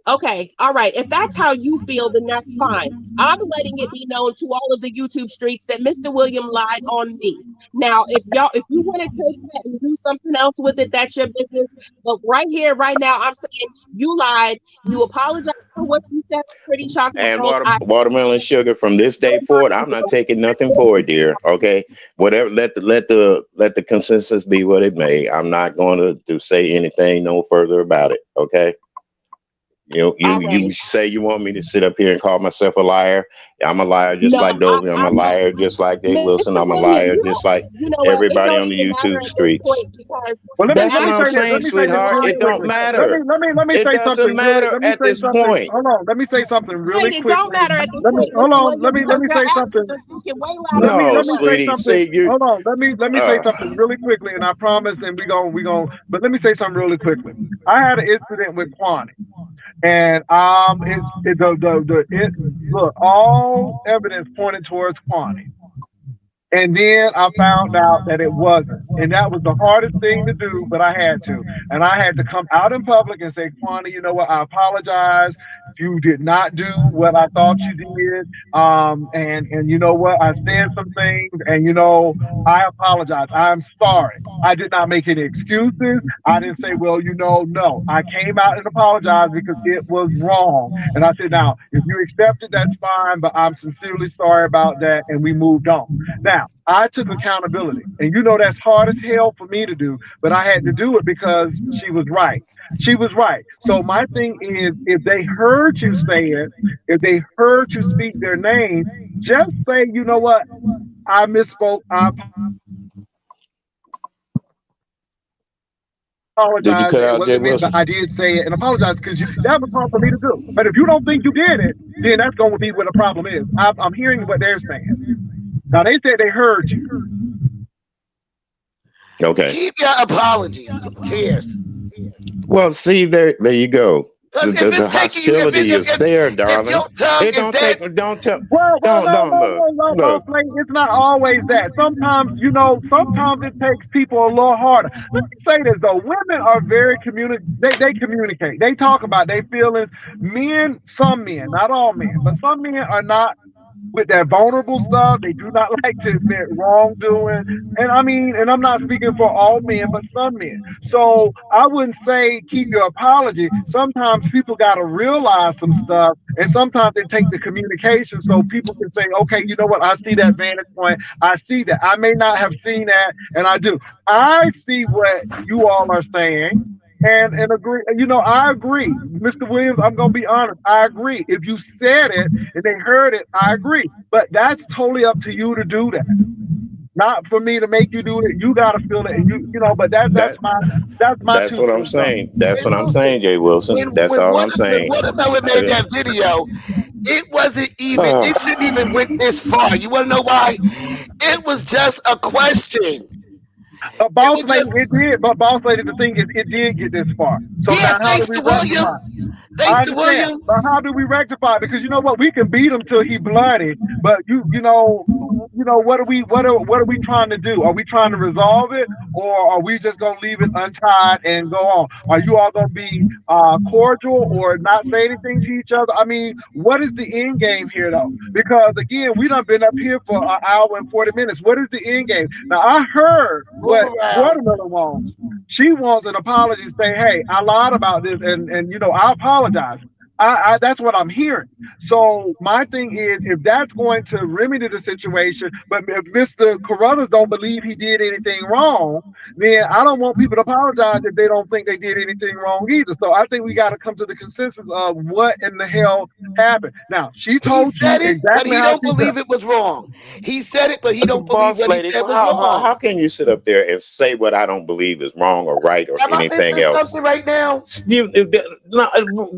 Speaker 7: okay, all right. If that's how you feel, then that's fine. I'm letting it be known to all of the YouTube streets that Mr. William lied on me. Now, if you want to take that and do something else with it, that's your business. But right here, right now, I'm saying you lied. You apologize for what you said, Pretty Chocolate
Speaker 2: And
Speaker 7: Girls. I
Speaker 2: watermelon sugar from this day forward, I'm not taking nothing for it, dear. Okay, whatever. Let the consensus be what it may. I'm not going to say anything no further about it. Okay.
Speaker 7: all
Speaker 2: You
Speaker 7: right.
Speaker 2: say you want me to sit up here and call myself a liar. I'm a liar just
Speaker 7: No,
Speaker 2: like Dobie. I'm a
Speaker 7: I'm not.
Speaker 2: liar just like Jay Wilson.
Speaker 7: Mr.
Speaker 2: I'm a
Speaker 7: William,
Speaker 2: liar just like
Speaker 7: you know what? It
Speaker 2: everybody
Speaker 7: don't
Speaker 2: on the
Speaker 7: even matter
Speaker 2: YouTube
Speaker 7: at this
Speaker 2: streets.
Speaker 7: point because
Speaker 1: well, let
Speaker 7: the
Speaker 1: me
Speaker 2: That's
Speaker 1: let
Speaker 2: what
Speaker 1: me
Speaker 2: I'm
Speaker 1: say
Speaker 7: actual
Speaker 1: this.
Speaker 2: saying,
Speaker 1: Let me say this
Speaker 2: sweetheart.
Speaker 1: really
Speaker 2: It
Speaker 7: audio
Speaker 2: don't
Speaker 1: quickly. Let me
Speaker 2: matter.
Speaker 1: let me let me
Speaker 2: It
Speaker 1: say
Speaker 2: doesn't
Speaker 1: something really.
Speaker 2: matter
Speaker 1: Let me
Speaker 2: at
Speaker 1: say
Speaker 2: this
Speaker 1: something.
Speaker 2: point.
Speaker 1: Hold on. Let me say something really
Speaker 7: right, it don't
Speaker 1: quickly.
Speaker 7: matter at this
Speaker 1: Let me
Speaker 7: point,
Speaker 1: hold
Speaker 7: Mr.
Speaker 1: on.
Speaker 7: William,
Speaker 1: Let
Speaker 7: because
Speaker 1: me
Speaker 7: your
Speaker 1: say
Speaker 7: actions
Speaker 1: something.
Speaker 7: are speaking way louder than
Speaker 2: No,
Speaker 7: your
Speaker 1: Let me say
Speaker 2: sweetie.
Speaker 7: words.
Speaker 1: something.
Speaker 2: See you.
Speaker 1: Hold on. Let me say
Speaker 2: Uh,
Speaker 1: something really quickly, and I promise. And we going. But let me say something really quickly. I had an incident with Kwani, and look, all evidence pointed towards Kwani. And then I found out that it wasn't. And that was the hardest thing to do, but I had to. And I had to come out in public and say, Quanta, you know what? I apologize. You did not do what I thought you did. And you know what? I said some things, and I apologize. I'm sorry. I did not make any excuses. I didn't say, well, no. I came out and apologized because it was wrong. And I said, now, if you accept it, that's fine, but I'm sincerely sorry about that. And we moved on. Now, I took accountability, and that's hard as hell for me to do, but I had to do it because she was right. She was right. So my thing is, if they heard you say it, if they heard you speak their name, just say, you know what, I misspoke. I
Speaker 2: Did you
Speaker 1: apologize.
Speaker 2: cut
Speaker 1: It
Speaker 2: out Jay
Speaker 1: wasn't me, but
Speaker 2: Wilson?
Speaker 1: I did say it and apologize because that was hard for me to do. But if you don't think you did it, then that's going to be what the problem is. I'm hearing what they're saying. Now, they said they heard you.
Speaker 2: Okay.
Speaker 3: Keep your apology. Who cares?
Speaker 2: Well, see, there you go.
Speaker 3: Because
Speaker 2: The,
Speaker 3: if
Speaker 2: the
Speaker 3: it's taking you,
Speaker 2: hostility is there,
Speaker 3: if
Speaker 2: darling.
Speaker 3: your tongue
Speaker 2: It
Speaker 3: is
Speaker 2: don't
Speaker 3: that,
Speaker 2: take. Don't tell.
Speaker 1: Well,
Speaker 2: Don't look.
Speaker 1: no, boss
Speaker 2: Look.
Speaker 1: lady. It's not always that. Sometimes, sometimes it takes people a little harder. Let me say this though: women are very They communicate. They talk about their feelings. Men, some men, not all men, but some men are not with that vulnerable stuff. They do not like to admit wrongdoing. And I mean, and I'm not speaking for all men, but some men. So I wouldn't say keep your apology. Sometimes people got to realize some stuff, and sometimes they take the communication so people can say, okay, you know what? I see that vantage point. I see that. I may not have seen that, and I do. I see what you all are saying. And agree, I agree. Mr. Williams, I'm gonna be honest, I agree. If you said it and they heard it, I agree. But that's totally up to you to do that. Not for me to make you do it. You gotta feel it, and but that's
Speaker 2: That.
Speaker 1: my
Speaker 2: That's
Speaker 1: two
Speaker 2: what I'm
Speaker 1: cents on
Speaker 2: saying. That's
Speaker 3: Jay
Speaker 2: what I'm
Speaker 3: Wilson,
Speaker 2: saying, Jay Wilson. That's all I'm
Speaker 3: when
Speaker 2: saying.
Speaker 3: Watermelon made
Speaker 2: Okay.
Speaker 3: that video, it wasn't even,
Speaker 2: Ah,
Speaker 3: it shouldn't even went this far. You want to know why? It was just a question.
Speaker 1: it. A
Speaker 3: It
Speaker 1: boss
Speaker 3: was
Speaker 1: lady,
Speaker 3: just,
Speaker 1: it did, but boss lady, the thing is, it did get this far. So
Speaker 3: yeah,
Speaker 1: now, how do
Speaker 3: thanks
Speaker 1: we
Speaker 3: to
Speaker 1: rectify
Speaker 3: William.
Speaker 1: it?
Speaker 3: Thanks
Speaker 1: I
Speaker 3: to
Speaker 1: understand,
Speaker 3: William.
Speaker 1: but how do we rectify it? Because you know what, we can beat him till he bloody. But what are we trying to do? Are we trying to resolve it, or are we just gonna leave it untied and go on? Are you all gonna be cordial or not say anything to each other? I mean, what is the end game here, though? Because again, we done been up here for an hour and 40 minutes. What is the end game? Now, I heard
Speaker 3: Move
Speaker 1: what
Speaker 3: around.
Speaker 1: Watermelon wants. She wants an apology, say, hey, I lied about this, and I apologize. That's what I'm hearing. So my thing is, if that's going to remedy the situation, but if Mr. Carruthers don't believe he did anything wrong, then I don't want people to apologize if they don't think they did anything wrong either. So I think we got to come to the consensus of what in the hell happened. Now, she
Speaker 3: He
Speaker 1: told you
Speaker 3: said it, but
Speaker 1: exactly
Speaker 3: he
Speaker 1: how
Speaker 3: don't
Speaker 1: she felt.
Speaker 3: believe it was wrong. He said it, but he don't believe
Speaker 2: boss
Speaker 3: what he
Speaker 2: lady,
Speaker 3: said was
Speaker 2: how
Speaker 3: wrong.
Speaker 2: can you sit up there and say what I don't believe is wrong or right or
Speaker 3: Am I
Speaker 2: anything
Speaker 3: missing
Speaker 2: else?
Speaker 3: something right now?
Speaker 2: No,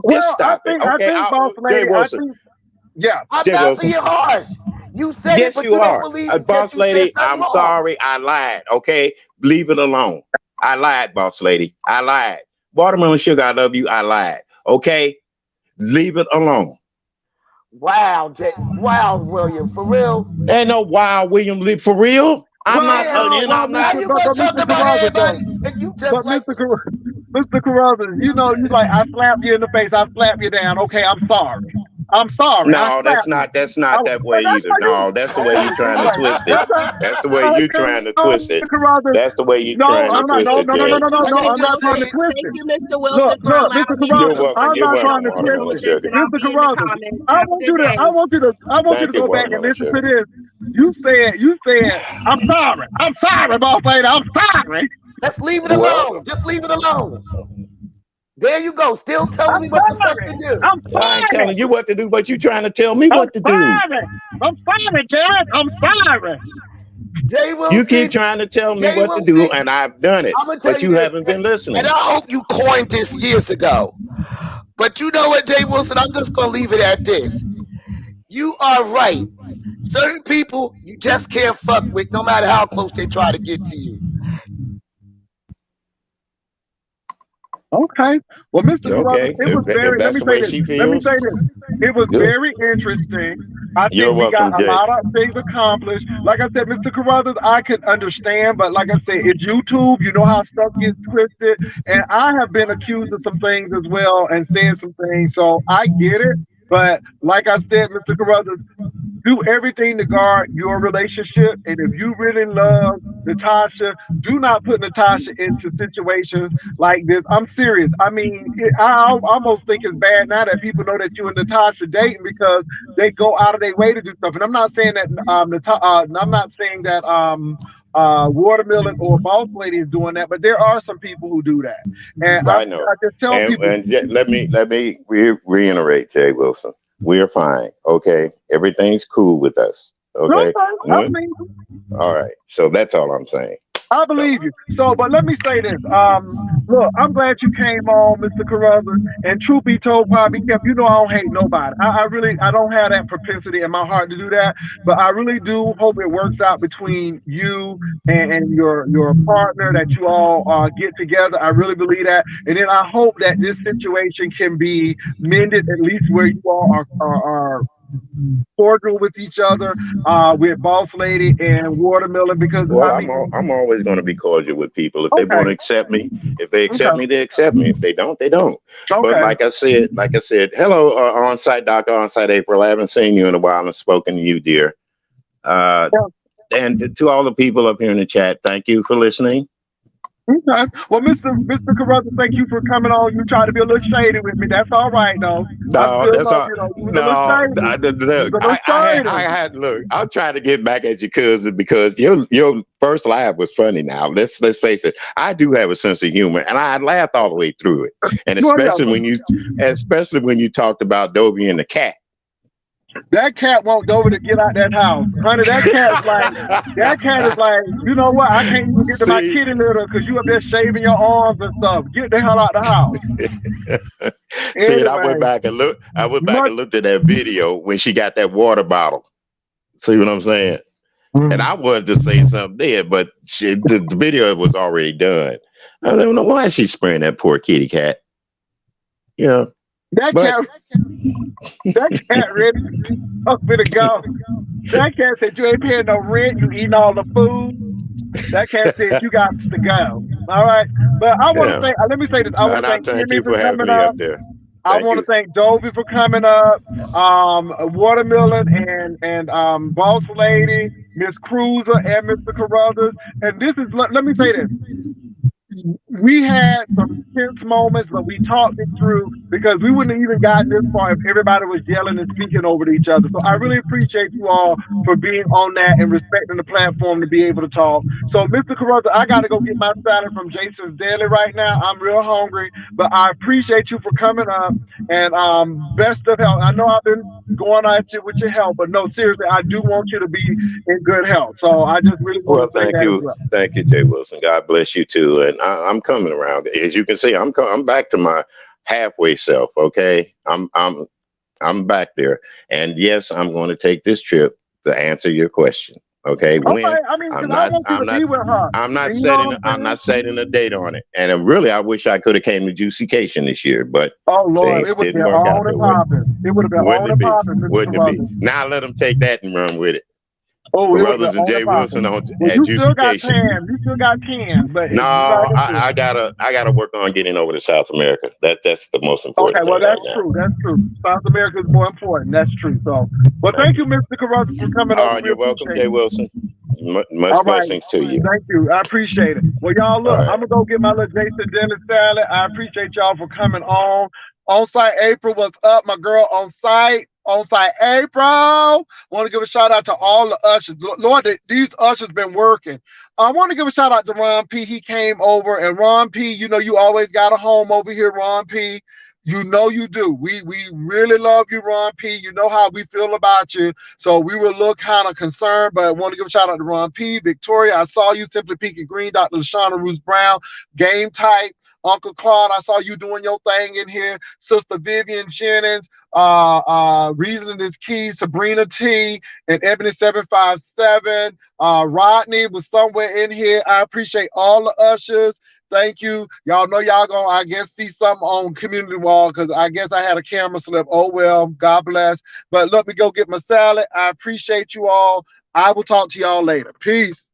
Speaker 2: just
Speaker 1: Well, I
Speaker 2: stop it,
Speaker 1: think, I
Speaker 2: okay?
Speaker 1: think, boss
Speaker 2: Jay
Speaker 1: lady, I
Speaker 2: Wilson.
Speaker 1: think, yeah.
Speaker 3: I'm
Speaker 2: Jay
Speaker 3: not
Speaker 2: Wilson.
Speaker 3: being harsh. You said it,
Speaker 2: Yes,
Speaker 3: but
Speaker 2: you
Speaker 3: you don't
Speaker 2: are.
Speaker 3: believe that
Speaker 2: Boss
Speaker 3: you said
Speaker 2: lady,
Speaker 3: something
Speaker 2: I'm
Speaker 3: wrong.
Speaker 2: sorry. I lied. Okay. Leave it alone. I lied, boss lady. I lied. Watermelon sugar, I love you. I lied. Okay. Leave it alone.
Speaker 3: Wow, wow, William, for real.
Speaker 2: Ain't no wild William Lee for real. I'm not,
Speaker 3: Yeah.
Speaker 2: and I'm
Speaker 3: How
Speaker 2: not.
Speaker 3: you gonna talk
Speaker 1: Mr.
Speaker 3: about
Speaker 1: Carruthers,
Speaker 3: everybody
Speaker 1: though.
Speaker 3: and you just
Speaker 1: But
Speaker 3: like
Speaker 1: Mr. Carruthers, you like, I slapped you in the face, I slapped you down. Okay, I'm sorry. I'm sorry. I
Speaker 2: No,
Speaker 1: slapped you.
Speaker 2: that's not that
Speaker 1: But
Speaker 2: way
Speaker 1: that's
Speaker 2: either.
Speaker 1: how you.
Speaker 2: No, that's the way you trying to
Speaker 1: Okay,
Speaker 2: twist it.
Speaker 1: that's how.
Speaker 2: That's the way you
Speaker 1: Okay,
Speaker 2: trying to
Speaker 1: no,
Speaker 2: twist it.
Speaker 1: Mr. Carruthers.
Speaker 2: That's the way you
Speaker 1: No,
Speaker 2: trying to
Speaker 1: I'm not.
Speaker 2: twist
Speaker 1: No,
Speaker 2: it,
Speaker 1: no, no, no,
Speaker 2: Jay.
Speaker 1: no, no, no.
Speaker 7: Jay
Speaker 1: I'm not trying to
Speaker 7: Wilson,
Speaker 1: twist
Speaker 7: thank
Speaker 1: it.
Speaker 7: you, Mr. Wilson,
Speaker 1: Look,
Speaker 7: for
Speaker 1: Mr.
Speaker 7: allowing me
Speaker 2: You're
Speaker 1: Carruthers.
Speaker 7: to
Speaker 2: welcome.
Speaker 1: I'm
Speaker 2: You're
Speaker 1: not
Speaker 7: present
Speaker 1: trying
Speaker 2: welcome,
Speaker 1: to
Speaker 7: my
Speaker 1: twist
Speaker 2: Watermelon
Speaker 1: it.
Speaker 7: analysis,
Speaker 2: sugar.
Speaker 7: and I'll
Speaker 1: Mr.
Speaker 7: be in the
Speaker 1: Carruthers,
Speaker 7: comments.
Speaker 1: I
Speaker 7: Have a
Speaker 1: want
Speaker 7: good
Speaker 1: you to.
Speaker 7: day.
Speaker 1: I want you to. I want you to
Speaker 2: Thank you,
Speaker 1: go back and
Speaker 2: Watermelon
Speaker 1: listen to
Speaker 2: sugar.
Speaker 1: this. You said. You said. I'm sorry. I'm sorry, boss lady. I'm sorry.
Speaker 3: let's leave it
Speaker 2: Well,
Speaker 3: alone. Just leave it alone. There you go. Still telling
Speaker 1: I'm
Speaker 3: me what the fuck
Speaker 1: sorry.
Speaker 3: to do.
Speaker 1: I'm
Speaker 2: I ain't
Speaker 1: sorry.
Speaker 2: telling you what to do, but you trying to tell me
Speaker 1: I'm
Speaker 2: what to do.
Speaker 1: sorry. I'm sorry, Chad. I'm sorry.
Speaker 3: Jay
Speaker 2: You keep
Speaker 3: Wilson,
Speaker 2: trying to tell me
Speaker 3: Jay
Speaker 2: what to
Speaker 3: Wilson,
Speaker 2: do, and I've done it,
Speaker 3: I'm gonna tell
Speaker 2: but
Speaker 3: you
Speaker 2: you
Speaker 3: this,
Speaker 2: haven't been
Speaker 3: and
Speaker 2: listening.
Speaker 3: I hope you coined this years ago. But you know what, Jay Wilson, I'm just gonna leave it at this. You are right. Certain people you just can't fuck with, no matter how close they try to get to you.
Speaker 1: Okay. Well, Mr. Carruthers,
Speaker 2: Okay,
Speaker 1: it was
Speaker 2: if
Speaker 1: very. Let
Speaker 2: that's
Speaker 1: me
Speaker 2: the
Speaker 1: say
Speaker 2: way
Speaker 1: this.
Speaker 2: she
Speaker 1: Let me
Speaker 2: feels,
Speaker 1: say this. It was
Speaker 2: good.
Speaker 1: very interesting. I
Speaker 2: You're
Speaker 1: think we got
Speaker 2: welcome,
Speaker 1: a
Speaker 2: Jay.
Speaker 1: lot of things accomplished. Like I said, Mr. Carruthers, I could understand, but like I said, it's YouTube. You know how stuff gets twisted. And I have been accused of some things as well and said some things. So I get it. But like I said, Mr. Carruthers, do everything to guard your relationship. And if you really love Natasha, do not put Natasha into situations like this. I'm serious. I mean, I almost think it's bad now that people know that you and Natasha dating because they go out of their way to do stuff. And I'm not saying that I'm not saying that Watermelon or Boss Lady is doing that, but there are some people who do that. And
Speaker 2: I know.
Speaker 1: I just tell people,
Speaker 2: Let me reiterate, Jay Wilson. We're fine. Okay. Everything's cool with us. Okay.
Speaker 1: I believe
Speaker 2: All right. So that's all I'm saying.
Speaker 1: I believe you. So, but let me say this. Look, I'm glad you came on, Mr. Carruthers. And truth be told, probably kept. You know, I don't hate nobody. I don't have that propensity in my heart to do that. But I really do hope it works out between you and your partner, that you all get together. I really believe that. And then I hope that this situation can be mended, at least where you all are cordial with each other, with Boss Lady and Watermelon, because
Speaker 2: Well,
Speaker 1: I mean,
Speaker 2: I'm always going to be cordial with people. If they
Speaker 1: okay,
Speaker 2: want to accept me, if they accept
Speaker 1: okay,
Speaker 2: me, they accept me. If they don't, they don't. But
Speaker 1: okay.
Speaker 2: like I said, hello, on-site doctor, on-site April. I haven't seen you in a while and spoken to you, dear. And to all the people up here in the chat, thank you for listening.
Speaker 1: Okay. Well, Mr. Carruthers, thank you for coming on. You tried to be a little shady with me. That's all right, though. I
Speaker 2: No,
Speaker 1: still
Speaker 2: that's
Speaker 1: love
Speaker 2: all.
Speaker 1: you, though. You was a little
Speaker 2: No,
Speaker 1: shady. You was a little
Speaker 2: I
Speaker 1: shady.
Speaker 2: had look. I'm trying to get back at your cousin because your first live was funny. Now let's face it. I do have a sense of humor, and I laughed all the way through it. And
Speaker 1: Well, yeah,
Speaker 2: especially when you talked about Dobie and the cat.
Speaker 1: that cat won't Dobie to get out that house, honey. That cat is like, you know what? I can't even get to my
Speaker 2: See,
Speaker 1: kitty litter because you up there shaving your arms and stuff. Get the hell out the house.
Speaker 2: see, and I
Speaker 1: Anyway,
Speaker 2: went back and looked. I went back and
Speaker 1: much.
Speaker 2: looked at that video when she got that water bottle. See what I'm saying? And I wanted to say something there, but the video was already done. I don't know why she's spraying that poor kitty cat. Yeah,
Speaker 1: That
Speaker 2: but
Speaker 1: cat ready to go. That cat said you ain't paying no rent, you eating all the food. That cat said you got to go. All right. But I want to
Speaker 2: yeah.
Speaker 1: thank, let me say this. I want
Speaker 2: And
Speaker 1: to
Speaker 2: I
Speaker 1: thank
Speaker 2: thank
Speaker 1: Kimmy
Speaker 2: you
Speaker 1: for
Speaker 2: for having
Speaker 1: coming
Speaker 2: me
Speaker 1: up.
Speaker 2: up there.
Speaker 1: I
Speaker 2: Thank
Speaker 1: want
Speaker 2: you.
Speaker 1: to thank Dobie for coming up, Watermelon and Boss Lady, Miss Cruiser, and Mr. Carruthers. And this is, let me say this. We had some tense moments, but we talked it through because we wouldn't have even gotten this far if everybody was yelling and speaking over each other. So I really appreciate you all for being on that and respecting the platform to be able to talk. So, Mr. Carruthers, I got to go get my salad from Jason's Deli right now. I'm real hungry, but I appreciate you for coming up, and best of health. I know I've been going at you with your health, but no, seriously, I do want you to be in good health. So I just really want
Speaker 2: Well,
Speaker 1: to say that as well.
Speaker 2: thank you, Jay Wilson. God bless you too. And I'm coming around. As you can see, I'm back to my halfway self. Okay, I'm back there. And yes, I'm going to take this trip to answer your question. Okay, when
Speaker 1: Okay, I mean, because I want you to be with her.
Speaker 2: I'm not
Speaker 1: And you know what
Speaker 2: I'm
Speaker 1: saying?
Speaker 2: not setting a date on it. And really, I wish I could have came to Juicycation this year, but
Speaker 1: Oh Lord,
Speaker 2: things
Speaker 1: it would have
Speaker 2: didn't
Speaker 1: been
Speaker 2: work out
Speaker 1: on
Speaker 2: that
Speaker 1: and
Speaker 2: way.
Speaker 1: popping. It would have been
Speaker 2: Wouldn't
Speaker 1: on
Speaker 2: it
Speaker 1: and
Speaker 2: be?
Speaker 1: popping, Mr.
Speaker 2: Wouldn't it be?
Speaker 1: Carruthers.
Speaker 2: Now let them take that and run with it.
Speaker 1: Oh, it would have
Speaker 2: Carruthers
Speaker 1: been
Speaker 2: and
Speaker 1: on
Speaker 2: Jay
Speaker 1: and
Speaker 2: Wilson
Speaker 1: popping.
Speaker 2: on
Speaker 1: Well,
Speaker 2: at
Speaker 1: you still got
Speaker 2: Juicycation.
Speaker 1: tan. You still got tan, but
Speaker 2: No,
Speaker 1: like I said.
Speaker 2: I gotta work on getting over to South America. That's the most
Speaker 1: Okay,
Speaker 2: important
Speaker 1: well,
Speaker 2: thing right
Speaker 1: that's
Speaker 2: now.
Speaker 1: true. That's true. South America is more important. That's true. So, well,
Speaker 2: Thank
Speaker 1: thank
Speaker 2: you.
Speaker 1: you, Mr. Carruthers, for coming over. We
Speaker 2: You're welcome,
Speaker 1: appreciate
Speaker 2: Jay
Speaker 1: it.
Speaker 2: Wilson. Much
Speaker 1: All right.
Speaker 2: blessings to you.
Speaker 1: Thank you. I appreciate it. Well, y'all,
Speaker 2: All
Speaker 1: look, I'm
Speaker 2: right.
Speaker 1: going to go get my little Jason Dennis salad. I appreciate y'all for coming on. On-site April, what's up, my girl on-site? On-site April. Want to give a shout out to all the ushers. Lord, these ushers been working. I want to give a shout out to Ron P. He came over, and Ron P., you know you always got a home over here, Ron P. You know you do. We really love you, Ron P. You know how we feel about you. So we were a little kind of concerned, but I want to give a shout out to Ron P. Victoria, I saw you. Simply Peaking Green, Dr. Lashana Roos Brown, Game Type, Uncle Claude, I saw you doing your thing in here. Sister Vivian Jennings, Reasoning is Key, Sabrina T, and Ebony 757. Rodney was somewhere in here. I appreciate all the ushers. Thank you. Y'all know y'all gonna, I guess, see something on Community Wall because I guess I had a camera slip. Oh, well, God bless. But let me go get my salad. I appreciate you all. I will talk to y'all later. Peace.